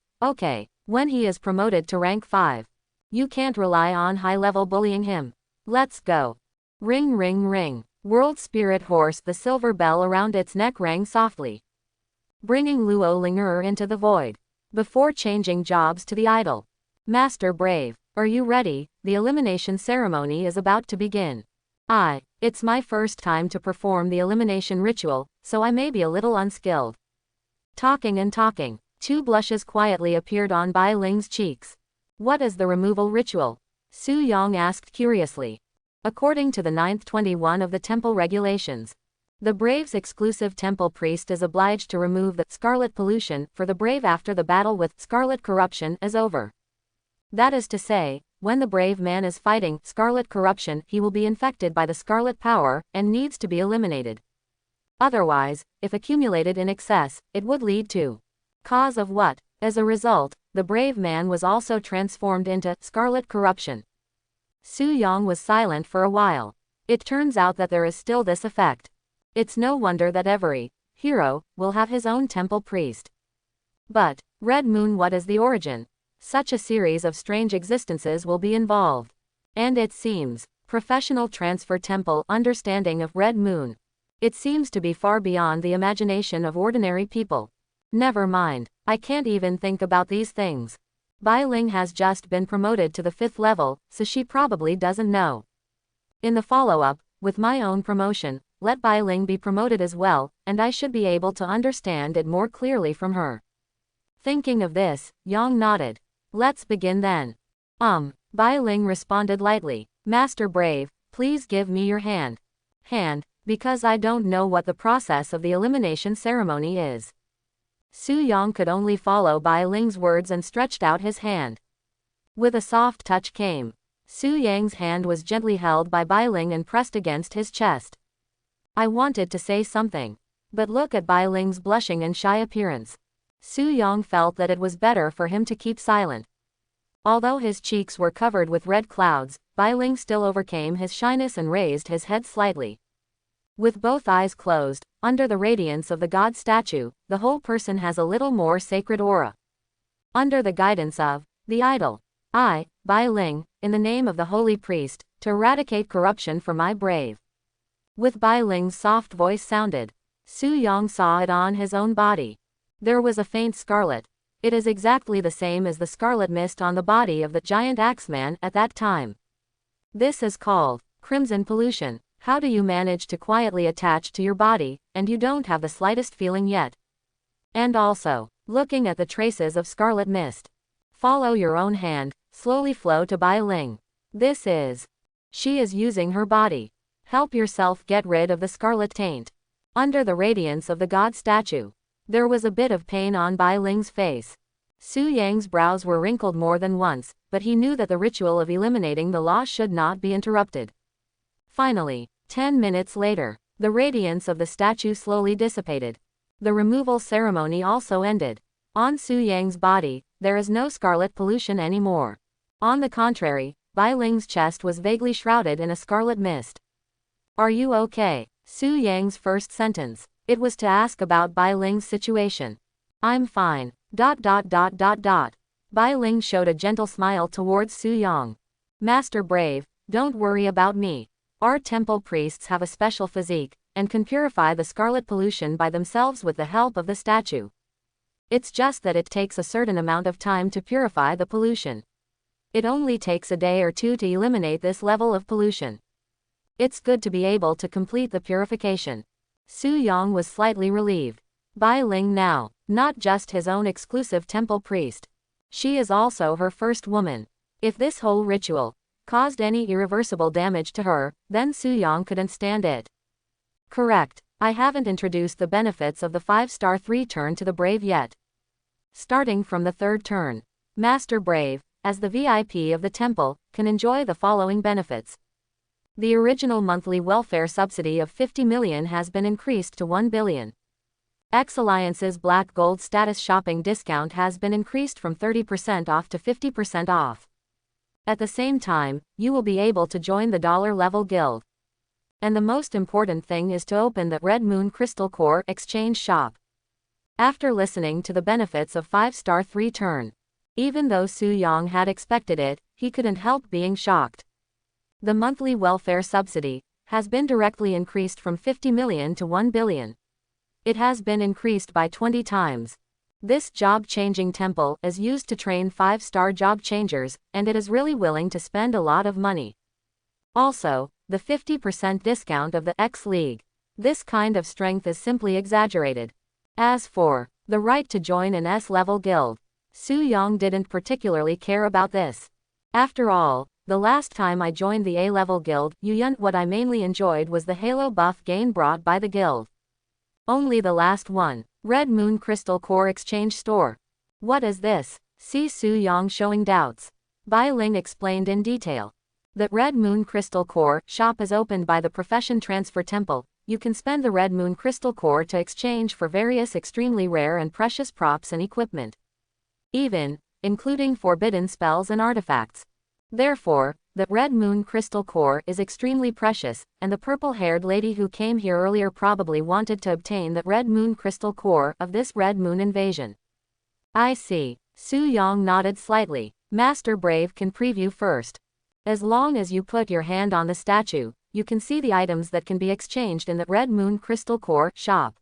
when he is promoted to rank 5. You can't rely on high-level bullying him. Let's go. Ring ring ring. World Spirit Horse, the silver bell around its neck rang softly, bringing Luo Linger into the void. Before changing jobs to the idol. Master Brave, are you ready? The elimination ceremony is about to begin. It's my first time to perform the elimination ritual, so I may be a little unskilled. Talking and talking, 2 blushes quietly appeared on Bai Ling's cheeks. What is the removal ritual? Su Yang asked curiously. According to the 9th 21 of the temple regulations, the Brave's exclusive temple priest is obliged to remove the scarlet pollution for the Brave after the battle with scarlet corruption is over. That is to say, when the Brave man is fighting scarlet corruption, he will be infected by the scarlet power and needs to be eliminated. Otherwise, if accumulated in excess, it would lead to cause of what? As a result, the Brave man was also transformed into scarlet corruption. Su Yang was silent for a while. It turns out that there is still this effect. It's no wonder that every hero, will have his own temple priest. But, Red Moon, what is the origin? Such a series of strange existences will be involved. And it seems, professional transfer temple understanding of Red Moon. It seems to be far beyond the imagination of ordinary people. Never mind, I can't even think about these things. Bai Ling has just been promoted to the 5th level, so she probably doesn't know. In the follow-up, with my own promotion, let Bai Ling be promoted as well, and I should be able to understand it more clearly from her. Thinking of this, Yang nodded. Let's begin then. Bai Ling responded lightly. Master Brave, please give me your hand. Because I don't know what the process of the elimination ceremony is. Su Yang could only follow Bai Ling's words and stretched out his hand. With a soft touch came. Su Yang's hand was gently held by Bai Ling and pressed against his chest. I wanted to say something. But look at Bai Ling's blushing and shy appearance. Su Yang felt that it was better for him to keep silent. Although his cheeks were covered with red clouds, Bai Ling still overcame his shyness and raised his head slightly. With both eyes closed, under the radiance of the god statue, the whole person has a little more sacred aura. Under the guidance of the idol, I, Bai Ling, in the name of the holy priest, to eradicate corruption for my brave. With Bai Ling's soft voice sounded, Su Yang saw it on his own body. There was a faint scarlet. It is exactly the same as the scarlet mist on the body of the giant axeman at that time. This is called crimson pollution. How do you manage to quietly attach to your body, and you don't have the slightest feeling yet? And also, looking at the traces of scarlet mist. Follow your own hand, slowly flow to Bai Ling. This is. She is using her body. Help yourself get rid of the scarlet taint. Under the radiance of the god statue. There was a bit of pain on Bai Ling's face. Su Yang's brows were wrinkled more than once, but he knew that the ritual of eliminating the law should not be interrupted. Finally, 10 minutes later, the radiance of the statue slowly dissipated. The removal ceremony also ended. On Su Yang's body, there is no scarlet pollution anymore. On the contrary, Bai Ling's chest was vaguely shrouded in a scarlet mist. Are you okay? Su Yang's first sentence. It was to ask about Bai Ling's situation. I'm fine. Bai Ling showed a gentle smile towards Su Yang. Master Brave, don't worry about me. Our temple priests have a special physique, and can purify the scarlet pollution by themselves with the help of the statue. It's just that it takes a certain amount of time to purify the pollution. It only takes a day or two to eliminate this level of pollution. It's good to be able to complete the purification. Su Yang was slightly relieved. Bai Ling now, not just his own exclusive temple priest. She is also her first woman. If this whole ritual caused any irreversible damage to her, then Su Yang couldn't stand it. Correct. I haven't introduced the benefits of the 5-star 3 turn to the Brave yet. Starting from the 3rd turn, Master Brave, as the VIP of the temple, can enjoy the following benefits. The original monthly welfare subsidy of 50 million has been increased to 1 billion. X-Alliance's Black Gold status shopping discount has been increased from 30% off to 50% off. At the same time, you will be able to join the dollar-level guild. And the most important thing is to open the Red Moon Crystal Core exchange shop. After listening to the benefits of 5-star 3 turn, even though Su Yang had expected it, he couldn't help being shocked. The monthly welfare subsidy has been directly increased from 50 million to 1 billion. It has been increased by 20 times. This job-changing temple is used to train 5-star job changers, and it is really willing to spend a lot of money. Also, the 50% discount of the X League. This kind of strength is simply exaggerated. As for the right to join an S-level guild, Su Yang didn't particularly care about this. After all, the last time I joined the A-level guild, what I mainly enjoyed was the halo buff gain brought by the guild. Only the last one. Red Moon Crystal Core Exchange Store. What is this? See Su Yang showing doubts. Bai Ling explained in detail. The Red Moon Crystal Core shop is opened by the Profession Transfer Temple. You can spend the Red Moon Crystal Core to exchange for various extremely rare and precious props and equipment. Including forbidden spells and artifacts. Therefore, that red moon crystal core is extremely precious, and the purple-haired lady who came here earlier probably wanted to obtain that red moon crystal core of this red moon invasion. I see. Su Yang nodded slightly. Master Brave can preview first. As long as you put your hand on the statue, you can see the items that can be exchanged in the red moon crystal core shop.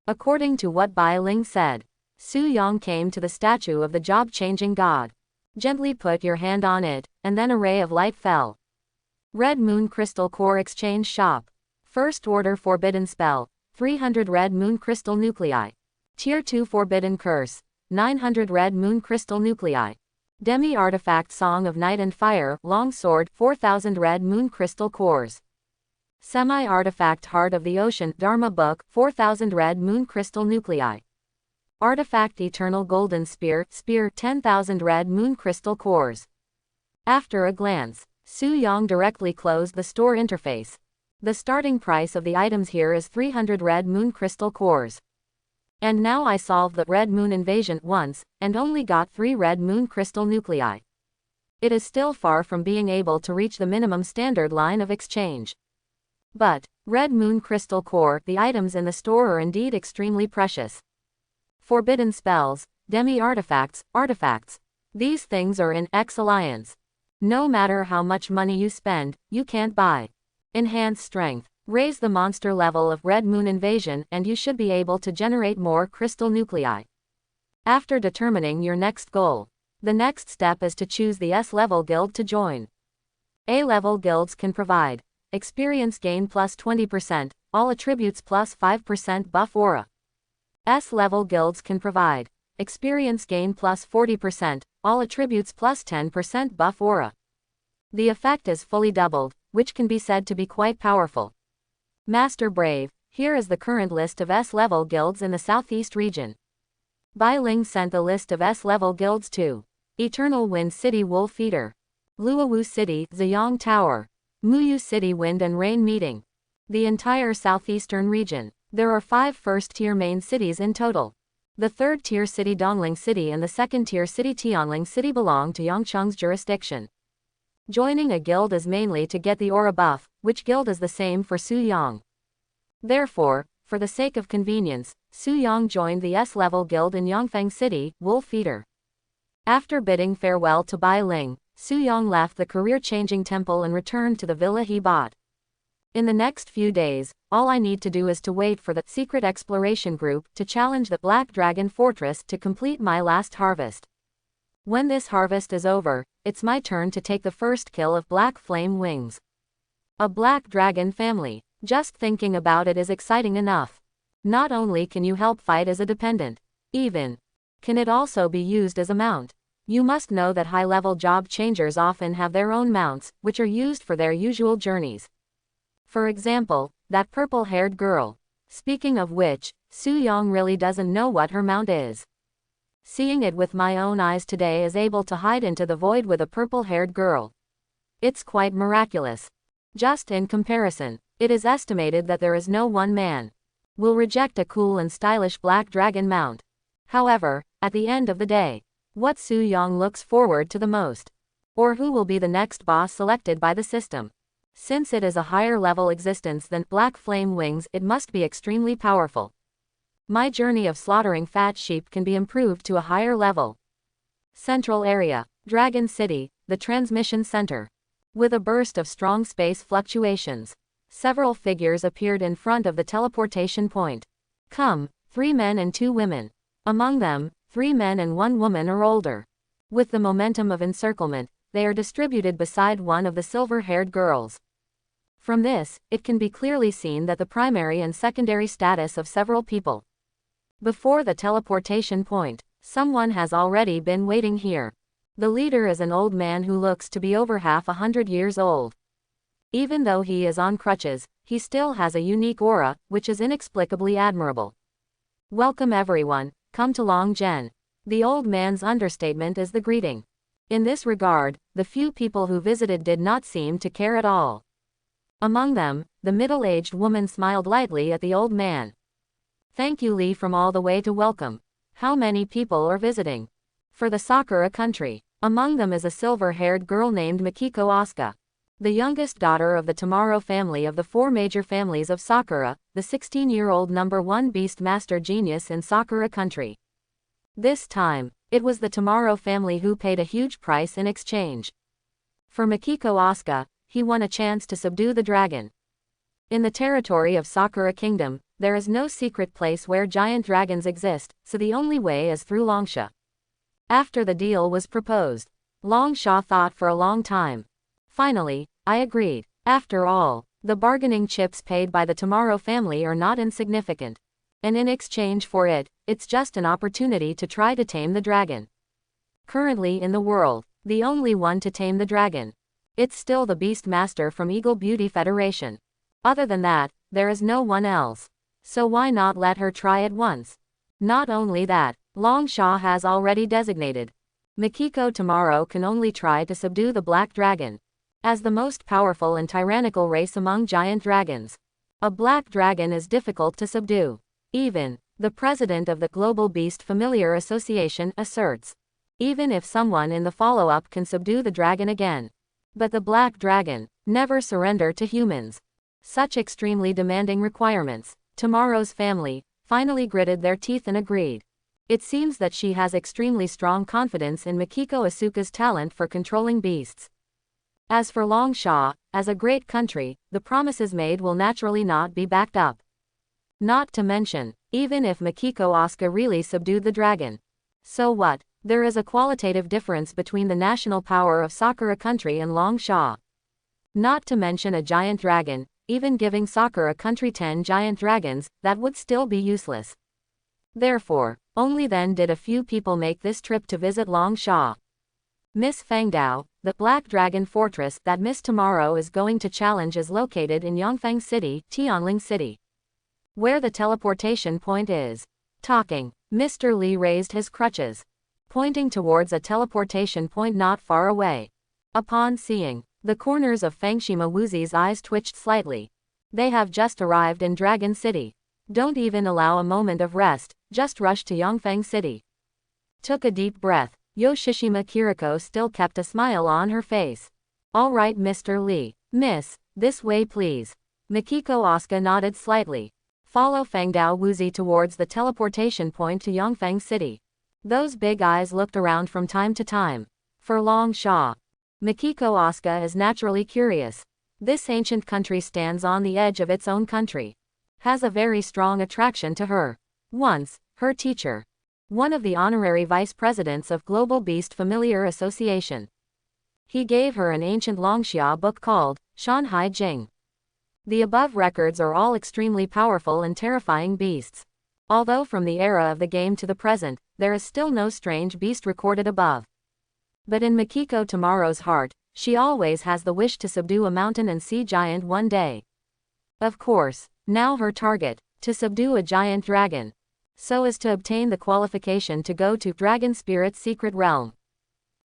According to what Bai Ling said, Su Yang came to the statue of the job-changing god. Gently put your hand on it, and then a ray of light fell. Red Moon Crystal Core Exchange Shop. First Order Forbidden Spell, 300 Red Moon Crystal Nuclei. Tier 2 Forbidden Curse, 900 Red Moon Crystal Nuclei. Demi Artifact Song of Night and Fire, Long Sword, 4000 Red Moon Crystal Cores. Semi-Artifact Heart of the Ocean, Dharma Book, 4000 Red Moon Crystal Nuclei. Artifact Eternal Golden Spear, 10,000 Red Moon Crystal Cores. After a glance, Su Yang directly closed the store interface. The starting price of the items here is 300 Red Moon Crystal Cores. And now I solved the Red Moon invasion once, and only got 3 Red Moon Crystal Nuclei. It is still far from being able to reach the minimum standard line of exchange. But, Red Moon Crystal Core, the items in the store are indeed extremely precious. Forbidden Spells, Demi-Artifacts, Artifacts. These things are in X-Alliance. No matter how much money you spend, you can't buy. Enhance Strength. Raise the monster level of Red Moon Invasion and you should be able to generate more crystal nuclei. After determining your next goal, the next step is to choose the S-level guild to join. A-level guilds can provide experience gain plus 20%, all attributes plus 5% buff aura. S-level guilds can provide experience gain plus 40%, all attributes plus 10% buff aura. The effect is fully doubled, which can be said to be quite powerful. Master Brave, here is the current list of S-level guilds in the Southeast region. Bai Ling sent the list of S-level guilds to Eternal Wind City Wolf Eater, Luowu City Ziyang Tower, Muyu City Wind and Rain Meeting. The entire southeastern region. There are 5 first-tier main cities in total. The third-tier city Dongling City and the second-tier city Tianling City belong to Yangcheng's jurisdiction. Joining a guild is mainly to get the aura buff, which guild is the same for Su Yang. Therefore, for the sake of convenience, Su Yang joined the S-level guild in Yangfeng City, Wolf Eater. After bidding farewell to Bai Ling, Su Yang left the career-changing temple and returned to the villa he bought. In the next few days, all I need to do is to wait for the secret exploration group to challenge the Black Dragon Fortress to complete my last harvest. When this harvest is over, it's my turn to take the first kill of Black Flame Wings. A Black Dragon family. Just thinking about it is exciting enough. Not only can you help fight as a dependent, even can it also be used as a mount. You must know that high-level job changers often have their own mounts, which are used for their usual journeys. For example, that purple-haired girl. Speaking of which, Su Yang really doesn't know what her mount is. Seeing it with my own eyes today is able to hide into the void with a purple-haired girl. It's quite miraculous. Just in comparison, it is estimated that there is no one man will reject a cool and stylish black dragon mount. However, at the end of the day, what Su Yang looks forward to the most, or who will be the next boss selected by the system. Since it is a higher level existence than Black Flame Wings, it must be extremely powerful. My journey of slaughtering fat sheep can be improved to a higher level. Central Area, Dragon City, the transmission center. With a burst of strong space fluctuations, several figures appeared in front of the teleportation point. Come, 3 men and 2 women. Among them, 3 men and 1 woman are older. With the momentum of encirclement, they are distributed beside one of the silver-haired girls. From this, it can be clearly seen that the primary and secondary status of several people. Before the teleportation point, someone has already been waiting here. The leader is an old man who looks to be over half 100 years old. Even though he is on crutches, he still has a unique aura, which is inexplicably admirable. Welcome everyone, come to Longzhen. The old man's understatement is the greeting. In this regard, the few people who visited did not seem to care at all. Among them, the middle-aged woman smiled lightly at the old man. Thank you Li from all the way to welcome. How many people are visiting? For the Sakura country. Among them is a silver-haired girl named Mikiko Asuka, the youngest daughter of the Tomorrow family of the four major families of Sakura, the 16-year-old #1 beast master genius in Sakura country. This time, it was the Tomorrow family who paid a huge price in exchange. For Mikiko Asuka, he won a chance to subdue the dragon. In the territory of Sakura Kingdom, there is no secret place where giant dragons exist, so the only way is through Longsha. After the deal was proposed, Longsha thought for a long time. Finally, I agreed. After all, the bargaining chips paid by the Tomorrow family are not insignificant. And in exchange for it, it's just an opportunity to try to tame the dragon. Currently in the world, the only one to tame the dragon. It's still the Beast Master from Eagle Beauty Federation. Other than that, there is no one else. So why not let her try it once? Not only that, Longsha has already designated Mikiko Tomorrow can only try to subdue the Black Dragon. As the most powerful and tyrannical race among giant dragons, a black dragon is difficult to subdue. Even the president of the Global Beast Familiar Association asserts, even if someone in the follow-up can subdue the dragon again. But the black dragon never surrender to humans. Such extremely demanding requirements. Tomorrow's family finally gritted their teeth and agreed. It seems that she has extremely strong confidence in Mikiko Asuka's talent for controlling beasts. As for Longsha, as a great country, the promises made will naturally not be backed up. Not to mention, even if Mikiko Asuka really subdued the dragon. So what? There is a qualitative difference between the national power of Sakura country and Longsha. Not to mention a giant dragon, even giving Sakura country 10 giant dragons, that would still be useless. Therefore, only then did a few people make this trip to visit Longsha. Miss Fangdao, the Black Dragon Fortress that Miss Tomorrow is going to challenge is located in Yongfang City, Tianling City, where the teleportation point is. Talking, Mr. Lee raised his crutches, pointing towards a teleportation point not far away. Upon seeing, the corners of Fangshima Wuzi's eyes twitched slightly. They have just arrived in Dragon City. Don't even allow a moment of rest, just rush to Yongfang City. Took a deep breath. Yoshishima Kiriko still kept a smile on her face. All right, Mr. Lee. Miss, this way please. Mikiko Asuka nodded slightly. Follow Fangdao Wuzi towards the teleportation point to Yongfang City. Those big eyes looked around from time to time. For Longsha, Mikiko Asuka is naturally curious. This ancient country stands on the edge of its own country. Has a very strong attraction to her. Once, her teacher, one of the honorary vice presidents of Global Beast Familiar Association, he gave her an ancient Longsha book called Shanhai Jing. The above records are all extremely powerful and terrifying beasts. Although from the era of the game to the present, there is still no strange beast recorded above. But in Mikiko Tomorrow's heart, she always has the wish to subdue a mountain and sea giant one day. Of course, now her target, to subdue a giant dragon, so as to obtain the qualification to go to Dragon Spirit's secret realm.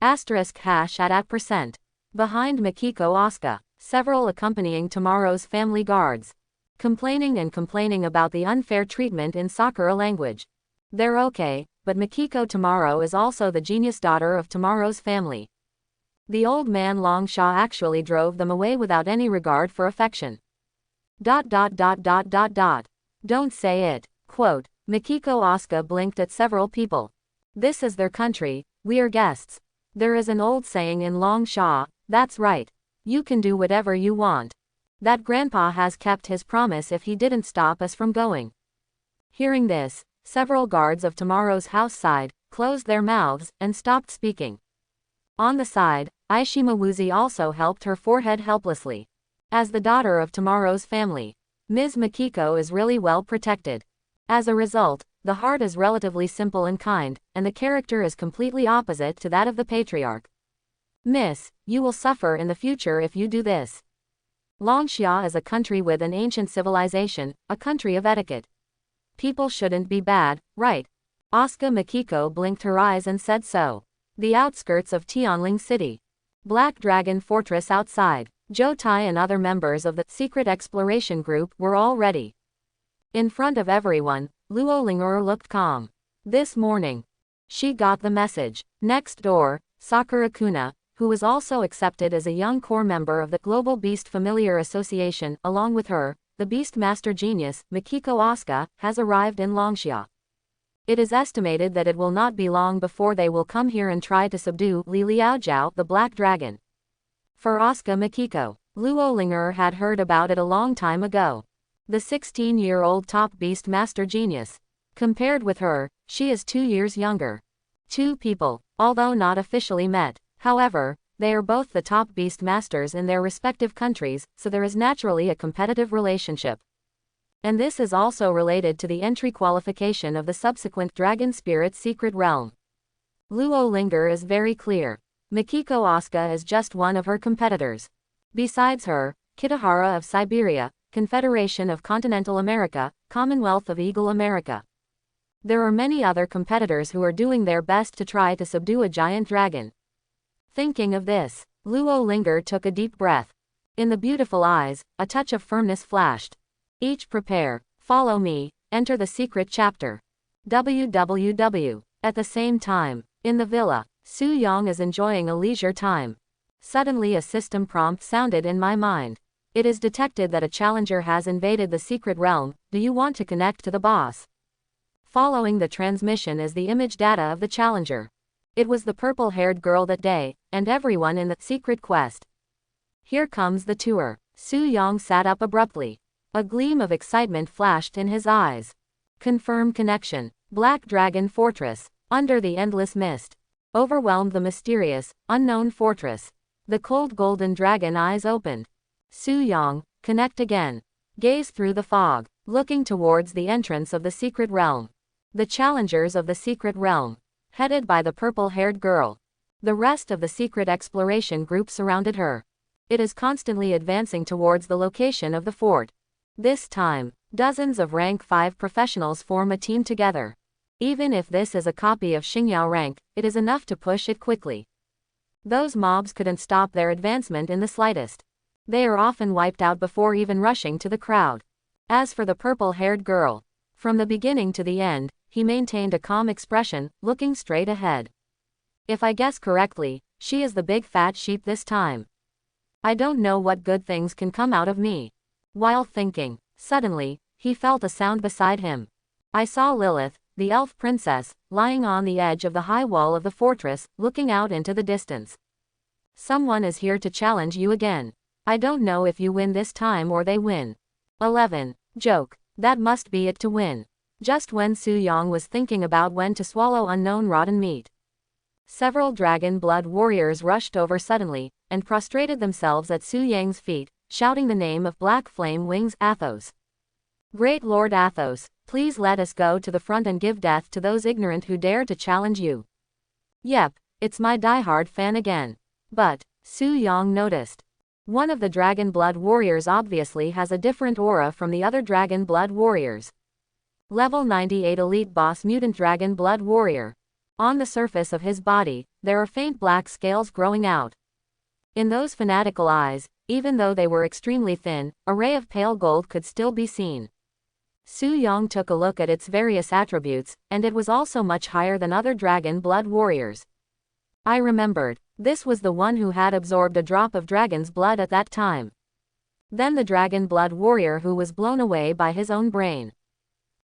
*@%. Behind Mikiko Asuka, several accompanying Tomorrow's family guards, complaining about the unfair treatment in Sakura language. They're okay, but Mikiko Tomorrow is also the genius daughter of Tomorrow's family. The old man Longsha actually drove them away without any regard for affection. Don't say it. Quote, Mikiko Asuka blinked at several people. This is their country, we're guests. There is an old saying in Longsha, that's right. You can do whatever you want. That grandpa has kept his promise if he didn't stop us from going. Hearing this, several guards of Tomorrow's house sighed, closed their mouths, and stopped speaking. On the side, Aishima Wuzi also helped her forehead helplessly. As the daughter of Tomorrow's family, Ms. Mikiko is really well protected. As a result, the heart is relatively simple and kind, and the character is completely opposite to that of the patriarch. Miss, you will suffer in the future if you do this. Longsha is a country with an ancient civilization, a country of etiquette. People shouldn't be bad, right? Asuka Mikiko blinked her eyes and said so. The outskirts of Tianling City. Black Dragon Fortress outside. Jotai and other members of the secret exploration group were all ready. In front of everyone, Luo Ling'er looked calm. This morning, she got the message. Next door, Sakura Kuna, who was also accepted as a young core member of the Global Beast Familiar Association. Along with her, the Beast Master Genius, Mikiko Asuka, has arrived in Longxia. It is estimated that it will not be long before they will come here and try to subdue Li Liaojiao, the Black Dragon. For Asuka Mikiko, Luo Linger had heard about it a long time ago. The 16-year-old top Beast Master Genius. Compared with her, she is 2 years younger. Two people, although not officially met, however, they are both the top Beast Masters in their respective countries, so there is naturally a competitive relationship. And this is also related to the entry qualification of the subsequent Dragon Spirit Secret Realm. Luo Linger is very clear. Mikiko Asuka is just one of her competitors. Besides her, Kitahara of Siberia, Confederation of Continental America, Commonwealth of Eagle America. There are many other competitors who are doing their best to try to subdue a giant dragon. Thinking of this, Luo Linger took a deep breath. In the beautiful eyes, a touch of firmness flashed. Each prepare, follow me, enter the secret chapter. WWW. At the same time, in the villa, Su Yang is enjoying a leisure time. Suddenly a system prompt sounded in my mind. It is detected that a challenger has invaded the secret realm. Do you want to connect to the boss? Following the transmission is the image data of the challenger. It was the purple-haired girl that day, and everyone in the secret quest. Here comes the tour. Su Yang sat up abruptly. A gleam of excitement flashed in his eyes. Confirm connection. Black Dragon Fortress. Under the endless mist. Overwhelmed the mysterious, unknown fortress. The cold golden dragon eyes opened. Su Yang, connect again. Gaze through the fog, looking towards the entrance of the secret realm. The challengers of the secret realm. Headed by the purple-haired girl. The rest of the secret exploration group surrounded her. It is constantly advancing towards the location of the fort. This time, dozens of rank 5 professionals form a team together. Even if this is a copy of Xingyao rank, it is enough to push it quickly. Those mobs couldn't stop their advancement in the slightest. They are often wiped out before even rushing to the crowd. As for the purple-haired girl, from the beginning to the end, he maintained a calm expression, looking straight ahead. If I guess correctly, she is the big fat sheep this time. I don't know what good things can come out of me. While thinking, suddenly, he felt a sound beside him. I saw Lilith, the elf princess, lying on the edge of the high wall of the fortress, looking out into the distance. Someone is here to challenge you again. I don't know if you win this time or they win. 11. Joke. That must be it to win. Just when Su Yang was thinking about when to swallow unknown rotten meat. Several dragon blood warriors rushed over suddenly, and prostrated themselves at Su Yang's feet, shouting the name of Black Flame Wings Athos. Great Lord Athos, please let us go to the front and give death to those ignorant who dare to challenge you. Yep, it's my diehard fan again. But, Su Yang noticed. One of the dragon blood warriors obviously has a different aura from the other dragon blood warriors. Level 98 Elite Boss Mutant Dragon Blood Warrior. On the surface of his body, there are faint black scales growing out. In those fanatical eyes, even though they were extremely thin, a ray of pale gold could still be seen. Su Yang took a look at its various attributes, and it was also much higher than other dragon blood warriors. I remembered, this was the one who had absorbed a drop of dragon's blood at that time. Then the dragon blood warrior who was blown away by his own brain.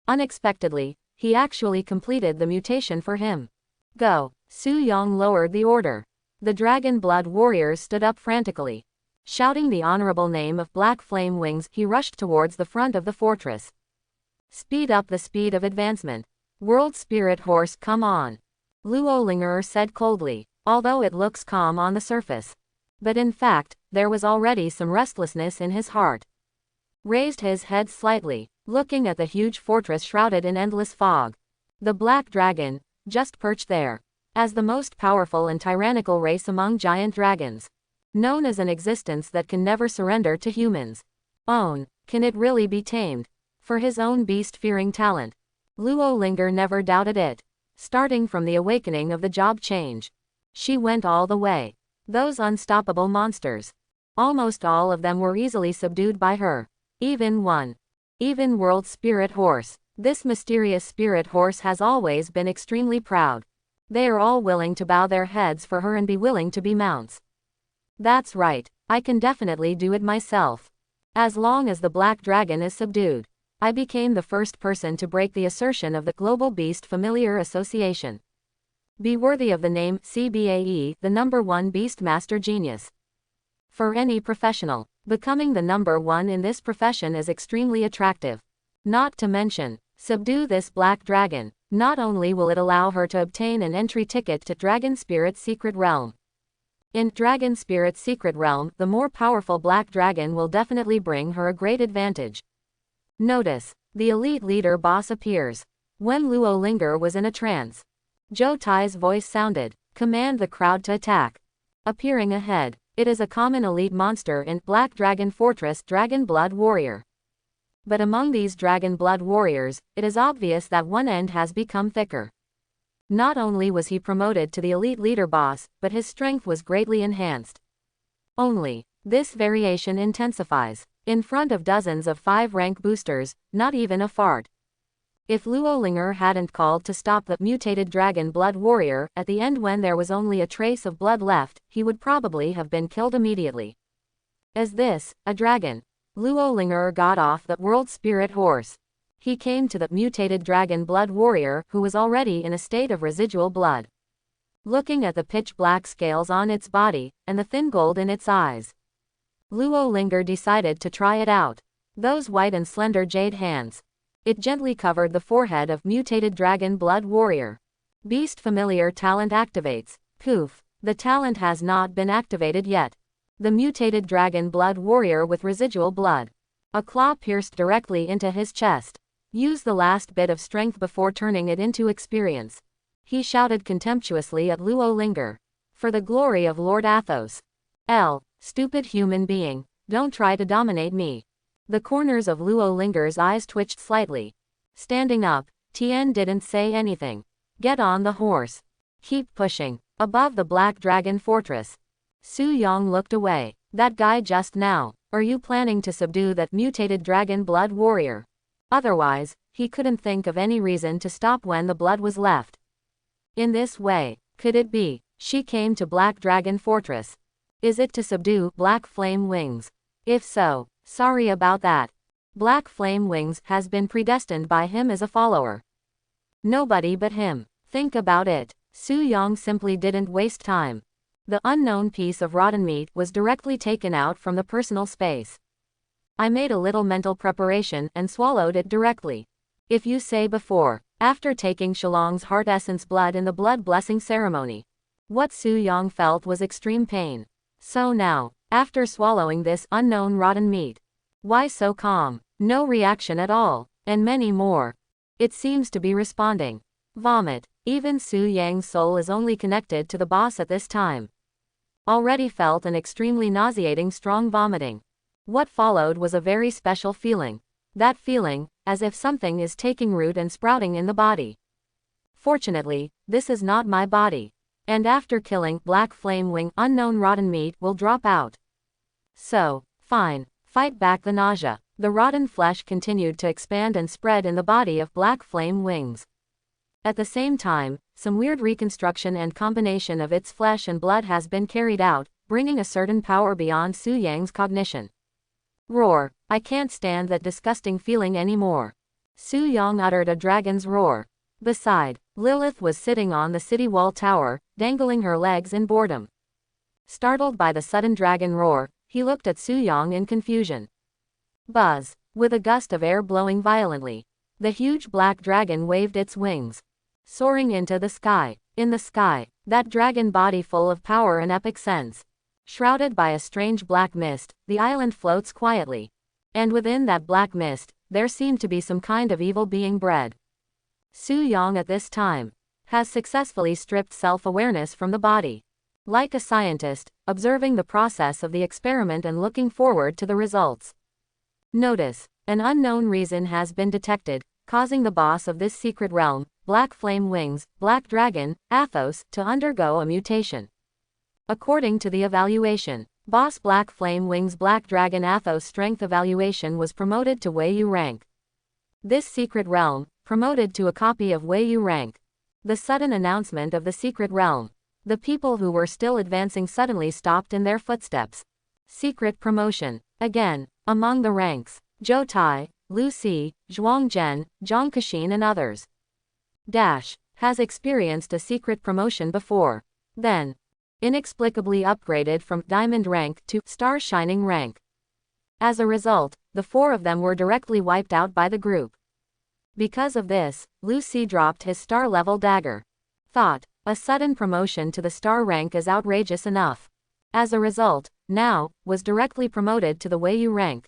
Unexpectedly, he actually completed the mutation for him. Go. Su Yang lowered the order. The dragon blood warriors stood up frantically. Shouting the honorable name of Black Flame Wings, he rushed towards the front of the fortress. Speed up the speed of advancement. World Spirit Horse, come on. Luo Linger said coldly, although it looks calm on the surface. But in fact, there was already some restlessness in his heart. Raised his head slightly, looking at the huge fortress shrouded in endless fog. The Black Dragon, just perched there. As the most powerful and tyrannical race among giant dragons. Known as an existence that can never surrender to humans. Can it really be tamed? For his own beast-fearing talent. Luo Linger never doubted it. Starting from the awakening of the job change. She went all the way. Those unstoppable monsters. Almost all of them were easily subdued by her. Even one. Even World Spirit Horse. This mysterious spirit horse has always been extremely proud. They are all willing to bow their heads for her and be willing to be mounts. That's right, I can definitely do it myself. As long as the black dragon is subdued. I became the first person to break the assertion of the Global Beast Familiar Association. Be worthy of the name CBAE, the #1 Beastmaster Genius. For any professional, becoming the #1 in this profession is extremely attractive. Not to mention, subdue this black dragon. Not only will it allow her to obtain an entry ticket to Dragon Spirit's secret realm. In Dragon Spirit's secret realm, the more powerful black dragon will definitely bring her a great advantage. Notice, the elite leader boss appears. When Luo Linger was in a trance, Zhou Tai's voice sounded, command the crowd to attack. Appearing ahead, it is a common elite monster in Black Dragon Fortress Dragon Blood Warrior. But among these Dragon Blood Warriors, it is obvious that one end has become thicker. Not only was he promoted to the elite leader boss, but his strength was greatly enhanced. Only, this variation intensifies. In front of dozens of 5-rank boosters, not even a fart. If Luo Linger hadn't called to stop the mutated Dragon Blood Warrior at the end when there was only a trace of blood left, he would probably have been killed immediately. Is this a dragon? Luo Linger got off the World Spirit Horse. He came to the mutated Dragon Blood Warrior, who was already in a state of residual blood. Looking at the pitch-black scales on its body, and the thin gold in its eyes, Luo Linger decided to try it out. Those white and slender jade hands. It gently covered the forehead of mutated Dragon Blood Warrior. Beast Familiar talent activates. Poof. The talent has not been activated yet. The mutated Dragon Blood Warrior with residual blood. A claw pierced directly into his chest. Use the last bit of strength before turning it into experience. He shouted contemptuously at Luo Linger. For the glory of Lord Athos. Stupid human being, don't try to dominate me. The corners of Luo Linger's eyes twitched slightly. Standing up, Tian didn't say anything. Get on the horse. Keep pushing. Above the Black Dragon Fortress. Su Yong looked away. That guy just now. Are you planning to subdue that mutated Dragon Blood Warrior? Otherwise, he couldn't think of any reason to stop when the blood was left. In this way, could it be, she came to Black Dragon Fortress? Is it to subdue Black Flame Wings? If so, sorry about that. Black Flame Wings has been predestined by him as a follower. Nobody but him. Think about it. Su Yong simply didn't waste time. The unknown piece of rotten meat was directly taken out from the personal space. I made a little mental preparation and swallowed it directly. If you say before, after taking Shillong's heart essence blood in the blood blessing ceremony, what Su Yong felt was extreme pain. So now, after swallowing this unknown rotten meat, why so calm? No reaction at all, and many more. It seems to be responding. Vomit. Even Su Yang's soul is only connected to the boss at this time. Already felt an extremely nauseating strong vomiting. What followed was a very special feeling. That feeling, as if something is taking root and sprouting in the body. Fortunately, this is not my body. And after killing Black Flame Wing, unknown rotten meat will drop out. So, fine, fight back the nausea. The rotten flesh continued to expand and spread in the body of Black Flame Wings. At the same time, some weird reconstruction and combination of its flesh and blood has been carried out, bringing a certain power beyond Su Yang's cognition. Roar. I can't stand that disgusting feeling anymore. Su Yang uttered a dragon's roar. Beside, Lilith was sitting on the city wall tower, dangling her legs in boredom. Startled by the sudden dragon roar, he looked at Su Yang in confusion. Buzz. With a gust of air blowing violently, the huge black dragon waved its wings, soaring into the sky. In the sky, that dragon body full of power and epic sense. Shrouded by a strange black mist, the island floats quietly. And within that black mist, there seemed to be some kind of evil being bred. Su Yang at this time has successfully stripped self-awareness from the body. Like a scientist, observing the process of the experiment and looking forward to the results. Notice, an unknown reason has been detected, causing the boss of this secret realm, Black Flame Wings, Black Dragon, Athos, to undergo a mutation. According to the evaluation, boss Black Flame Wings Black Dragon Athos' strength evaluation was promoted to Wei Yu rank. This secret realm, promoted to a copy of Wei Yu rank. The sudden announcement of the secret realm. The people who were still advancing suddenly stopped in their footsteps. Secret promotion. Again, among the ranks, Zhou Tai, Lu Si, Zhuang Zhen, Zhang Kexin and others. Has experienced a secret promotion before. Then, inexplicably upgraded from diamond rank to star shining rank. As a result, the 4 of them were directly wiped out by the group. Because of this, Lu Si dropped his star level dagger. Thought, a sudden promotion to the star rank is outrageous enough. As a result, now, was directly promoted to the Weiyu rank.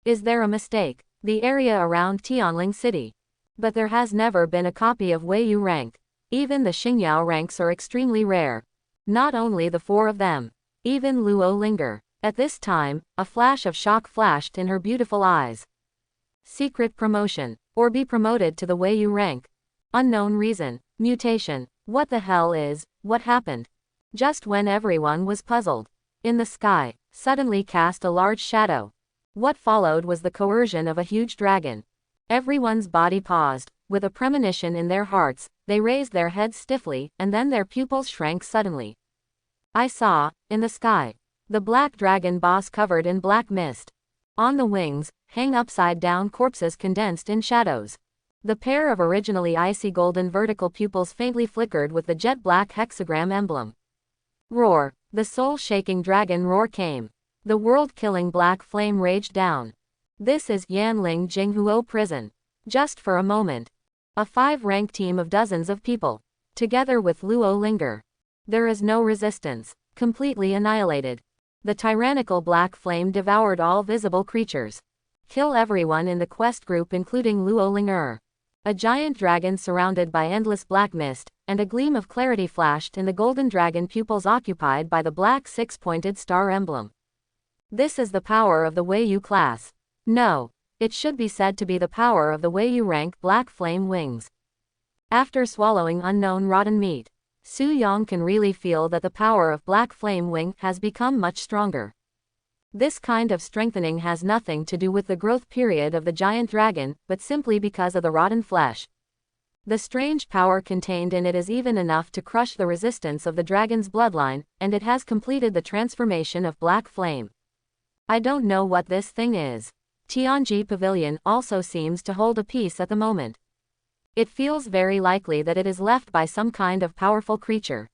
Is there a mistake? The area around Tianling City. But there has never been a copy of Weiyu rank. Even the Xingyao ranks are extremely rare. Not only the 4 of them. Even Luo linger. At this time, a flash of shock flashed in her beautiful eyes. Secret promotion. Or be promoted to the Weiyu rank. Unknown reason. Mutation. What the hell is, what happened? Just when everyone was puzzled. In the sky, suddenly cast a large shadow. What followed was the coercion of a huge dragon. Everyone's body paused, with a premonition in their hearts, they raised their heads stiffly, and then their pupils shrank suddenly. I saw, in the sky, the black dragon boss covered in black mist. On the wings, hang upside down corpses condensed in shadows. The pair of originally icy golden vertical pupils faintly flickered with the jet black hexagram emblem. Roar. The soul-shaking dragon roar came. The world-killing black flame raged down. This is Yanling Jinghuo prison. Just for a moment. A 5-rank team of dozens of people. Together with Luo linger. There is no resistance. Completely annihilated. The tyrannical black flame devoured all visible creatures. Kill everyone in the quest group including Luo linger. A giant dragon surrounded by endless black mist, and a gleam of clarity flashed in the golden dragon pupils occupied by the black 6-pointed star emblem. This is the power of the Weiyu class. No, it should be said to be the power of the Weiyu rank black flame wings. After swallowing unknown rotten meat, Su Yang can really feel that the power of black flame wing has become much stronger. This kind of strengthening has nothing to do with the growth period of the giant dragon, but simply because of the rotten flesh. The strange power contained in it is even enough to crush the resistance of the dragon's bloodline, and it has completed the transformation of black flame. I don't know what this thing is. Tianji Pavilion also seems to hold a peace at the moment. It feels very likely that it is left by some kind of powerful creature.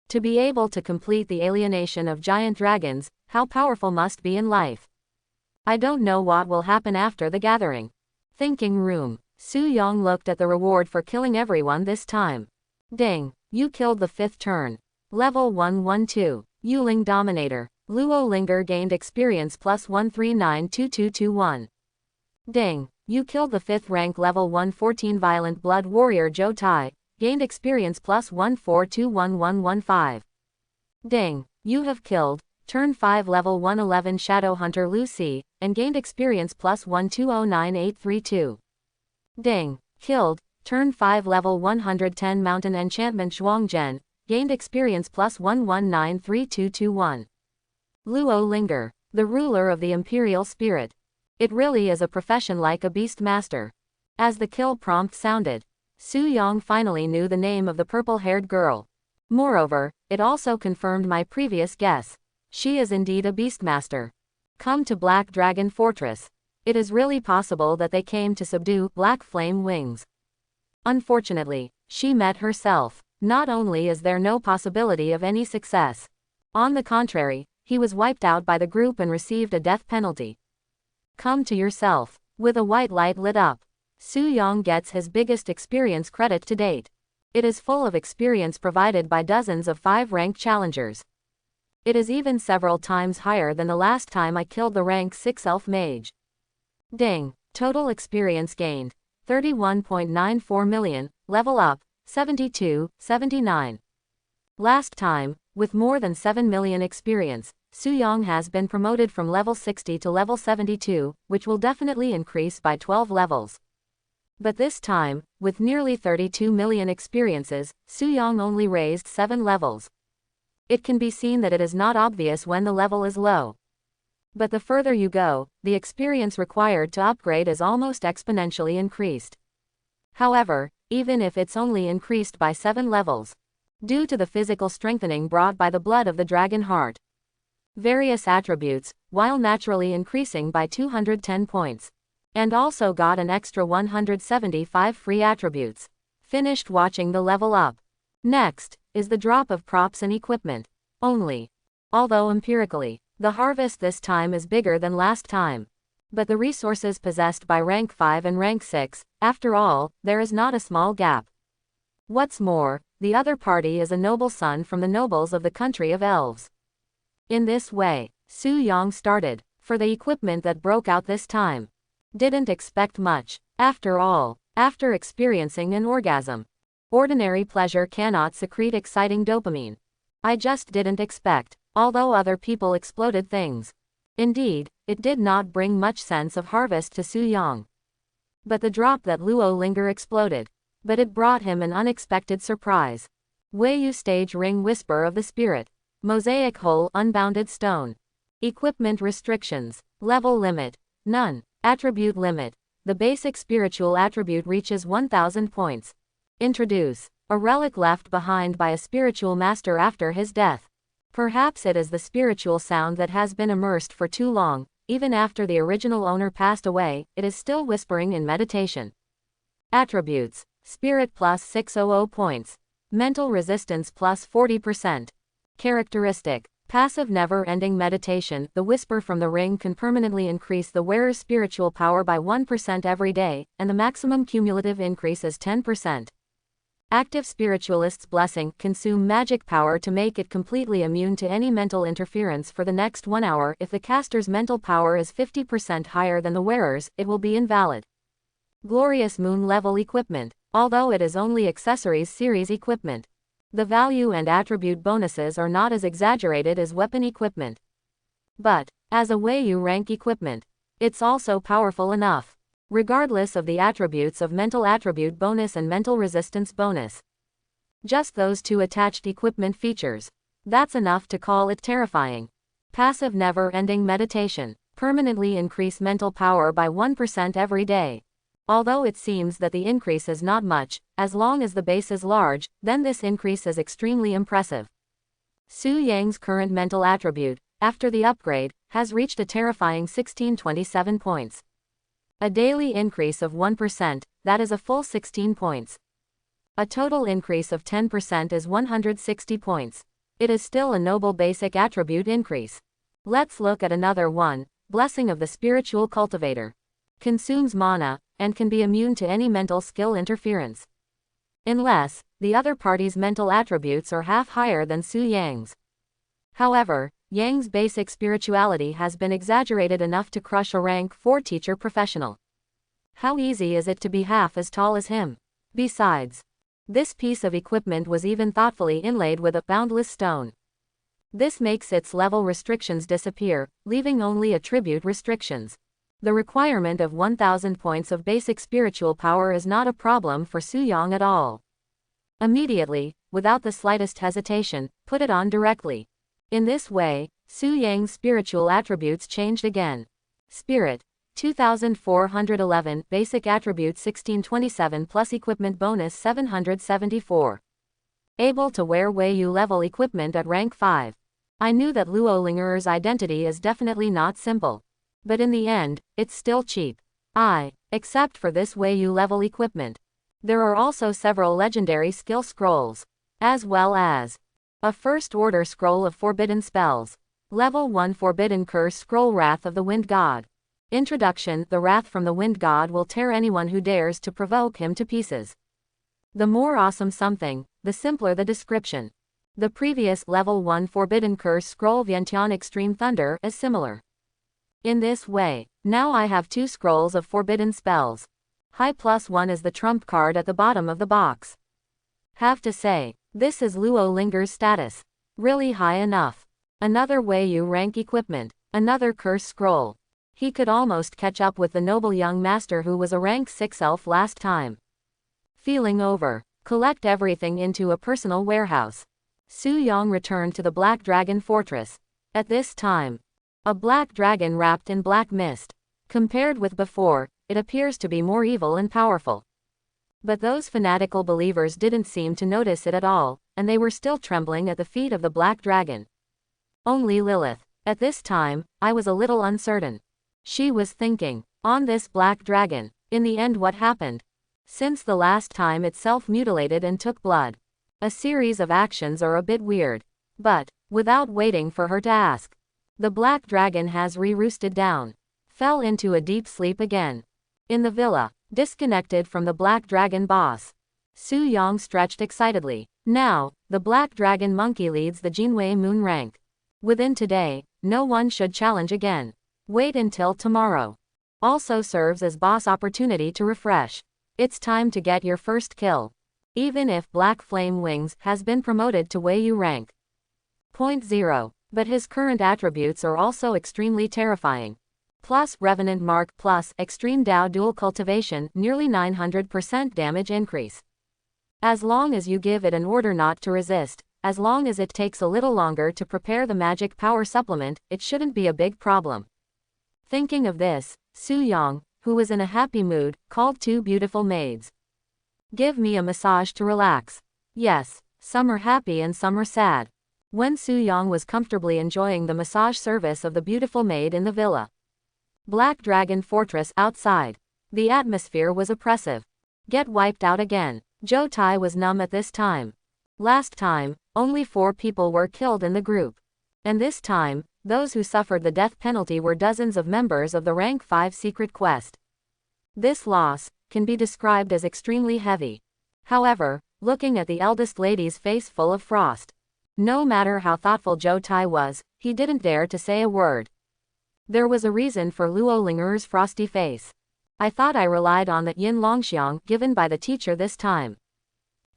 To be able to complete the alienation of giant dragons, how powerful must be in life. I don't know what will happen after the gathering. Thinking room. Su Yang looked at the reward for killing everyone this time. Ding. You killed the 5th turn. Level 112. Yuling Dominator. Luo Linger gained experience plus 1392221. Ding. You killed the 5th rank level 114 Violent Blood Warrior Zhou Tai. Gained experience plus 1421115. Ding. You have killed, turn 5 level 111 Shadow Hunter Lu Si, and gained experience plus 1209832. Ding. Killed, turn 5 level 110 Mountain Enchantment Zhuang Zhen, gained experience plus 1193221. Luo Linger, the ruler of the Imperial Spirit. It really is a profession like a beast master. As the kill prompt sounded, Su Yang finally knew the name of the purple-haired girl. Moreover, it also confirmed my previous guess. She is indeed a beastmaster. Come to Black Dragon Fortress. It is really possible that they came to subdue Black Flame Wings. Unfortunately, she met herself. Not only is there no possibility of any success. On the contrary, he was wiped out by the group and received a death penalty. Come to yourself. With a white light lit up, Su Yang gets his biggest experience credit to date. It is full of experience provided by dozens of 5-rank challengers. It is even several times higher than the last time I killed the rank 6 elf mage. Ding. Total experience gained. 31.94 million, level up, 72, 79. Last time, with more than 7 million experience, Su Yang has been promoted from level 60 to level 72, which will definitely increase by 12 levels. But this time, with nearly 32 million experiences, Su Yang only raised 7 levels. It can be seen that it is not obvious when the level is low. But the further you go, the experience required to upgrade is almost exponentially increased. However, even if it's only increased by 7 levels, due to the physical strengthening brought by the blood of the dragon heart. Various attributes, while naturally increasing by 210 points. And also got an extra 175 free attributes. Finished watching the level up. Next, is the drop of props and equipment. Only. Although empirically, the harvest this time is bigger than last time. But the resources possessed by rank 5 and rank 6, after all, there is not a small gap. What's more, the other party is a noble son from the nobles of the country of elves. In this way, Su Yang started, for the equipment that broke out this time. Didn't expect much. After all, after experiencing an orgasm, ordinary pleasure cannot secrete exciting dopamine. I just didn't expect, although other people exploded things. Indeed, it did not bring much sense of harvest to Su Yang. But the drop that Luo Linger exploded. But it brought him an unexpected surprise. Weiyu Stage Ring Whisper of the Spirit. Mosaic Hole Unbounded Stone. Equipment restrictions. Level limit. None. Attribute limit. The basic spiritual attribute reaches 1000 points. Introduce. A relic left behind by a spiritual master after his death. Perhaps it is the spiritual sound that has been immersed for too long. Even after the original owner passed away, it is still whispering in meditation. Attributes. Spirit plus 600 points. Mental resistance plus 40%. Characteristic. Passive never-ending meditation. The whisper from the ring can permanently increase the wearer's spiritual power by 1% every day, and the maximum cumulative increase is 10%. Active spiritualist's blessing. Consume magic power to make it completely immune to any mental interference for the next 1 hour. If the caster's mental power is 50% higher than the wearer's, it will be invalid. Glorious Moon level equipment. Although it is only accessories series equipment, the value and attribute bonuses are not as exaggerated as weapon equipment. But, as a Weiyu rank equipment, it's also powerful enough, regardless of the attributes of mental attribute bonus and mental resistance bonus. Just those two attached equipment features. That's enough to call it terrifying. Passive never-ending meditation. Permanently increase mental power by 1% every day. Although it seems that the increase is not much, as long as the base is large, then this increase is extremely impressive. Su Yang's current mental attribute, after the upgrade, has reached a terrifying 1627 points. A daily increase of 1%, that is a full 16 points. A total increase of 10% is 160 points. It is still a noble basic attribute increase. Let's look at another one. Blessing of the Spiritual Cultivator. Consumes mana, and can be immune to any mental skill interference. Unless, the other party's mental attributes are half higher than Su Yang's. However, Yang's basic spirituality has been exaggerated enough to crush a rank 4 teacher professional. How easy is it to be half as tall as him? Besides, this piece of equipment was even thoughtfully inlaid with a boundless stone. This makes its level restrictions disappear, leaving only attribute restrictions. The requirement of 1000 points of basic spiritual power is not a problem for Su Yang at all. Immediately, without the slightest hesitation, put it on directly. In this way, Su Yang's spiritual attributes changed again. Spirit, 2411, basic attribute 1627 plus equipment bonus 774. Able to wear Weiyu level equipment at rank 5. I knew that Luo Linger's identity is definitely not simple. But in the end, it's still cheap. Except for this Weiyu level equipment. There are also several legendary skill scrolls, as well as a first order scroll of forbidden spells. Level 1 Forbidden Curse Scroll Wrath of the Wind God. Introduction. The wrath from the Wind God will tear anyone who dares to provoke him to pieces. The more awesome something, the simpler the description. The previous Level 1 Forbidden Curse Scroll Vientiane Extreme Thunder is similar. In this way, now I have 2 scrolls of forbidden spells. High +1 is the trump card at the bottom of the box. Have to say, this is Luo Linger's status. Really high enough. Another Weiyu rank equipment. Another curse scroll. He could almost catch up with the noble young master who was a rank 6 elf last time. Feeling over. Collect everything into a personal warehouse. Su Yang returned to the Black Dragon Fortress. At this time, a black dragon wrapped in black mist. Compared with before, it appears to be more evil and powerful. But those fanatical believers didn't seem to notice it at all, and they were still trembling at the feet of the black dragon. Only Lilith. At this time, I was a little uncertain. She was thinking, on this black dragon, in the end what happened? Since the last time it self-mutilated and took blood. A series of actions are a bit weird. But, without waiting for her to ask, the black dragon has re-roosted down. Fell into a deep sleep again. In the villa, disconnected from the black dragon boss. Su Yang stretched excitedly. Now, the black dragon monkey leads the Jinwei Moon rank. Within today, no one should challenge again. Wait until tomorrow. Also serves as boss opportunity to refresh. It's time to get your first kill. Even if Black Flame Wings has been promoted to Wei Yu rank. 0. But his current attributes are also extremely terrifying. Plus Revenant Mark plus Extreme Dao Dual Cultivation, nearly 900% damage increase. As long as you give it an order not to resist, as long as it takes a little longer to prepare the magic power supplement, it shouldn't be a big problem. Thinking of this, Su Yang, who was in a happy mood, called 2 beautiful maids. Give me a massage to relax. Yes, some are happy and some are sad. When Su Yang was comfortably enjoying the massage service of the beautiful maid in the villa. Black Dragon Fortress outside. The atmosphere was oppressive. Get wiped out again. Zhou Tai was numb at this time. Last time, only 4 people were killed in the group. And this time, those who suffered the death penalty were dozens of members of the Rank 5 secret quest. This loss can be described as extremely heavy. However, looking at the eldest lady's face full of frost, no matter how thoughtful Zhou Tai was, he didn't dare to say a word. There was a reason for Luo Ling'er's frosty face. I thought I relied on that Yin Longxiang given by the teacher this time.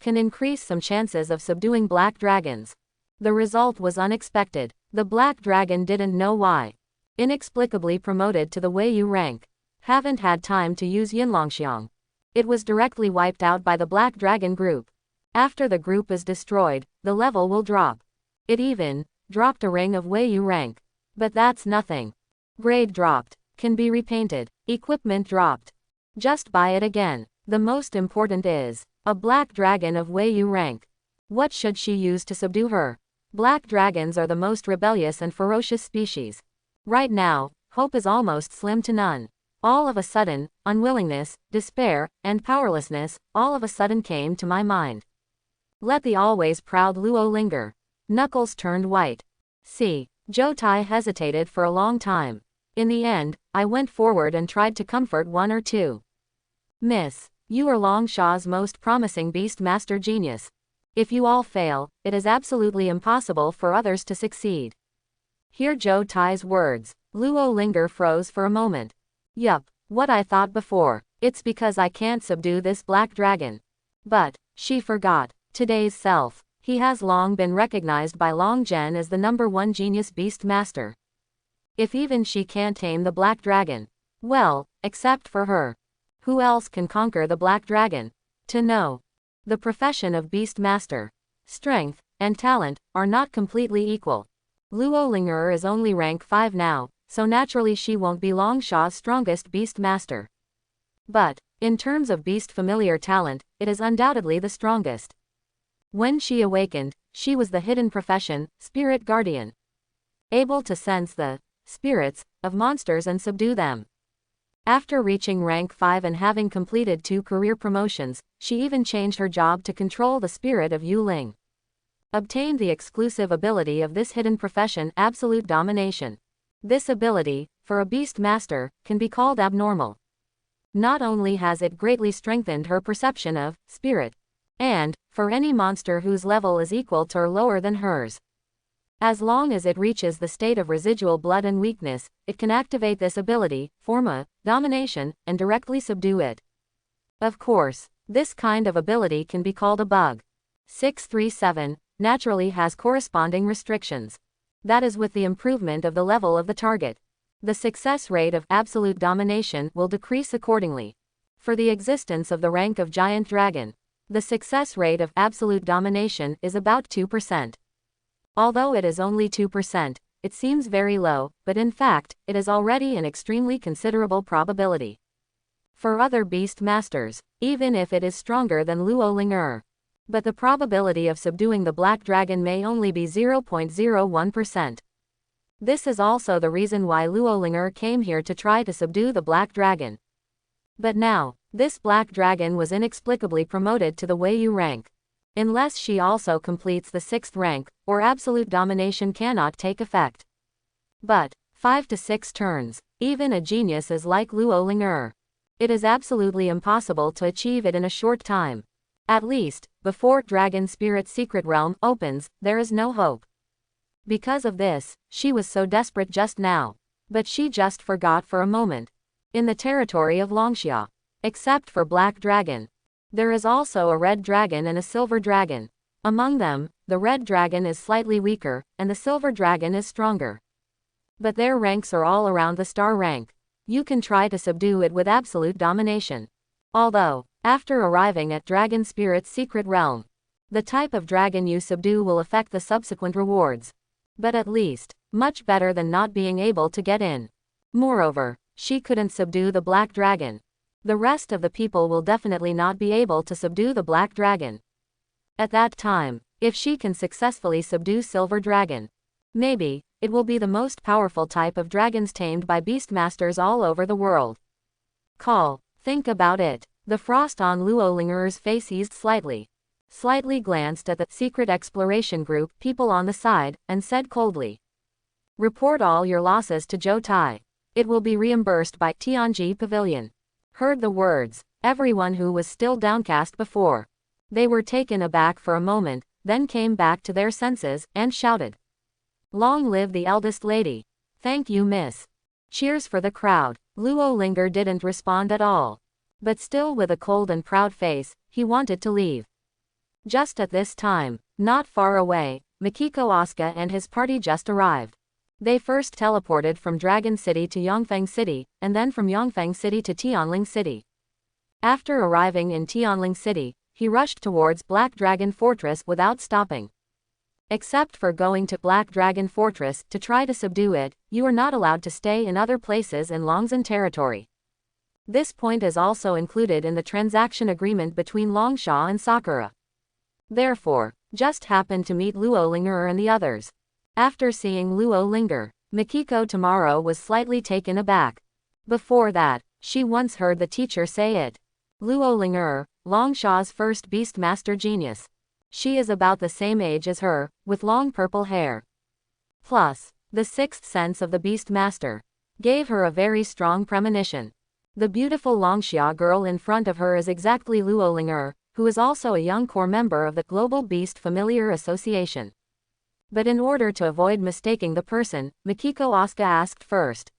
Can increase some chances of subduing black dragons. The result was unexpected. The black dragon didn't know why. Inexplicably promoted to the Wei Yu rank. Haven't had time to use Yin Longxiang. It was directly wiped out by the black dragon group. After the group is destroyed, the level will drop. It even dropped a ring of Wei Yu rank. But that's nothing. Grade dropped. Can be repainted. Equipment dropped. Just buy it again. The most important is a black dragon of Wei Yu rank. What should she use to subdue her? Black dragons are the most rebellious and ferocious species. Right now, hope is almost slim to none. All of a sudden, unwillingness, despair, and powerlessness, all of a sudden came to my mind. Let the always proud Luo linger. Knuckles turned white. See, Zhou Tai hesitated for a long time. In the end, I went forward and tried to comfort 1 or 2. Miss, you are Long Shaw's most promising beast master genius. If you all fail, it is absolutely impossible for others to succeed. Hear Zhou Tai's words. Luo Linger froze for a moment. Yup, what I thought before. It's because I can't subdue this black dragon. But, she forgot. Today's self. He has long been recognized by Long Zhen as the #1 genius beast master. If even she can't tame the black dragon, well, except for her, who else can conquer the black dragon? To know. The profession of beast master, strength, and talent, are not completely equal. Luo Linger is only rank 5 now, so naturally she won't be Long Shaw's strongest beast master. But, in terms of beast familiar talent, it is undoubtedly the strongest. When she awakened, she was the hidden profession, spirit guardian. Able to sense the spirits of monsters and subdue them. After reaching rank 5 and having completed 2 career promotions, she even changed her job to control the spirit of Yu Ling. Obtained the exclusive ability of this hidden profession, absolute domination. This ability, for a beast master, can be called abnormal. Not only has it greatly strengthened her perception of spirit, and, for any monster whose level is equal to or lower than hers, as long as it reaches the state of residual blood and weakness, it can activate this ability, form a domination, and directly subdue it. Of course, this kind of ability can be called a bug. 637 naturally has corresponding restrictions. That is, with the improvement of the level of the target, the success rate of absolute domination will decrease accordingly. For the existence of the rank of giant dragon, the success rate of absolute domination is about 2%. Although it is only 2%, it seems very low, but in fact, it is already an extremely considerable probability. for other beast masters, even if it is stronger than Luo Ling. But the probability of subduing the black dragon may only be 0.01%. This is also the reason why Luo Ling came here to try to subdue the black dragon. But now, this black dragon was inexplicably promoted to the Weiyu rank. Unless she also completes the 6th rank, or absolute domination cannot take effect. But 5 to 6 turns, even a genius is like Luo Ling. It is absolutely impossible to achieve it in a short time. At least, before Dragon Spirit's secret realm opens, there is no hope. Because of this, she was so desperate just now. But she just forgot for a moment. In the territory of Longxia, except for Black Dragon, there is also a Red Dragon and a Silver Dragon. Among them, the Red Dragon is slightly weaker, and the Silver Dragon is stronger. But their ranks are all around the star rank. You can try to subdue it with absolute domination. Although, after arriving at Dragon Spirit's secret realm, the type of dragon you subdue will affect the subsequent rewards. But at least, much better than not being able to get in. Moreover, she couldn't subdue the Black Dragon. The rest of the people will definitely not be able to subdue the Black Dragon. At that time, if she can successfully subdue Silver Dragon, maybe, it will be the most powerful type of dragons tamed by beastmasters all over the world. Think about it. The frost on Luo Ling's face eased slightly glanced at the secret exploration group people on the side, and said coldly, "Report all your losses to Zhou Tai. It will be reimbursed by Tianji Pavilion." Heard the words, everyone who was still downcast before. They were taken aback for a moment, then came back to their senses, and shouted, "Long live the eldest lady. Thank you, miss." Cheers for the crowd. Luo Ling didn't respond at all. But still with a cold and proud face, he wanted to leave. Just at this time, not far away, Mikiko Asuka and his party just arrived. They first teleported from Dragon City to Yongfeng City, and then from Yongfeng City to Tianling City. After arriving in Tianling City, he rushed towards Black Dragon Fortress without stopping. Except for going to Black Dragon Fortress to try to subdue it, you are not allowed to stay in other places in Longzhen territory. This point is also included in the transaction agreement between Longxia and Sakura. Therefore, just happened to meet Luo Ling and the others. After seeing Luo Ling, Mikiko tomorrow was slightly taken aback. Before that, she once heard the teacher say it. Luo Ling, Longxia's first beastmaster genius. She is about the same age as her, with long purple hair. Plus, the 6th sense of the beastmaster gave her a very strong premonition. The beautiful Longxia girl in front of her is exactly Luo Ling, who is also a young core member of the Global Beast Familiar Association. But in order to avoid mistaking the person, Mikiko Asuka asked first,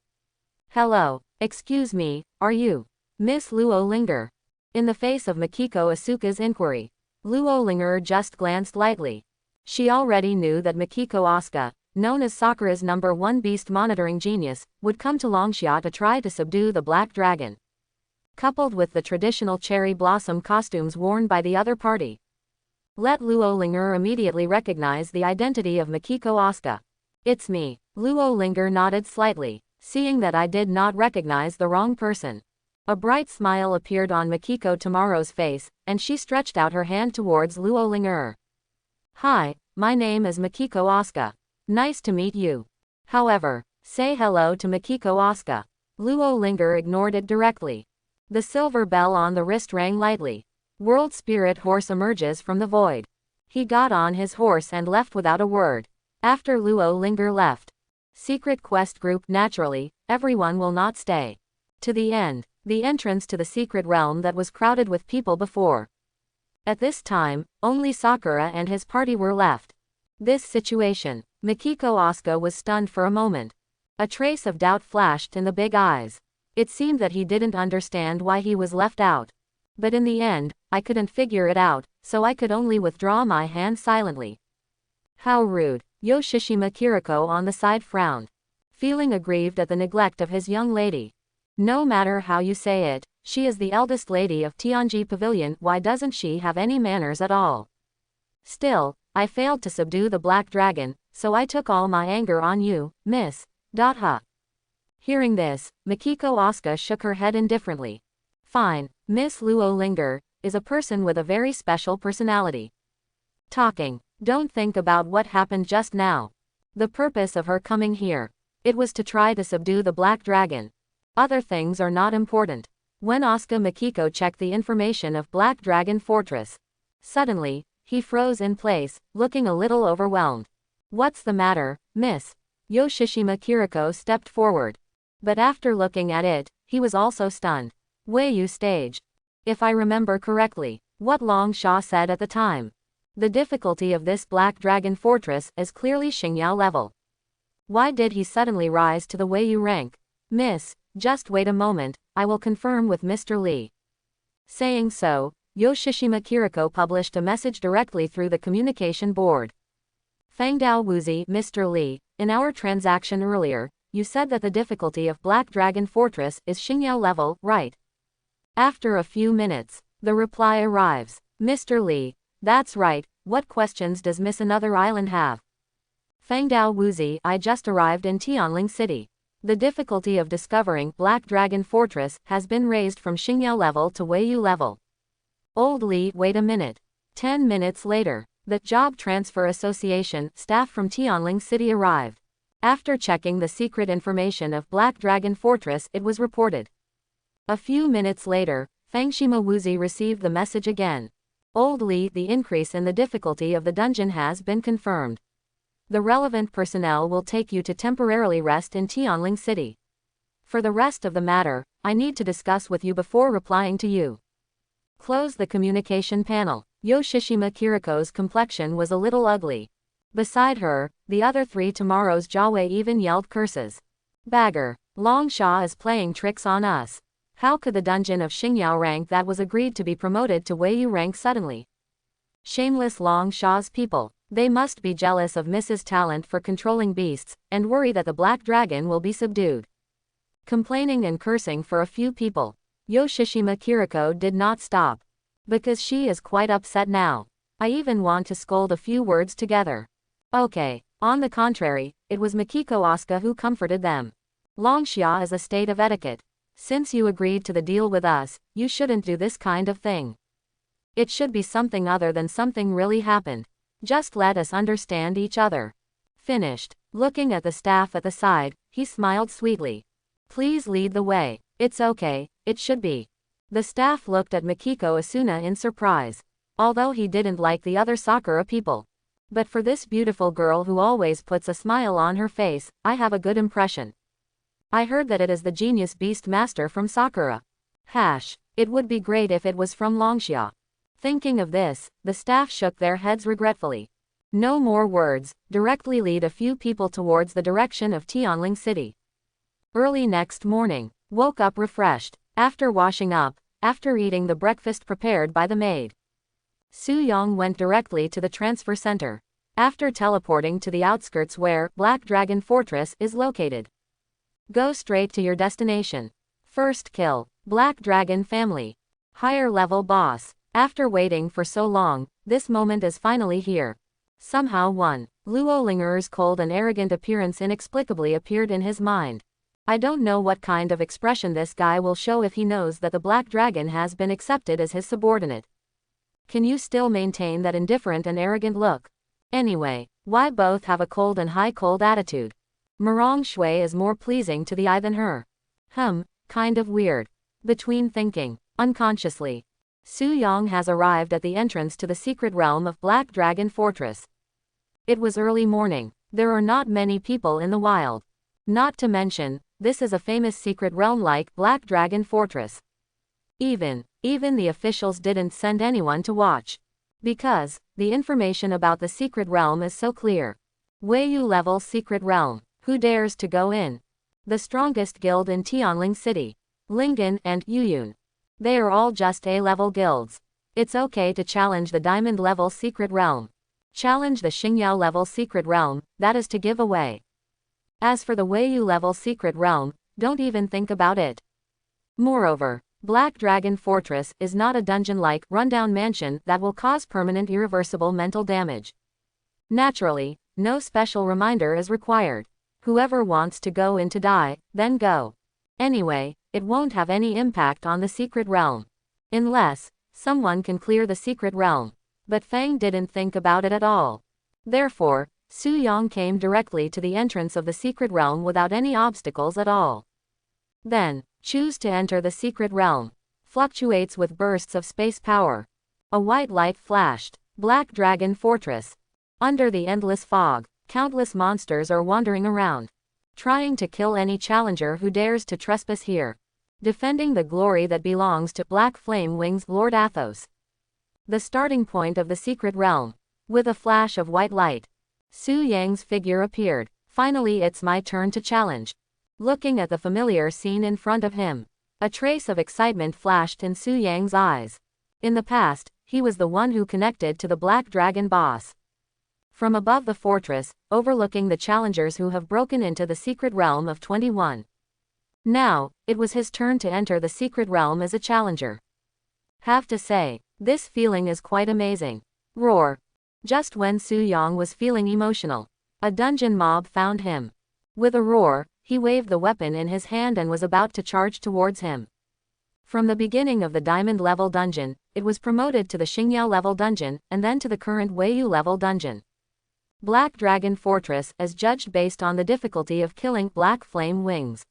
"Hello, excuse me, are you Miss Luo Ling?" In the face of Mikiko Asuka's inquiry, Luo Ling just glanced lightly. She already knew that Mikiko Asuka, known as Sakura's #1 beast monitoring genius, would come to Longxia to try to subdue the Black Dragon. Coupled with the traditional cherry blossom costumes worn by the other party, let Luo Ling immediately recognize the identity of Mikiko Asuka. "It's me." Luo Ling nodded slightly, seeing that I did not recognize the wrong person. A bright smile appeared on Mikiko Tomorrow's face, and she stretched out her hand towards Luo Ling. "Hi, my name is Mikiko Asuka. Nice to meet you. However, say hello to Mikiko Asuka." Luo Ling ignored it directly. The silver bell on the wrist rang lightly. World Spirit Horse emerges from the void. He got on his horse and left without a word. After Luo Ling left, Secret Quest Group naturally, everyone will not stay. To the end, the entrance to the secret realm that was crowded with people before. At this time, only Sakura and his party were left. This situation, Mikiko Asuka was stunned for a moment. A trace of doubt flashed in the big eyes. It seemed that he didn't understand why he was left out. But in the end, I couldn't figure it out, so I could only withdraw my hand silently. How rude. Yoshishima Kiriko on the side frowned, feeling aggrieved at the neglect of his young lady. No matter how you say it, she is the eldest lady of Tianji Pavilion. Why doesn't she have any manners at all? Still, I failed to subdue the Black Dragon, so I took all my anger on you, miss. Hearing this, Mikiko Asuka shook her head indifferently. Fine. Miss Luo Linger is a person with a very special personality. Talking. Don't think about what happened just now. The purpose of her coming here. It was to try to subdue the black dragon. Other things are not important. When Asuka Makiko checked the information of Black Dragon Fortress, suddenly, he froze in place, looking a little overwhelmed. What's the matter, miss? Yoshishima Kiriko stepped forward. But after looking at it, he was also stunned. Weiyu stage. If I remember correctly, what Long Sha said at the time. The difficulty of this Black Dragon Fortress is clearly Xingyao level. Why did he suddenly rise to the Weiyu rank? Miss, just wait a moment, I will confirm with Mr. Li. Saying so, Yoshishima Kiriko published a message directly through the communication board. Fangdao Wuzi, Mr. Li, in our transaction earlier, you said that the difficulty of Black Dragon Fortress is Xingyao level, right? After a few minutes, the reply arrives. Mr. Li, that's right, what questions does Miss Another Island have? Fangdao Wuzi, I just arrived in Tianling City. The difficulty of discovering Black Dragon Fortress has been raised from Xingyao level to Weiyu level. Old Li, wait a minute. 10 minutes later, the Job Transfer Association staff from Tianling City arrived. After checking the secret information of Black Dragon Fortress, it was reported. A few minutes later, Fangshima Wuzi received the message again. Old Li, the increase in the difficulty of the dungeon has been confirmed. The relevant personnel will take you to temporarily rest in Tianling City. For the rest of the matter, I need to discuss with you before replying to you. Close the communication panel. Yoshishima Kiriko's complexion was a little ugly. Beside her, the other three tomorrow's Jawe even yelled curses. Bagger, Long Sha is playing tricks on us. How could the dungeon of Xingyao rank that was agreed to be promoted to Weiyu rank suddenly? Shameless Long Sha's people. They must be jealous of Mrs. Talent for controlling beasts, and worry that the black dragon will be subdued. Complaining and cursing for a few people, Yoshishima Kiriko did not stop. Because she is quite upset now. I even want to scold a few words together. Okay, on the contrary, it was Makiko Asuka who comforted them. Longxia is a state of etiquette. Since you agreed to the deal with us, you shouldn't do this kind of thing. It should be something other than something really happened. Just let us understand each other. Finished. Looking at the staff at the side, he smiled sweetly. Please lead the way. It's okay, it should be. The staff looked at Makiko Asuna in surprise. Although he didn't like the other Sakura people. But for this beautiful girl who always puts a smile on her face, I have a good impression. I heard that it is the genius beast master from Sakura. It would be great if it was from Longxia. Thinking of this, the staff shook their heads regretfully. No more words, directly lead a few people towards the direction of Tianling City. Early next morning, woke up refreshed, after washing up, after eating the breakfast prepared by the maid. Su Yong went directly to the transfer center, after teleporting to the outskirts where Black Dragon Fortress is located. Go straight to your destination. First kill, Black Dragon family. Higher level boss. After waiting for so long, this moment is finally here. Somehow Luo Linger's cold and arrogant appearance inexplicably appeared in his mind. I don't know what kind of expression this guy will show if he knows that the Black Dragon has been accepted as his subordinate. Can you still maintain that indifferent and arrogant look? Anyway, why both have a cold and high-cold attitude? Murong Shui is more pleasing to the eye than her. Kind of weird. Between thinking, unconsciously, Su Yong has arrived at the entrance to the secret realm of Black Dragon Fortress. It was early morning. There are not many people in the wild. Not to mention, this is a famous secret realm like Black Dragon Fortress. Even the officials didn't send anyone to watch. Because, the information about the secret realm is so clear. Weiyu level secret realm. Who dares to go in? The strongest guild in Tianling City. Lingen and Yuyun. They are all just A-level guilds. It's okay to challenge the diamond level secret realm. Challenge the Xingyao level secret realm, that is to give away. As for the Weiyu level secret realm, don't even think about it. Moreover, Black Dragon Fortress is not a dungeon-like, rundown mansion that will cause permanent irreversible mental damage. Naturally, no special reminder is required. Whoever wants to go in to die, then go. Anyway, it won't have any impact on the secret realm. Unless someone can clear the secret realm. But Fang didn't think about it at all. Therefore, Su Yang came directly to the entrance of the secret realm without any obstacles at all. Then, choose to enter the secret realm. Fluctuates with bursts of space power. A white light flashed. Black Dragon Fortress. Under the endless fog, countless monsters are wandering around, trying to kill any challenger who dares to trespass here. Defending the glory that belongs to Black Flame Wings Lord Athos. The starting point of the secret realm. With a flash of white light, Su Yang's figure appeared. Finally, it's my turn to challenge. Looking at the familiar scene in front of him, a trace of excitement flashed in Su Yang's eyes. In the past, he was the one who connected to the Black Dragon boss. From above the fortress, overlooking the challengers who have broken into the secret realm of 21. Now, it was his turn to enter the secret realm as a challenger. Have to say, this feeling is quite amazing. Roar. Just when Su Yang was feeling emotional, a dungeon mob found him. With a roar, he waved the weapon in his hand and was about to charge towards him. From the beginning of the Diamond level dungeon, it was promoted to the Xingyao level dungeon, and then to the current Weiyu level dungeon. Black Dragon Fortress is judged based on the difficulty of killing Black Flame Wings.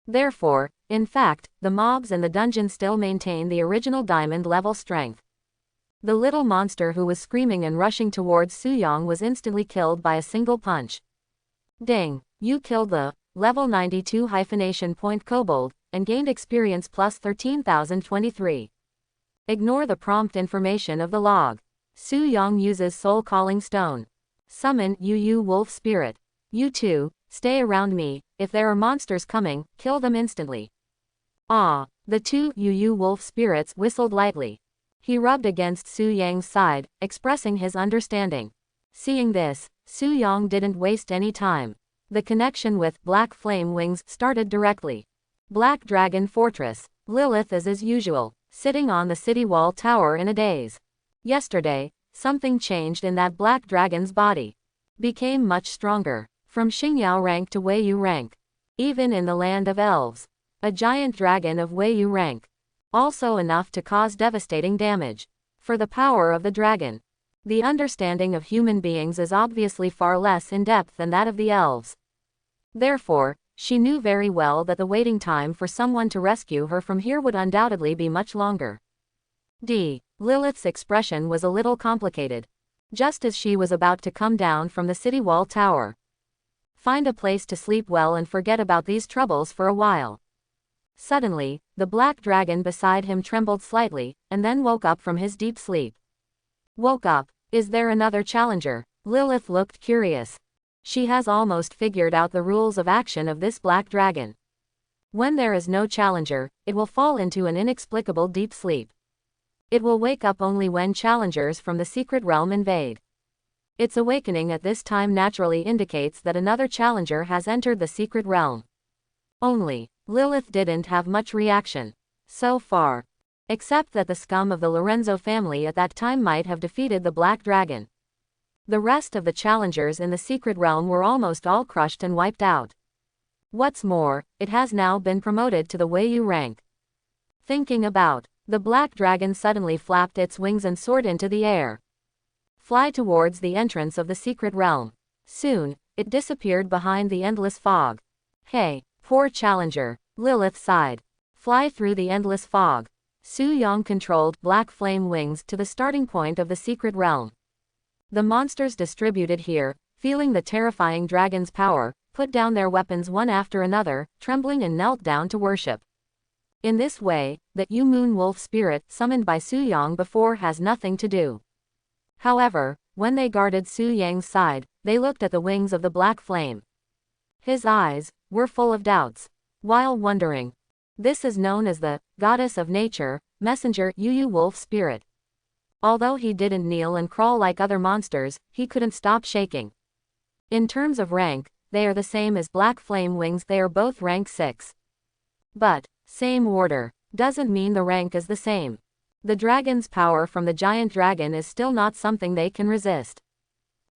Therefore, in fact, the mobs in the dungeon still maintain the original Diamond level strength. The little monster who was screaming and rushing towards Su Yang was instantly killed by a single punch. Ding! You killed the level 92 hyphenation point kobold, and gained experience plus 13,023. Ignore the prompt information of the log. Su Yang uses Soul Calling Stone. Summon Yu Wolf Spirit. You two, stay around me. If there are monsters coming, kill them instantly. Ah! The two Yu Wolf Spirits whistled lightly. He rubbed against Su Yang's side, expressing his understanding. Seeing this, Su Yang didn't waste any time. The connection with Black Flame Wings started directly. Black Dragon Fortress. Lilith is as usual, sitting on the city wall tower in a daze. Yesterday, something changed in that Black Dragon's body. Became much stronger. From Xingyao rank to Weiyu rank. Even in the land of elves. A giant dragon of Weiyu rank. Also enough to cause devastating damage. For the power of the dragon. The understanding of human beings is obviously far less in depth than that of the elves. Therefore, she knew very well that the waiting time for someone to rescue her from here would undoubtedly be much longer. Lilith's expression was a little complicated. Just as she was about to come down from the city wall tower. Find a place to sleep well and forget about these troubles for a while. Suddenly, the black dragon beside him trembled slightly, and then woke up from his deep sleep. Woke up. Is there another challenger? Lilith looked curious. She has almost figured out the rules of action of this black dragon. When there is no challenger, it will fall into an inexplicable deep sleep. It will wake up only when challengers from the secret realm invade. Its awakening at this time naturally indicates that another challenger has entered the secret realm. Only, Lilith didn't have much reaction. So far. Except that the scum of the Lorenzo family at that time might have defeated the Black Dragon. The rest of the challengers in the secret realm were almost all crushed and wiped out. What's more, it has now been promoted to the Weiyu rank. Thinking about, the Black Dragon suddenly flapped its wings and soared into the air. Fly towards the entrance of the secret realm. Soon, it disappeared behind the endless fog. Hey, poor challenger, Lilith sighed. Fly through the endless fog. Su Yang controlled Black Flame Wings to the starting point of the secret realm. The monsters distributed here, feeling the terrifying dragon's power, put down their weapons one after another, trembling and knelt down to worship. In this way, that Yu Moon Wolf spirit summoned by Su Yang before has nothing to do. However, when they guarded Su Yang's side, they looked at the wings of the black flame. His eyes were full of doubts, while wondering. This is known as the goddess of nature, messenger Yu Wolf spirit. Although he didn't kneel and crawl like other monsters, he couldn't stop shaking. In terms of rank, they are the same as Black Flame Wings, they are both rank 6. But, same order, doesn't mean the rank is the same. The dragon's power from the giant dragon is still not something they can resist.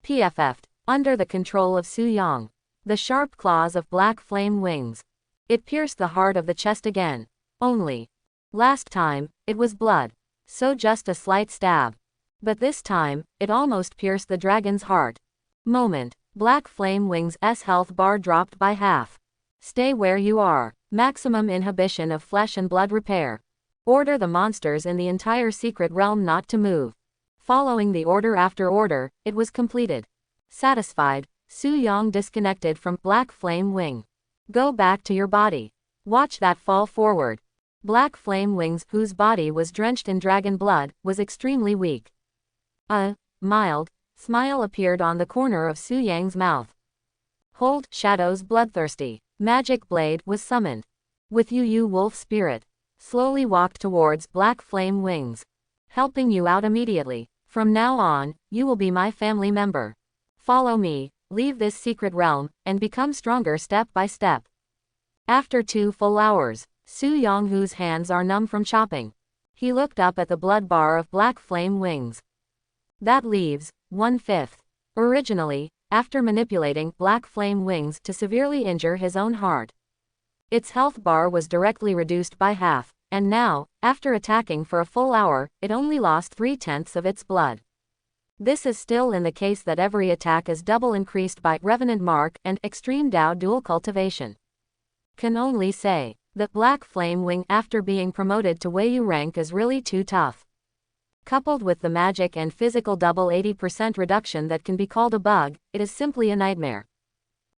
PFF'd, under the control of Su Yang. The sharp claws of Black Flame Wings. It pierced the heart of the chest again. Only. Last time, it was blood. So just a slight stab. But this time, it almost pierced the dragon's heart. Moment. Black Flame Wings' health bar dropped by half. Stay where you are. Maximum inhibition of flesh and blood repair. Order the monsters in the entire secret realm not to move. Following the order after order, it was completed. Satisfied, Su Yang disconnected from Black Flame Wing. Go back to your body. Watch that fall forward. Black Flame Wings, whose body was drenched in dragon blood, was extremely weak. A mild smile appeared on the corner of Su Yang's mouth. Hold, Shadow's bloodthirsty magic blade was summoned. With Yu Wolf Spirit, slowly walked towards Black Flame Wings. Helping you out immediately. From now on, you will be my family member. Follow me, leave this secret realm, and become stronger step by step. After 2 full hours, Su Yang, whose hands are numb from chopping. He looked up at the blood bar of Black Flame Wings. That leaves 1/5. Originally, after manipulating Black Flame Wings to severely injure his own heart, its health bar was directly reduced by half, and now, after attacking for a full hour, it only lost 3/10 of its blood. This is still in the case that every attack is double increased by Revenant Mark and Extreme Dao Dual Cultivation. Can only say that Black Flame Wing after being promoted to Weiyu rank is really too tough. Coupled with the magic and physical double 80% reduction that can be called a bug, it is simply a nightmare.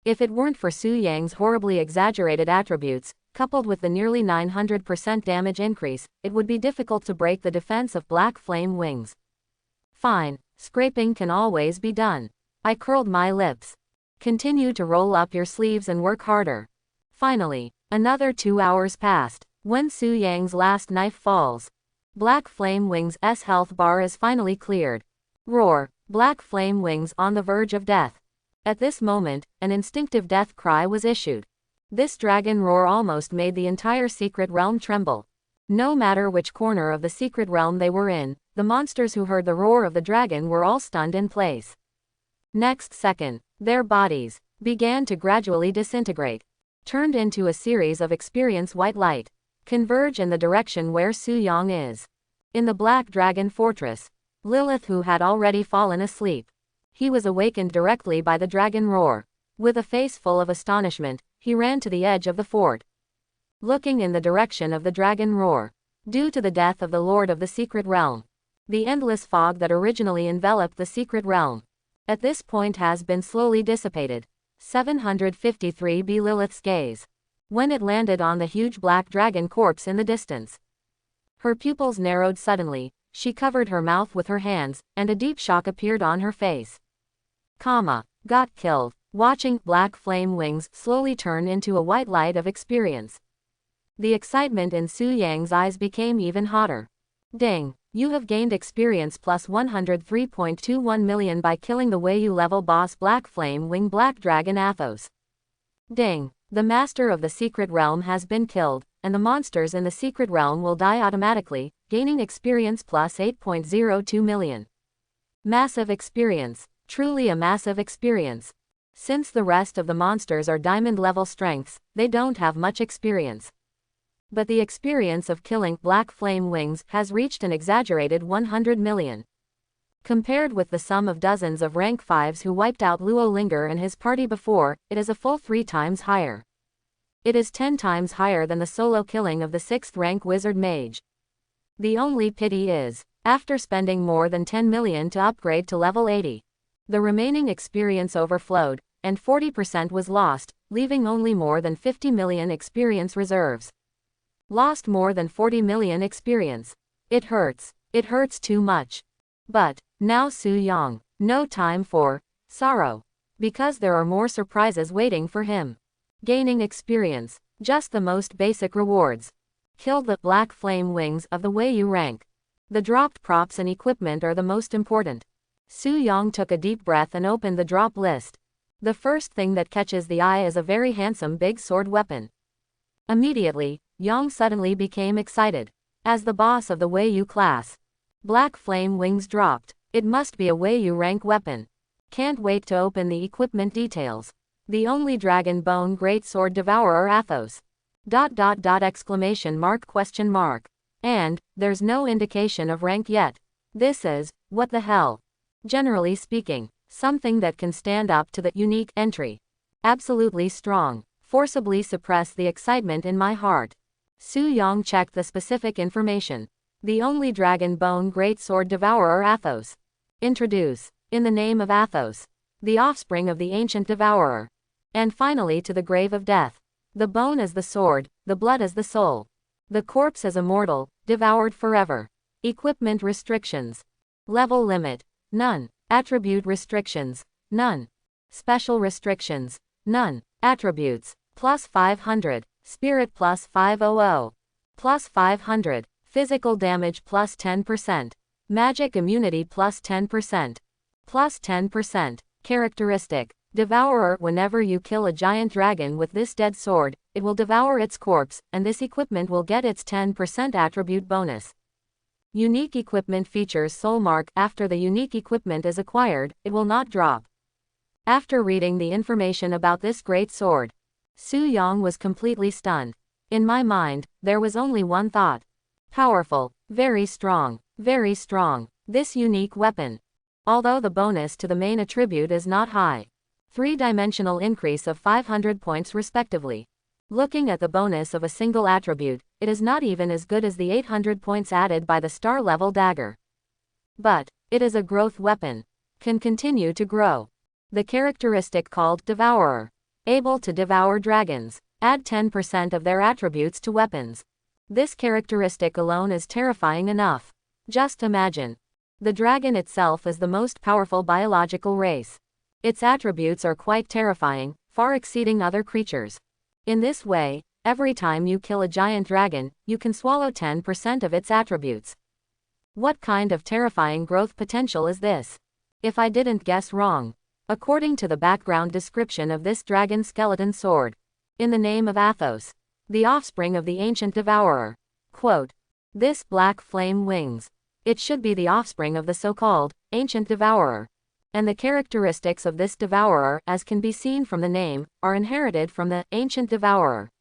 If it weren't for Su Yang's horribly exaggerated attributes, coupled with the nearly 900% damage increase, it would be difficult to break the defense of Black Flame Wings. Fine, scraping can always be done. I curled my lips. Continue to roll up your sleeves and work harder. Finally, another 2 hours passed. When Su Yang's last knife falls, Black Flame Wings' health bar is finally cleared. Roar. Black Flame Wings on the verge of death. At this moment, an instinctive death cry was issued. This dragon roar almost made the entire secret realm tremble. No matter which corner of the secret realm they were in, the monsters who heard the roar of the dragon were all stunned in place. Next second, their bodies began to gradually disintegrate, turned into a series of experience white light, converge in the direction where Su Yang is. In the Black Dragon Fortress, Lilith, who had already fallen asleep. He was awakened directly by the dragon roar. With a face full of astonishment, he ran to the edge of the fort, looking in the direction of the dragon roar. Due to the death of the Lord of the Secret Realm, the endless fog that originally enveloped the secret realm, at this point has been slowly dissipated. 753b Lilith's gaze, when it landed on the huge black dragon corpse in the distance. Her pupils narrowed suddenly, she covered her mouth with her hands, and a deep shock appeared on her face. Got killed. Watching Black Flame Wings slowly turn into a white light of experience, the excitement in Su Yang's eyes became even hotter. Ding! You have gained experience plus 103.21 million by killing the Weiyu level boss Black Flame Wing Black Dragon Athos. Ding! The master of the secret realm has been killed, and the monsters in the secret realm will die automatically, gaining experience plus 8.02 million. Massive experience. Truly a massive experience. Since the rest of the monsters are diamond level strengths, they don't have much experience. But the experience of killing Black Flame Wings has reached an exaggerated 100 million. Compared with the sum of dozens of rank 5s who wiped out Luo Linger and his party before, it is a full 3 times higher. It is 10 times higher than the solo killing of the 6th rank Wizard Mage. The only pity is, after spending more than 10 million to upgrade to level 80, the remaining experience overflowed, and 40% was lost, leaving only more than 50 million experience reserves. Lost more than 40 million experience. It hurts. It hurts too much. But, now Su Yang, no time for sorrow. Because there are more surprises waiting for him. Gaining experience. Just the most basic rewards. Kill the Black Flame Wings of the Weiyu rank. The dropped props and equipment are the most important. Su Yang took a deep breath and opened the drop list. The first thing that catches the eye is a very handsome big sword weapon. Immediately, Yang suddenly became excited. As the boss of the Weiyu class, Black Flame Wings dropped. It must be a Weiyu rank weapon. Can't wait to open the equipment details. The only Dragon Bone Great Sword Devourer Athos. Exclamation mark question mark. And, there's no indication of rank yet. This is, what the hell? Generally speaking, something that can stand up to the unique entry. Absolutely strong. Forcibly suppress the excitement in my heart. Su Yong checked the specific information. The only dragon bone greatsword devourer Athos. Introduce. In the name of Athos. The offspring of the ancient devourer. And finally to the grave of death. The bone as the sword, the blood as the soul. The corpse as immortal, devoured forever. Equipment restrictions. Level limit. None. Attribute restrictions. None. Special restrictions. None. Attributes. Plus 500. Spirit plus 500. Plus 500. Physical damage plus 10%. Magic immunity plus 10%. Plus 10%. Characteristic. Devourer. Whenever you kill a giant dragon with this dead sword, it will devour its corpse, and this equipment will get its 10% attribute bonus. Unique equipment features soul mark. After the unique equipment is acquired, it will not drop. After reading the information about this great sword, Su Yong was completely stunned. In my mind, there was only one thought. Powerful, very strong, very strong. This unique weapon. Although the bonus to the main attribute is not high. 3-dimensional increase of 500 points respectively. Looking at the bonus of a single attribute, it is not even as good as the 800 points added by the star level dagger. But, it is a growth weapon. Can continue to grow. The characteristic called Devourer. Able to devour dragons. Add 10% of their attributes to weapons. This characteristic alone is terrifying enough. Just imagine. The dragon itself is the most powerful biological race. Its attributes are quite terrifying, far exceeding other creatures. In this way, every time you kill a giant dragon, you can swallow 10% of its attributes. What kind of terrifying growth potential is this? If I didn't guess wrong. According to the background description of this dragon skeleton sword. In the name of Athos. The offspring of the ancient devourer. Quote. This black flame wings. It should be the offspring of the so-called ancient devourer. And the characteristics of this devourer, as can be seen from the name, are inherited from the ancient devourer.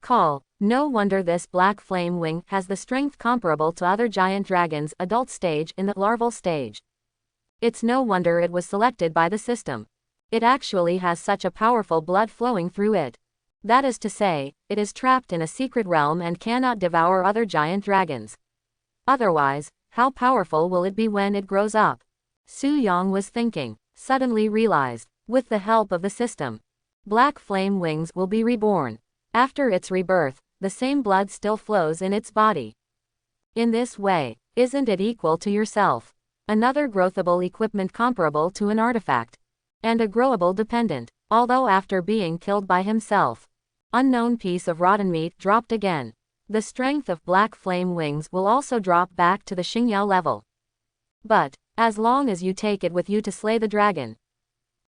Call. No wonder this black flame wing has the strength comparable to other giant dragons' adult stage in the larval stage. It's no wonder it was selected by the system. It actually has such a powerful blood flowing through it. That is to say, it is trapped in a secret realm and cannot devour other giant dragons. Otherwise, how powerful will it be when it grows up? Su Yong was thinking, suddenly realized, with the help of the system, black flame wings will be reborn. After its rebirth, the same blood still flows in its body. In this way, isn't it equal to yourself? Another growthable equipment comparable to an artifact. And a growable dependent, although after being killed by himself. Unknown piece of rotten meat dropped again. The strength of black flame wings will also drop back to the Xingyao level. But, as long as you take it with you to slay the dragon.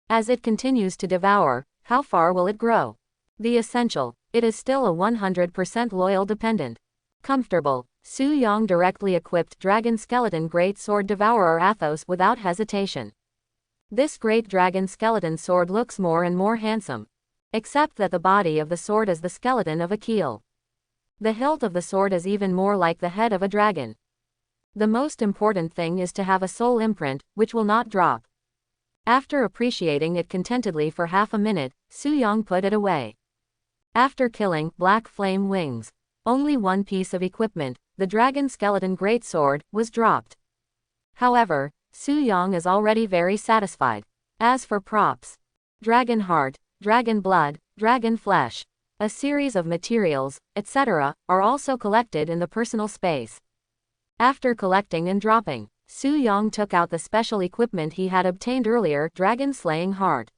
As it continues to devour, how far will it grow? The essential, it is still a 100% loyal dependent. Comfortable, Su Yong directly equipped Dragon Skeleton Great Sword Devourer Athos without hesitation. This great dragon skeleton sword looks more and more handsome. Except that the body of the sword is the skeleton of a keel. The hilt of the sword is even more like the head of a dragon. The most important thing is to have a soul imprint, which will not drop. After appreciating it contentedly for half a minute, Su Yong put it away. After killing black flame wings, only one piece of equipment, the dragon skeleton greatsword, was dropped. However, Su Yong is already very satisfied. As for props, dragon heart, dragon blood, dragon flesh, a series of materials, etc., are also collected in the personal space. After collecting and dropping, Su Yong took out the special equipment he had obtained earlier, Dragon Slaying Heart.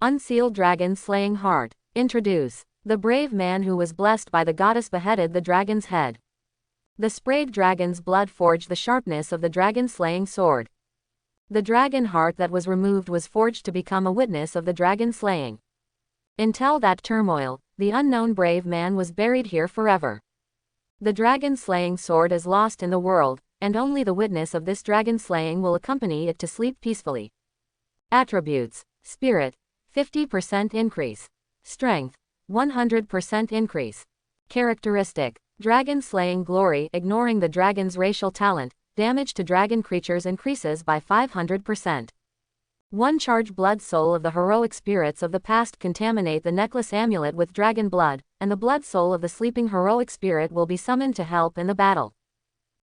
Unsealed Dragon Slaying Heart. Introduce. The brave man who was blessed by the goddess beheaded the dragon's head. The sprayed dragon's blood forged the sharpness of the dragon-slaying sword. The dragon heart that was removed was forged to become a witness of the dragon slaying. Until that turmoil, the unknown brave man was buried here forever. The dragon-slaying sword is lost in the world, and only the witness of this dragon slaying will accompany it to sleep peacefully. Attributes. Spirit, 50% increase. Strength, 100% increase. Characteristic: dragon slaying glory. Ignoring the dragon's racial talent, damage to dragon creatures increases by 500%. One charge. Blood soul of the heroic spirits of the past contaminate the necklace amulet with dragon blood, and the blood soul of the sleeping heroic spirit will be summoned to help in the battle.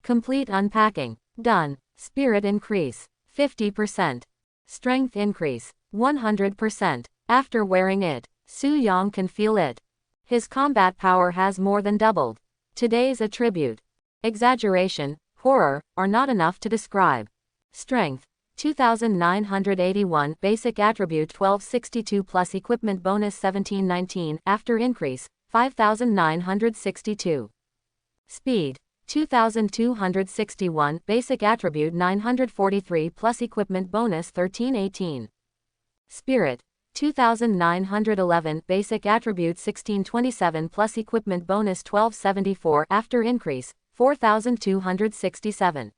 Complete unpacking. Done. Spirit increase. 50%. Strength increase. 100%. After wearing it, Su Yang can feel it. His combat power has more than doubled. Today's attribute: exaggeration, horror, are not enough to describe. Strength: 2981. Basic attribute 1262 plus equipment bonus 1719. After increase, 5962. Speed: 2261. Basic attribute 943 plus equipment bonus 1318. Spirit: 2911. Basic attribute 1627 plus equipment bonus 1274. After increase, 4267.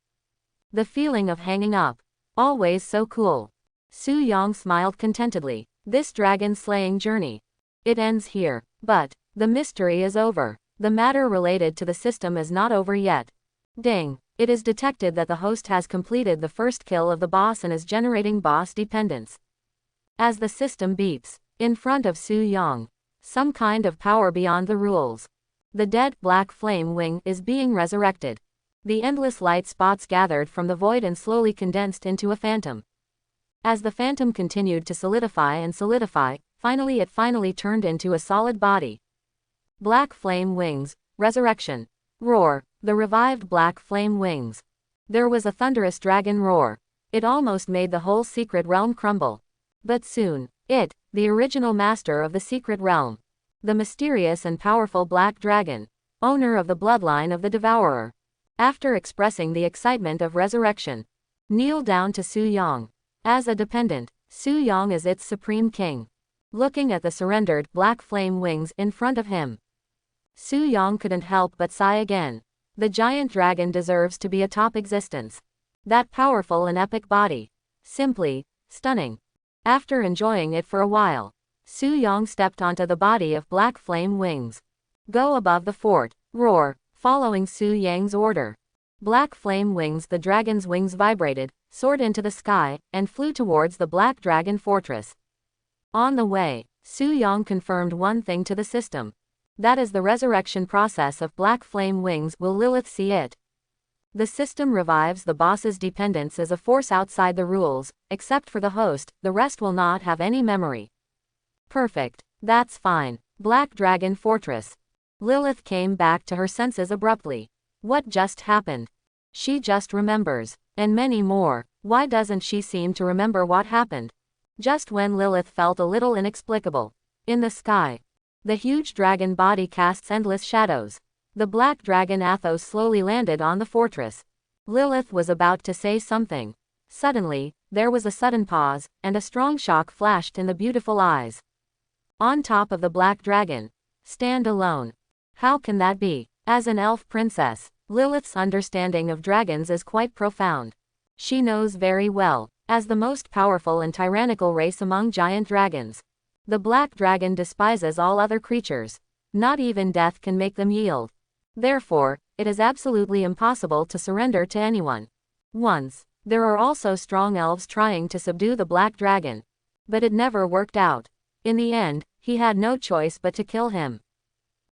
The feeling of hanging up. Always so cool. Su Yang smiled contentedly. This dragon slaying journey. It ends here. But the mystery is over. The matter related to the system is not over yet. Ding. It is detected that the host has completed the first kill of the boss and is generating boss dependence. As the system beeps in front of Su Yang, some kind of power beyond the rules. The dead black flame wing is being resurrected. The endless light spots gathered from the void and slowly condensed into a phantom. As the phantom continued to solidify and solidify, finally it turned into a solid body. Black flame wings, resurrection. Roar, the revived black flame wings. There was a thunderous dragon roar. It almost made the whole secret realm crumble. But soon, it, the original master of the secret realm, the mysterious and powerful black dragon, owner of the bloodline of the devourer, after expressing the excitement of resurrection, kneel down to Su Yang. As a dependent, Su Yang is its supreme king. Looking at the surrendered black flame wings in front of him, Su Yang couldn't help but sigh again. The giant dragon deserves to be a top existence. That powerful and epic body. Simply stunning. After enjoying it for a while, Su Yang stepped onto the body of black flame wings. Go above the fort. Roar. Following Su Yang's order, black flame wings, the dragon's wings vibrated, soared into the sky, and flew towards the black dragon fortress. On the way, Su Yang confirmed one thing to the system. That is the resurrection process of black flame wings. Will Lilith see it? The system revives the boss's dependence as a force outside the rules, except for the host, the rest will not have any memory. Perfect. That's fine. Black Dragon Fortress. Lilith came back to her senses abruptly. What just happened? She just remembers. And many more. Why doesn't she seem to remember what happened? Just when Lilith felt a little inexplicable. In the sky, the huge dragon body casts endless shadows. The black dragon Athos slowly landed on the fortress. Lilith was about to say something. Suddenly, there was a sudden pause, and a strong shock flashed in the beautiful eyes. On top of the black dragon. Stand alone. How can that be? As an elf princess, Lilith's understanding of dragons is quite profound. She knows very well, as the most powerful and tyrannical race among giant dragons, the black dragon despises all other creatures. Not even death can make them yield. Therefore, it is absolutely impossible to surrender to anyone. Once, there are also strong elves trying to subdue the black dragon. But it never worked out. In the end, he had no choice but to kill him.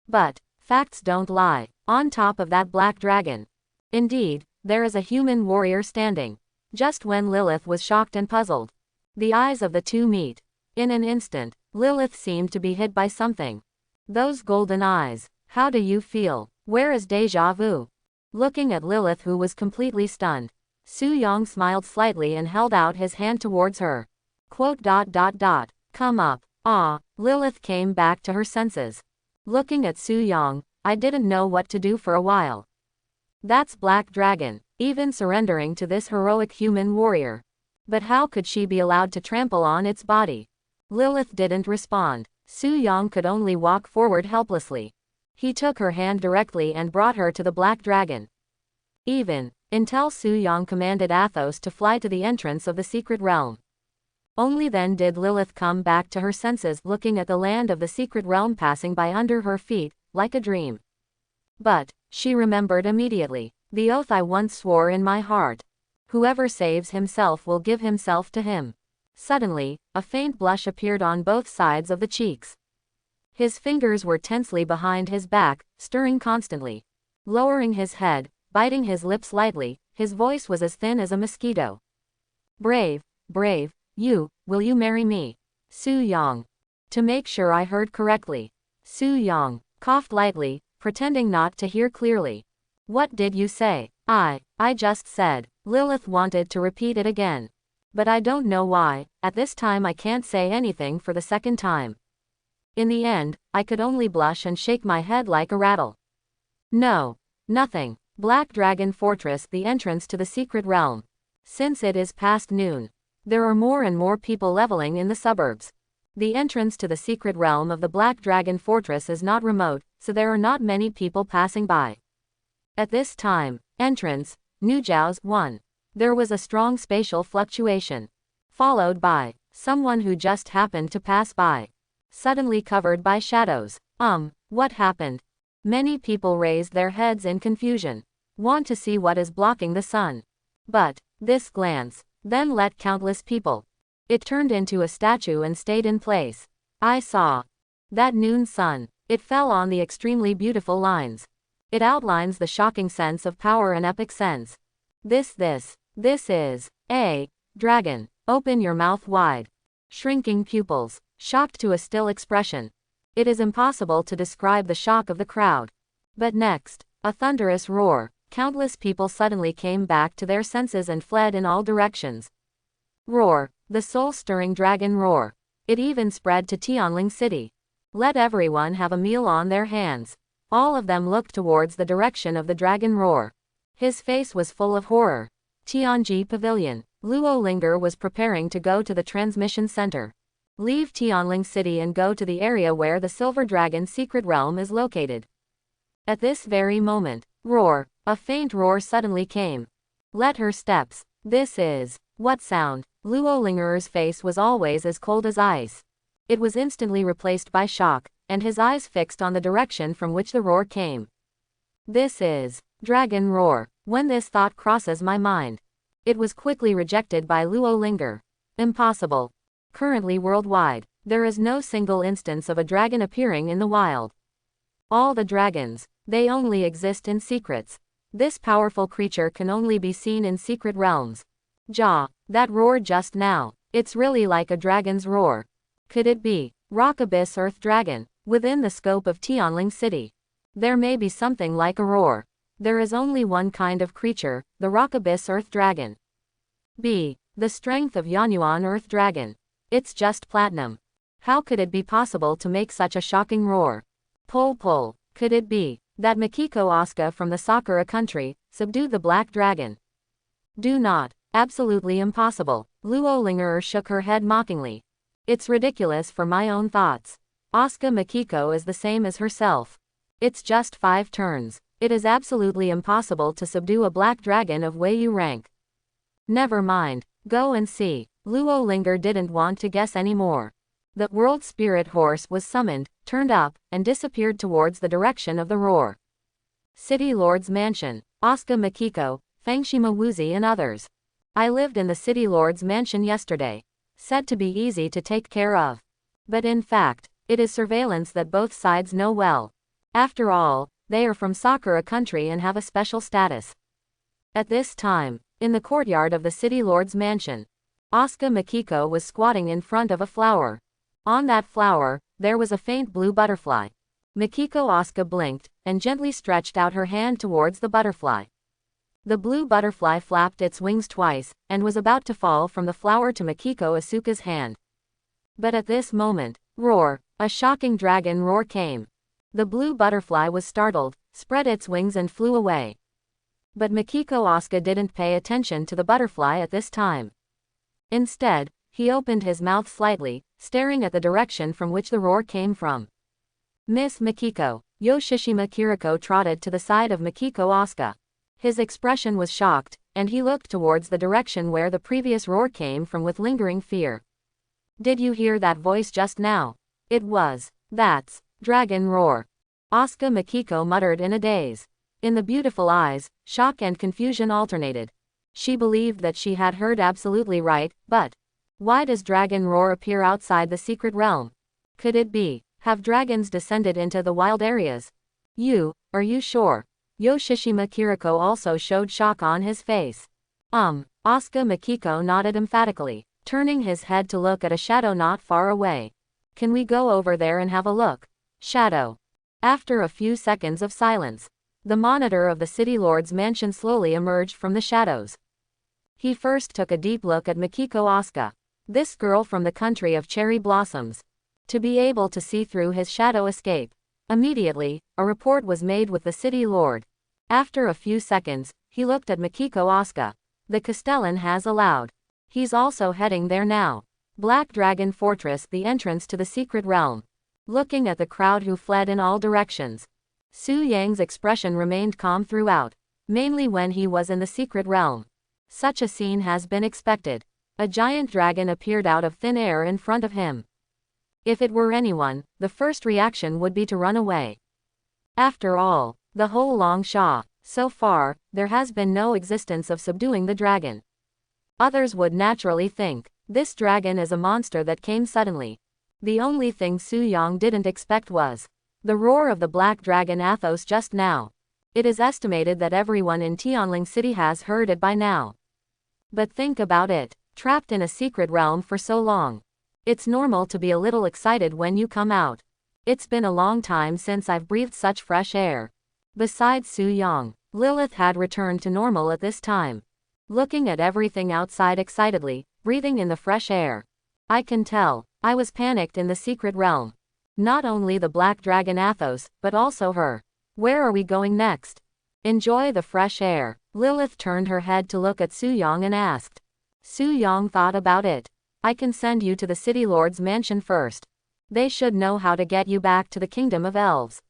But facts don't lie. On top of that black dragon, indeed, there is a human warrior standing. Just when Lilith was shocked and puzzled, the eyes of the two meet. In an instant, Lilith seemed to be hit by something. Those golden eyes. How do you feel? Where is déjà vu? Looking at Lilith, who was completely stunned, Su Yang smiled slightly and held out his hand towards her. Come up. Ah, Lilith came back to her senses. Looking at Su Yang, I didn't know what to do for a while. That's Black Dragon, even surrendering to this heroic human warrior. But how could she be allowed to trample on its body? Lilith didn't respond. Su Yang could only walk forward helplessly. He took her hand directly and brought her to the Black Dragon. Even until Su Yang commanded Athos to fly to the entrance of the secret realm. Only then did Lilith come back to her senses, looking at the land of the secret realm passing by under her feet, like a dream. But she remembered immediately the oath I once swore in my heart. Whoever saves himself will give himself to him. Suddenly, a faint blush appeared on both sides of the cheeks. His fingers were tensely behind his back, stirring constantly. Lowering his head, biting his lips lightly, his voice was as thin as a mosquito. Brave, brave, will you marry me? Su Yang. To make sure I heard correctly, Su Yang coughed lightly, pretending not to hear clearly. What did you say? I just said. Lilith wanted to repeat it again. But I don't know why, at this time I can't say anything for the second time. In the end, I could only blush and shake my head like a rattle. No. Nothing. Black Dragon Fortress, the entrance to the secret realm. Since it is past noon, there are more and more people leveling in the suburbs. The entrance to the secret realm of the Black Dragon Fortress is not remote, so there are not many people passing by. At this time, entrance, Nujiao's 1. There was a strong spatial fluctuation, followed by someone who just happened to pass by, suddenly covered by shadows. What happened? Many people raised their heads in confusion, want to see what is blocking the sun. But this glance then let countless people. It turned into a statue and stayed in place. I saw that noon sun. It fell on the extremely beautiful lines. It outlines the shocking sense of power and epic sense. This is a dragon. Open your mouth wide. Shrinking pupils, shocked to a still expression. It is impossible to describe the shock of the crowd. But next, a thunderous roar. Countless people suddenly came back to their senses and fled in all directions. Roar, the soul-stirring dragon roar. It even spread to Tianling City. Let everyone have a meal on their hands. All of them looked towards the direction of the dragon roar. His face was full of horror. Tianji Pavilion. Luo Linger was preparing to go to the transmission center. Leave Tianling City and go to the area where the Silver Dragon secret realm is located. At this very moment, roar, a faint roar suddenly came. Let her steps. This is what sound? Luo Linger's face was always as cold as ice. It was instantly replaced by shock, and his eyes fixed on the direction from which the roar came. This is dragon roar. When this thought crosses my mind, it was quickly rejected by Luo Linger. Impossible. Currently worldwide, there is no single instance of a dragon appearing in the wild. All the dragons, they only exist in secrets. This powerful creature can only be seen in secret realms. That roar just now, it's really like a dragon's roar. Could it be Rock Abyss Earth Dragon, within the scope of Tianling City? There may be something like a roar. There is only one kind of creature, the Rock Abyss Earth Dragon. B. The strength of Yanyuan Earth Dragon. It's just platinum. How could it be possible to make such a shocking roar? Pull. Could it be that Makiko Asuka from the Sakura country subdued the Black Dragon? Do not. Absolutely impossible. Luo Linger shook her head mockingly. It's ridiculous for my own thoughts. Asuka Makiko is the same as herself. It's just 5 turns. It is absolutely impossible to subdue a black dragon of Weiyu rank. Never mind. Go and see. Luo Linger didn't want to guess anymore. The World Spirit Horse was summoned, turned up, and disappeared towards the direction of the roar. City Lord's Mansion. Asuka Makiko, Fangshima Wuzi and others. I lived in the City Lord's Mansion yesterday. Said to be easy to take care of. But in fact, it is surveillance that both sides know well. After all, they are from Sakura country and have a special status. At this time, in the courtyard of the City Lord's Mansion, Asuka Makiko was squatting in front of a flower. On that flower, there was a faint blue butterfly. Makiko Asuka blinked, and gently stretched out her hand towards the butterfly. The blue butterfly flapped its wings twice, and was about to fall from the flower to Makiko Asuka's hand. But at this moment, roar, a shocking dragon roar came. The blue butterfly was startled, spread its wings and flew away. But Makiko Asuka didn't pay attention to the butterfly at this time. Instead, he opened his mouth slightly, staring at the direction from which the roar came from. Miss Makiko. Yoshishima Kiriko trotted to the side of Makiko Asuka. His expression was shocked, and he looked towards the direction where the previous roar came from with lingering fear. Did you hear that voice just now? That's dragon roar. Asuka Mikiko muttered in a daze. In the beautiful eyes, shock and confusion alternated. She believed that she had heard absolutely right, but why does dragon roar appear outside the secret realm? Could it be, have dragons descended into the wild areas? Are you sure? Yoshishima Kiriko also showed shock on his face. Asuka Mikiko nodded emphatically, turning his head to look at a shadow not far away. Can we go over there and have a look? Shadow. After a few seconds of silence, the monitor of the city lord's mansion slowly emerged from the shadows. He first took a deep look at Mikiko Asuka, this girl from the country of cherry blossoms. To be able to see through his shadow escape. Immediately, a report was made with the city lord. After a few seconds, he looked at Mikiko Asuka. The Castellan has allowed. He's also heading there now. Black Dragon Fortress, the entrance to the secret realm. Looking at the crowd who fled in all directions, Su Yang's expression remained calm throughout, mainly when he was in the secret realm. Such a scene has been expected. A giant dragon appeared out of thin air in front of him. If it were anyone, the first reaction would be to run away. After all, the whole Long Sha, so far, there has been no existence of subduing the dragon. Others would naturally think, this dragon is a monster that came suddenly. The only thing Su Yang didn't expect was the roar of the black dragon Athos just now. It is estimated that everyone in Tianling City has heard it by now. But think about it, trapped in a secret realm for so long. It's normal to be a little excited when you come out. It's been a long time since I've breathed such fresh air. Besides Su Yang, Lilith had returned to normal at this time. Looking at everything outside excitedly, breathing in the fresh air. I can tell, I was panicked in the secret realm. Not only the black dragon Athos, but also her. Where are we going next? Enjoy the fresh air. Lilith turned her head to look at Su Yang and asked. Su Yang thought about it. I can send you to the city lord's mansion first. They should know how to get you back to the kingdom of elves.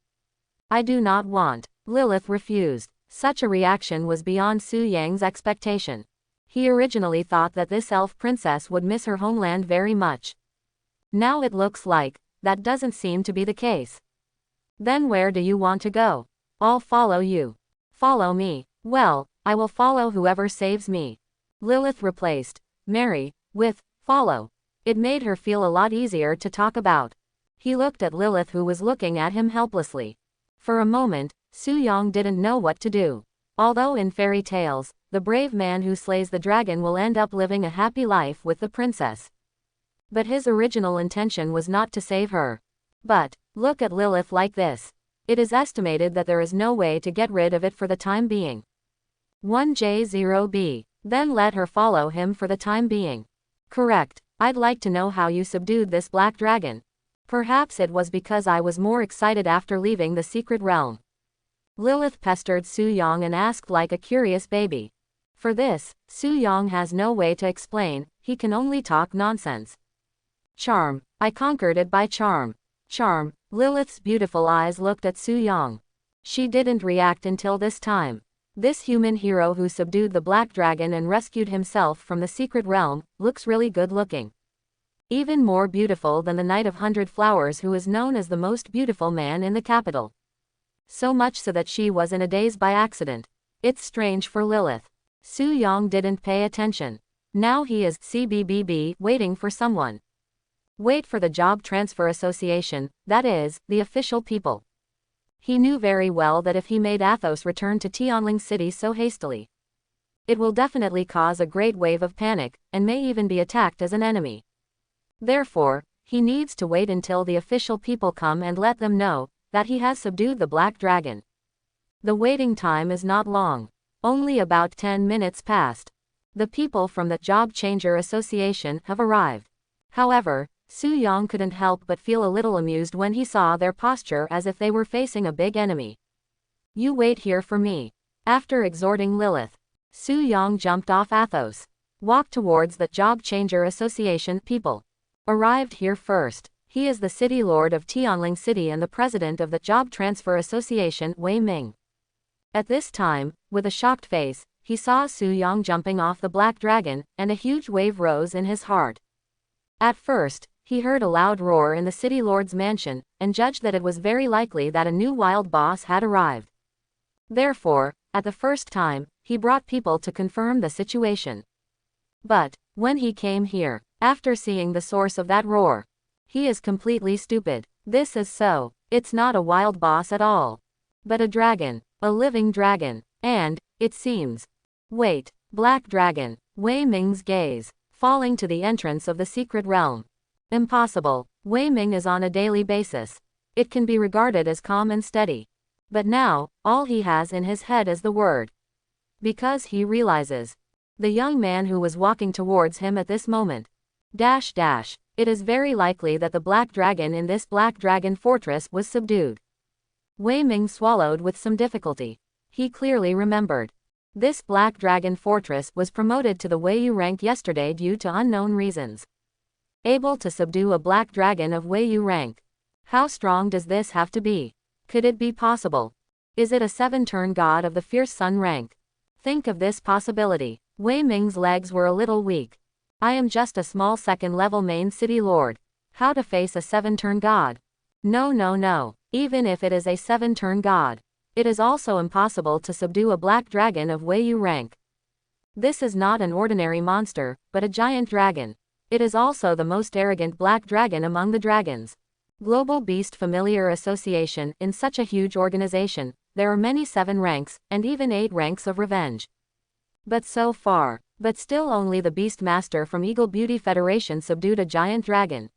I do not want. Lilith refused. Such a reaction was beyond Su Yang's expectation. He originally thought that this elf princess would miss her homeland very much. Now it looks like that doesn't seem to be the case. Then where do you want to go? I'll follow you. Follow me. Well, I will follow whoever saves me. Lilith replaced marry with follow. It made her feel a lot easier to talk about. He looked at Lilith, who was looking at him helplessly. For a moment, Su Yang didn't know what to do. Although in fairy tales, the brave man who slays the dragon will end up living a happy life with the princess. But his original intention was not to save her. But look at Lilith like this. It is estimated that there is no way to get rid of it for the time being. 1J0B. Then let her follow him for the time being. Correct. I'd like to know how you subdued this black dragon. Perhaps it was because I was more excited after leaving the secret realm. Lilith pestered Su Yang and asked like a curious baby. For this, Su Yang has no way to explain, he can only talk nonsense. Charm. I conquered it by charm. Charm. Lilith's beautiful eyes looked at Su Yang. She didn't react until this time. This human hero who subdued the black dragon and rescued himself from the secret realm, looks really good looking. Even more beautiful than the Knight of 100 Flowers, who is known as the most beautiful man in the capital. So much so that she was in a daze by accident. It's strange for Lilith. Su Yang didn't pay attention. Now he is CBBB waiting for someone. Wait for the Job Transfer Association, that is, the official people. He knew very well that if he made Athos return to Tianling City so hastily, it will definitely cause a great wave of panic, and may even be attacked as an enemy. Therefore, he needs to wait until the official people come and let them know that he has subdued the black dragon. The waiting time is not long. Only about 10 minutes passed. The people from the Job Changer Association have arrived. However, Su Yang couldn't help but feel a little amused when he saw their posture as if they were facing a big enemy. You wait here for me. After exhorting Lilith, Su Yang jumped off Athos, walked towards the Job Changer Association people. Arrived here first. He is the city lord of Tianling City and the president of the Job Transfer Association, Wei Ming. At this time, with a shocked face, he saw Su Yang jumping off the black dragon, and a huge wave rose in his heart. At first, he heard a loud roar in the city lord's mansion, and judged that it was very likely that a new wild boss had arrived. Therefore, at the first time, he brought people to confirm the situation. But, when he came here, after seeing the source of that roar, he is completely stupid. This is so. It's not a wild boss at all, but a dragon, a living dragon, and, it seems. Wait, black dragon, Wei Ming's gaze, falling to the entrance of the secret realm. Impossible. Wei Ming is on a daily basis. It can be regarded as calm and steady. But now, all he has in his head is the word. Because he realizes. The young man who was walking towards him at this moment. It is very likely that the black dragon in this black dragon fortress was subdued. Wei Ming swallowed with some difficulty. He clearly remembered. This black dragon fortress was promoted to the Weiyu rank yesterday due to unknown reasons. Able to subdue a black dragon of Weiyu rank. How strong does this have to be? Could it be possible? Is it a 7-turn god of the fierce sun rank? Think of this possibility. Wei Ming's legs were a little weak. I am just a small second-level main city lord. How to face a 7-turn god? No. Even if it is a 7-turn god, it is also impossible to subdue a black dragon of Weiyu rank. This is not an ordinary monster, but a giant dragon. It is also the most arrogant black dragon among the dragons. Global Beast Familiar Association. In such a huge organization, there are many 7 ranks, and even 8 ranks of revenge. But still only the Beast Master from Eagle Beauty Federation subdued a giant dragon.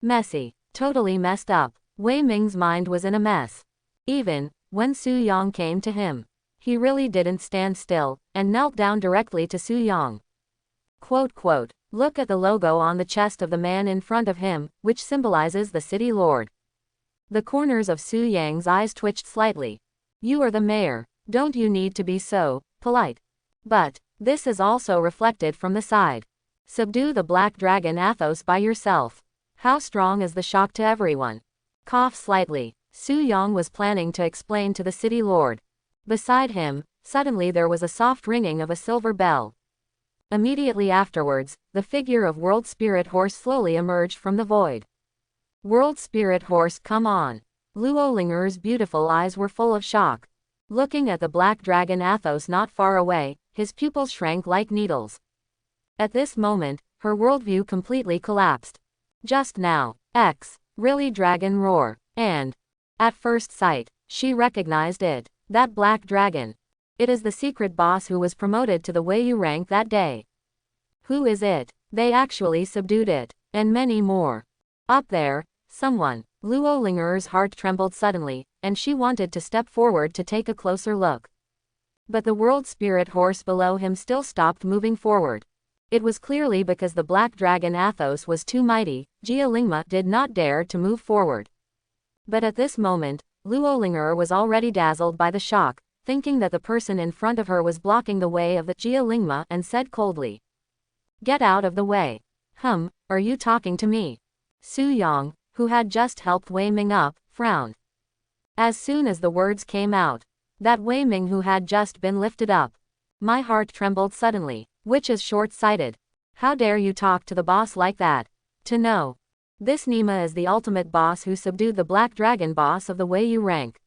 Messy. Totally messed up. Wei Ming's mind was in a mess. Even when Su Yang came to him, he really didn't stand still, and knelt down directly to Su Yang. Quote, look at the logo on the chest of the man in front of him, which symbolizes the city lord. The corners of Su Yang's eyes twitched slightly. You are the mayor. Don't you need to be so polite? But this is also reflected from the side. Subdue the black dragon Athos by yourself. How strong is the shock to everyone? Cough slightly. Su Yang was planning to explain to the city lord. Beside him, suddenly there was a soft ringing of a silver bell. Immediately afterwards, the figure of World Spirit Horse slowly emerged from the void. World Spirit Horse, come on. Luo Linger's beautiful eyes were full of shock. Looking at the black dragon Athos not far away, his pupils shrank like needles. At this moment, her worldview completely collapsed. Just now, really dragon roar, and, at first sight, she recognized it, that black dragon. It is the secret boss who was promoted to the Weiyu rank that day. Who is it? They actually subdued it, and many more. Up there, someone. Luo Linger's heart trembled suddenly, and she wanted to step forward to take a closer look. But the world spirit horse below him still stopped moving forward. It was clearly because the black dragon Athos was too mighty. Jia Lingma did not dare to move forward. But at this moment, Luo Linger was already dazzled by the shock, thinking that the person in front of her was blocking the way of the Jia Lingma, and said coldly, "Get out of the way." Are you talking to me? Su Yang, who had just helped Wei Ming up, frowned. As soon as the words came out, that Wei Ming who had just been lifted up, my heart trembled suddenly. Which is short-sighted. How dare you talk to the boss like that? To know. This Nima is the ultimate boss who subdued the black dragon boss of the Weiyu rank.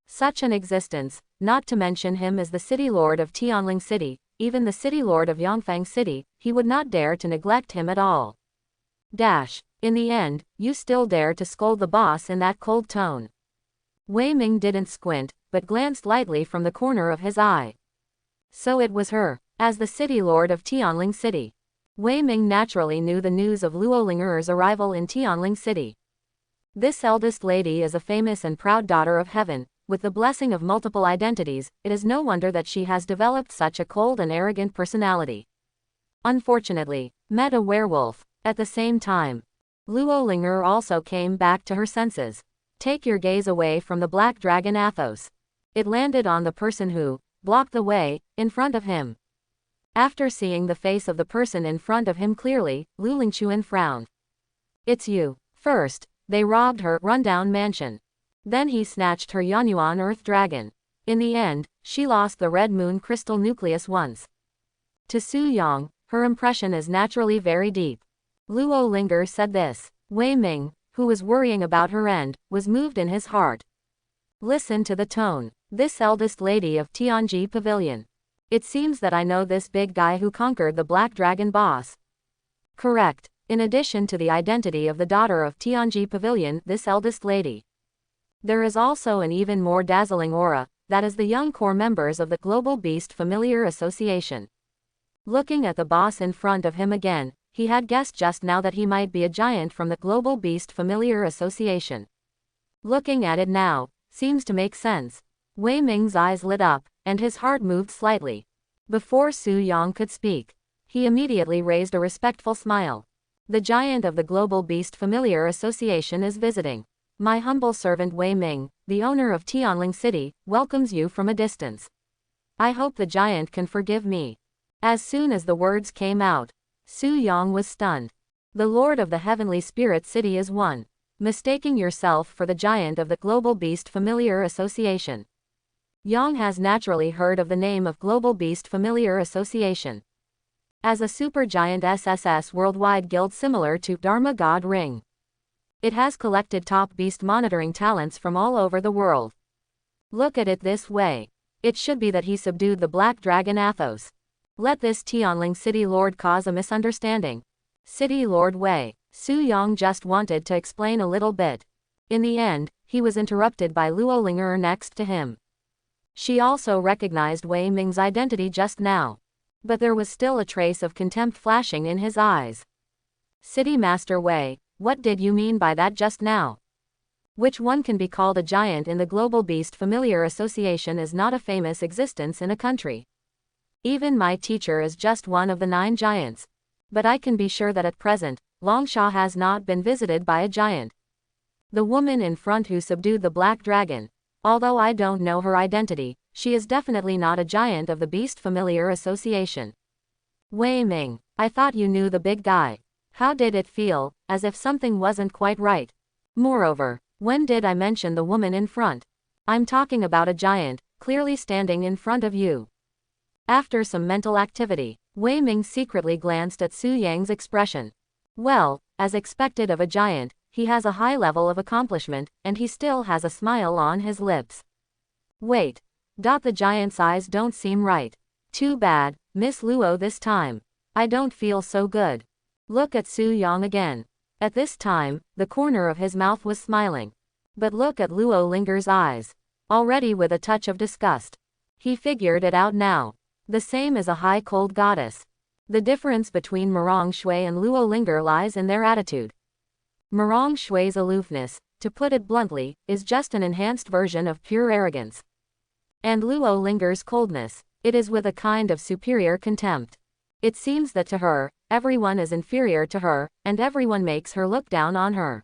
Such an existence, not to mention him as the city lord of Tianling City, even the city lord of Yongfang City, he would not dare to neglect him at all. In the end, you still dare to scold the boss in that cold tone. Wei Ming didn't squint, but glanced lightly from the corner of his eye. So it was her. As the city lord of Tianling City, Wei Ming naturally knew the news of Luo Linger's arrival in Tianling City. This eldest lady is a famous and proud daughter of heaven, with the blessing of multiple identities. It is no wonder that she has developed such a cold and arrogant personality. Unfortunately, met a werewolf. At the same time, Luo Linger also came back to her senses. Take your gaze away from the black dragon Athos. It landed on the person who blocked the way in front of him. After seeing the face of the person in front of him clearly, Lu Lingchuan frowned. It's you. First, they robbed her rundown mansion. Then he snatched her Yanyuan Earth Dragon. In the end, she lost the Red Moon Crystal Nucleus once. To Su Yang, her impression is naturally very deep. Luo Linger said this. Wei Ming, who was worrying about her end, was moved in his heart. Listen to the tone. This eldest lady of Tianji Pavilion. It seems that I know this big guy who conquered the Black Dragon boss. Correct. In addition to the identity of the daughter of Tianji Pavilion, this eldest lady. There is also an even more dazzling aura, that is the young core members of the Global Beast Familiar Association. Looking at the boss in front of him again, he had guessed just now that he might be a giant from the Global Beast Familiar Association. Looking at it now, seems to make sense. Wei Ming's eyes lit up, and his heart moved slightly. Before Su Yang could speak, he immediately raised a respectful smile. The giant of the Global Beast Familiar Association is visiting. My humble servant Wei Ming, the owner of Tianling City, welcomes you from a distance. I hope the giant can forgive me. As soon as the words came out, Su Yang was stunned. The Lord of the Heavenly Spirit City is one. Mistaking yourself for the giant of the Global Beast Familiar Association. Yang has naturally heard of the name of Global Beast Familiar Association as a supergiant SSS worldwide guild similar to Dharma God Ring. It has collected top beast monitoring talents from all over the world. Look at it this way. It should be that he subdued the Black Dragon Athos. Let this Tianling City Lord cause a misunderstanding. City Lord Wei. Su Yang just wanted to explain a little bit. In the end, he was interrupted by Luo Linger next to him. She also recognized Wei Ming's identity just now. But there was still a trace of contempt flashing in his eyes. City Master Wei, what did you mean by that just now? Which one can be called a giant in the Global Beast Familiar Association is not a famous existence in a country. Even my teacher is just one of the 9 giants. But I can be sure that at present, Longsha has not been visited by a giant. The woman in front who subdued the Black Dragon. Although I don't know her identity, she is definitely not a giant of the Beast Familiar Association. Wei Ming, I thought you knew the big guy. How did it feel, as if something wasn't quite right? Moreover, when did I mention the woman in front? I'm talking about a giant, clearly standing in front of you. After some mental activity, Wei Ming secretly glanced at Su Yang's expression. Well, as expected of a giant, he has a high level of accomplishment, and he still has a smile on his lips. Wait. The giant's eyes don't seem right. Too bad, Miss Luo this time. I don't feel so good. Look at Su Yang again. At this time, the corner of his mouth was smiling. But look at Luo Linger's eyes. Already with a touch of disgust. He figured it out now. The same as a high cold goddess. The difference between Mirong Shui and Luo Linger lies in their attitude. Mirong Shui's aloofness, to put it bluntly, is just an enhanced version of pure arrogance. And Luo Linger's coldness, it is with a kind of superior contempt. It seems that to her, everyone is inferior to her, and everyone makes her look down on her.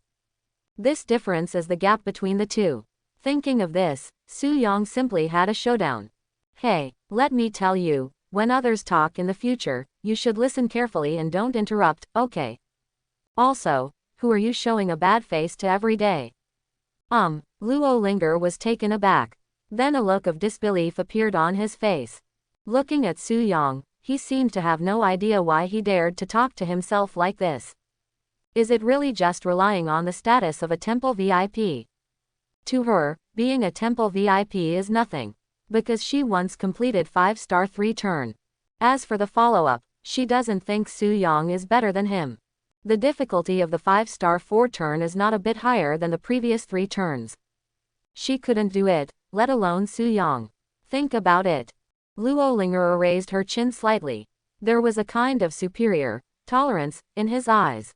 This difference is the gap between the two. Thinking of this, Su Yang simply had a showdown. Hey, let me tell you, when others talk in the future, you should listen carefully and don't interrupt, okay? Also, who are you showing a bad face to every day? Luo Linger was taken aback. Then a look of disbelief appeared on his face. Looking at Su Yang, he seemed to have no idea why he dared to talk to himself like this. Is it really just relying on the status of a temple VIP? To her, being a temple VIP is nothing. Because she once completed 5-star 3 turn. As for the follow-up, she doesn't think Su Yang is better than him. The difficulty of the 5-star 4 turn is not a bit higher than the previous 3 turns. She couldn't do it, let alone Su Yang. Think about it. Luo Linger raised her chin slightly. There was a kind of superior tolerance in his eyes.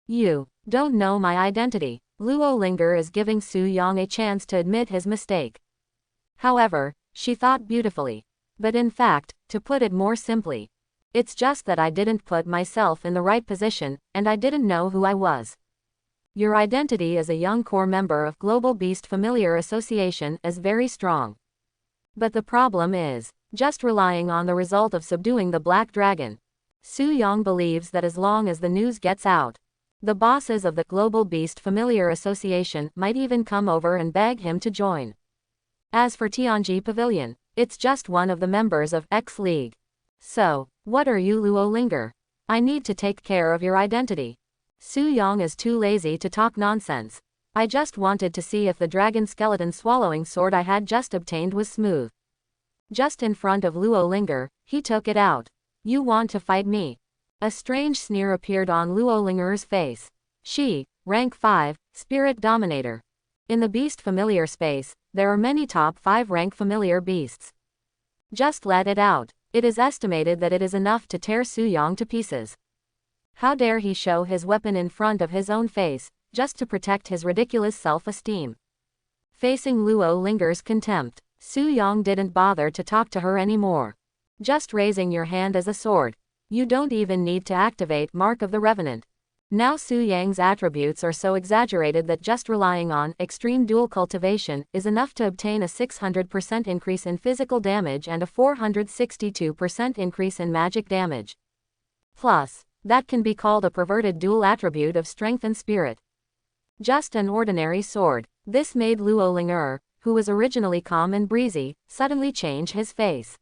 You don't know my identity. Luo Linger is giving Su Yang a chance to admit his mistake. However, she thought beautifully. But in fact, to put it more simply, it's just that I didn't put myself in the right position, and I didn't know who I was. Your identity as a young core member of Global Beast Familiar Association is very strong. But the problem is, just relying on the result of subduing the Black Dragon. Su Yang believes that as long as the news gets out, the bosses of the Global Beast Familiar Association might even come over and beg him to join. As for Tianji Pavilion, it's just one of the members of X League. So, what are you, Luo Linger? I need to take care of your identity. Su Yang is too lazy to talk nonsense. I just wanted to see if the dragon skeleton swallowing sword I had just obtained was smooth. Just in front of Luo Linger, he took it out. You want to fight me? A strange sneer appeared on Luo Linger's face. She, rank 5, spirit dominator. In the beast familiar space, there are many top 5 rank familiar beasts. Just let it out. It is estimated that it is enough to tear Su Yang to pieces. How dare he show his weapon in front of his own face, just to protect his ridiculous self-esteem. Facing Luo Linger's contempt, Su Yang didn't bother to talk to her anymore. Just raising your hand as a sword. You don't even need to activate Mark of the Revenant. Now Su Yang's attributes are so exaggerated that just relying on extreme dual cultivation is enough to obtain a 600% increase in physical damage and a 462% increase in magic damage. Plus, that can be called a perverted dual attribute of strength and spirit. Just an ordinary sword. This made Luo Linger, who was originally calm and breezy, suddenly change his face.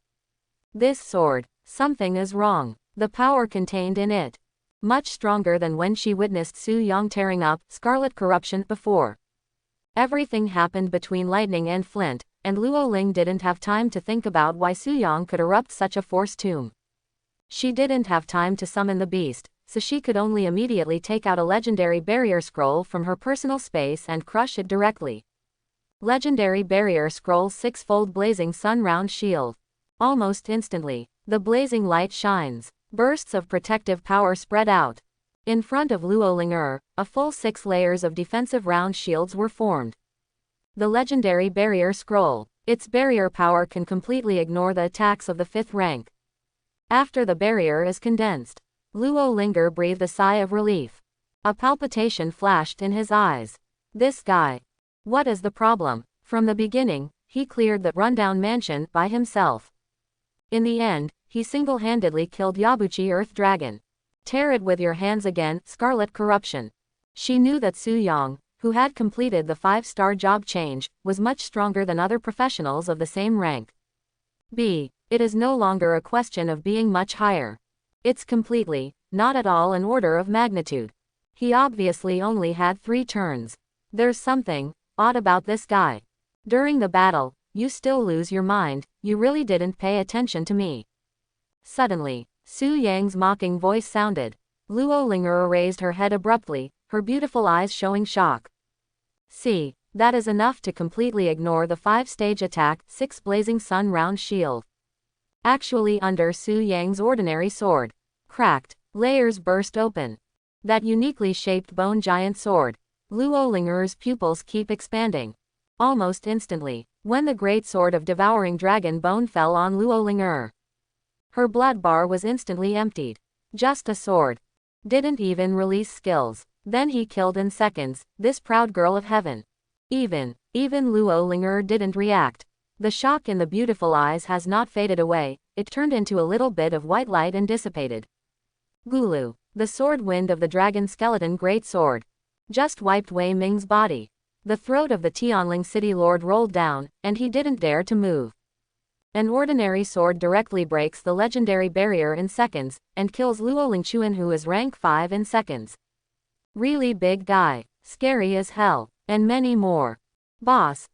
This sword, something is wrong. The power contained in it, much stronger than when she witnessed Su Yang tearing up Scarlet Corruption before. Everything happened between lightning and flint, and Luo Ling didn't have time to think about why Su Yang could erupt such a force tomb. She didn't have time to summon the beast, so she could only immediately take out a legendary barrier scroll from her personal space and crush it directly. Legendary barrier scroll 6-fold blazing sun round shield. Almost instantly, the blazing light shines. Bursts of protective power spread out. In front of Luo Linger, a full 6 layers of defensive round shields were formed. The legendary barrier scroll. Its barrier power can completely ignore the attacks of the 5th rank. After the barrier is condensed, Luo Linger breathed a sigh of relief. A palpitation flashed in his eyes. This guy. What is the problem? From the beginning, he cleared that rundown mansion by himself. In the end, he single-handedly killed Yabuchi Earth Dragon. Tear it with your hands again, Scarlet Corruption. She knew that Su Yang, who had completed the 5-star job change, was much stronger than other professionals of the same rank. It is no longer a question of being much higher. It's completely, not at all an order of magnitude. He obviously only had 3 turns. There's something odd about this guy. During the battle, you still lose your mind, you really didn't pay attention to me. Suddenly, Su Yang's mocking voice sounded. Luo Linger raised her head abruptly, her beautiful eyes showing shock. See, that is enough to completely ignore the 5-stage attack, 6 blazing sun round shield. Actually under Su Yang's ordinary sword. Cracked, layers burst open. That uniquely shaped bone giant sword. Luo Linger's pupils keep expanding. Almost instantly, when the great sword of devouring dragon bone fell on Luo Linger, her blood bar was instantly emptied. Just a sword. Didn't even release skills. Then he killed in seconds, this proud girl of heaven. Even Luo Linger didn't react. The shock in the beautiful eyes has not faded away, it turned into a little bit of white light and dissipated. Gulu, the sword wind of the dragon skeleton great sword, just wiped Wei Ming's body. The throat of the Tianling city lord rolled down, and he didn't dare to move. An ordinary sword directly breaks the legendary barrier in seconds, and kills Luo Lingchuan who is rank 5 in seconds. Really big guy, scary as hell, and many more. Boss,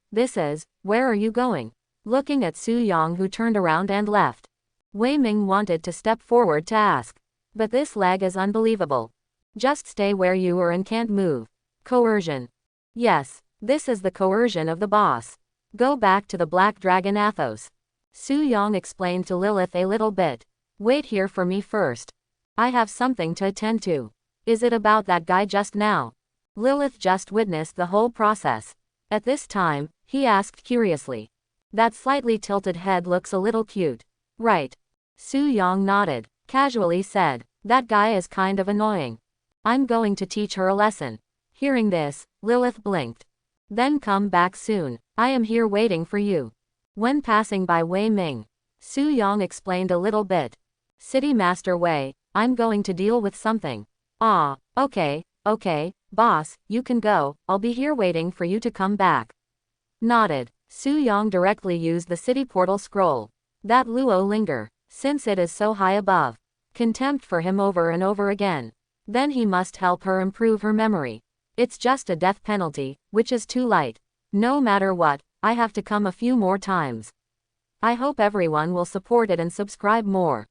where are you going? Looking at Su Yang who turned around and left. Wei Ming wanted to step forward to ask. But this lag is unbelievable. Just stay where you are and can't move. Coercion. Yes, this is the coercion of the boss. Go back to the Black Dragon Athos. Su Yang explained to Lilith a little bit. Wait here for me first. I have something to attend to. Is it about that guy just now? Lilith just witnessed the whole process. At this time, he asked curiously. That slightly tilted head looks a little cute. Right. Su Yang nodded, casually said, that guy is kind of annoying. I'm going to teach her a lesson. Hearing this, Lilith blinked. Then come back soon. I am here waiting for you. When passing by Wei Ming, Su Yang explained a little bit. City Master Wei, I'm going to deal with something. Ah, okay, boss, you can go, I'll be here waiting for you to come back. Nodded. Su Yang directly used the city portal scroll. That Luo Linger, since it is so high above, Contempt for him over and over again. Then he must help her improve her memory. It's just a death penalty, which is too light. No matter what, I have to come a few more times. I hope everyone will support it and subscribe more.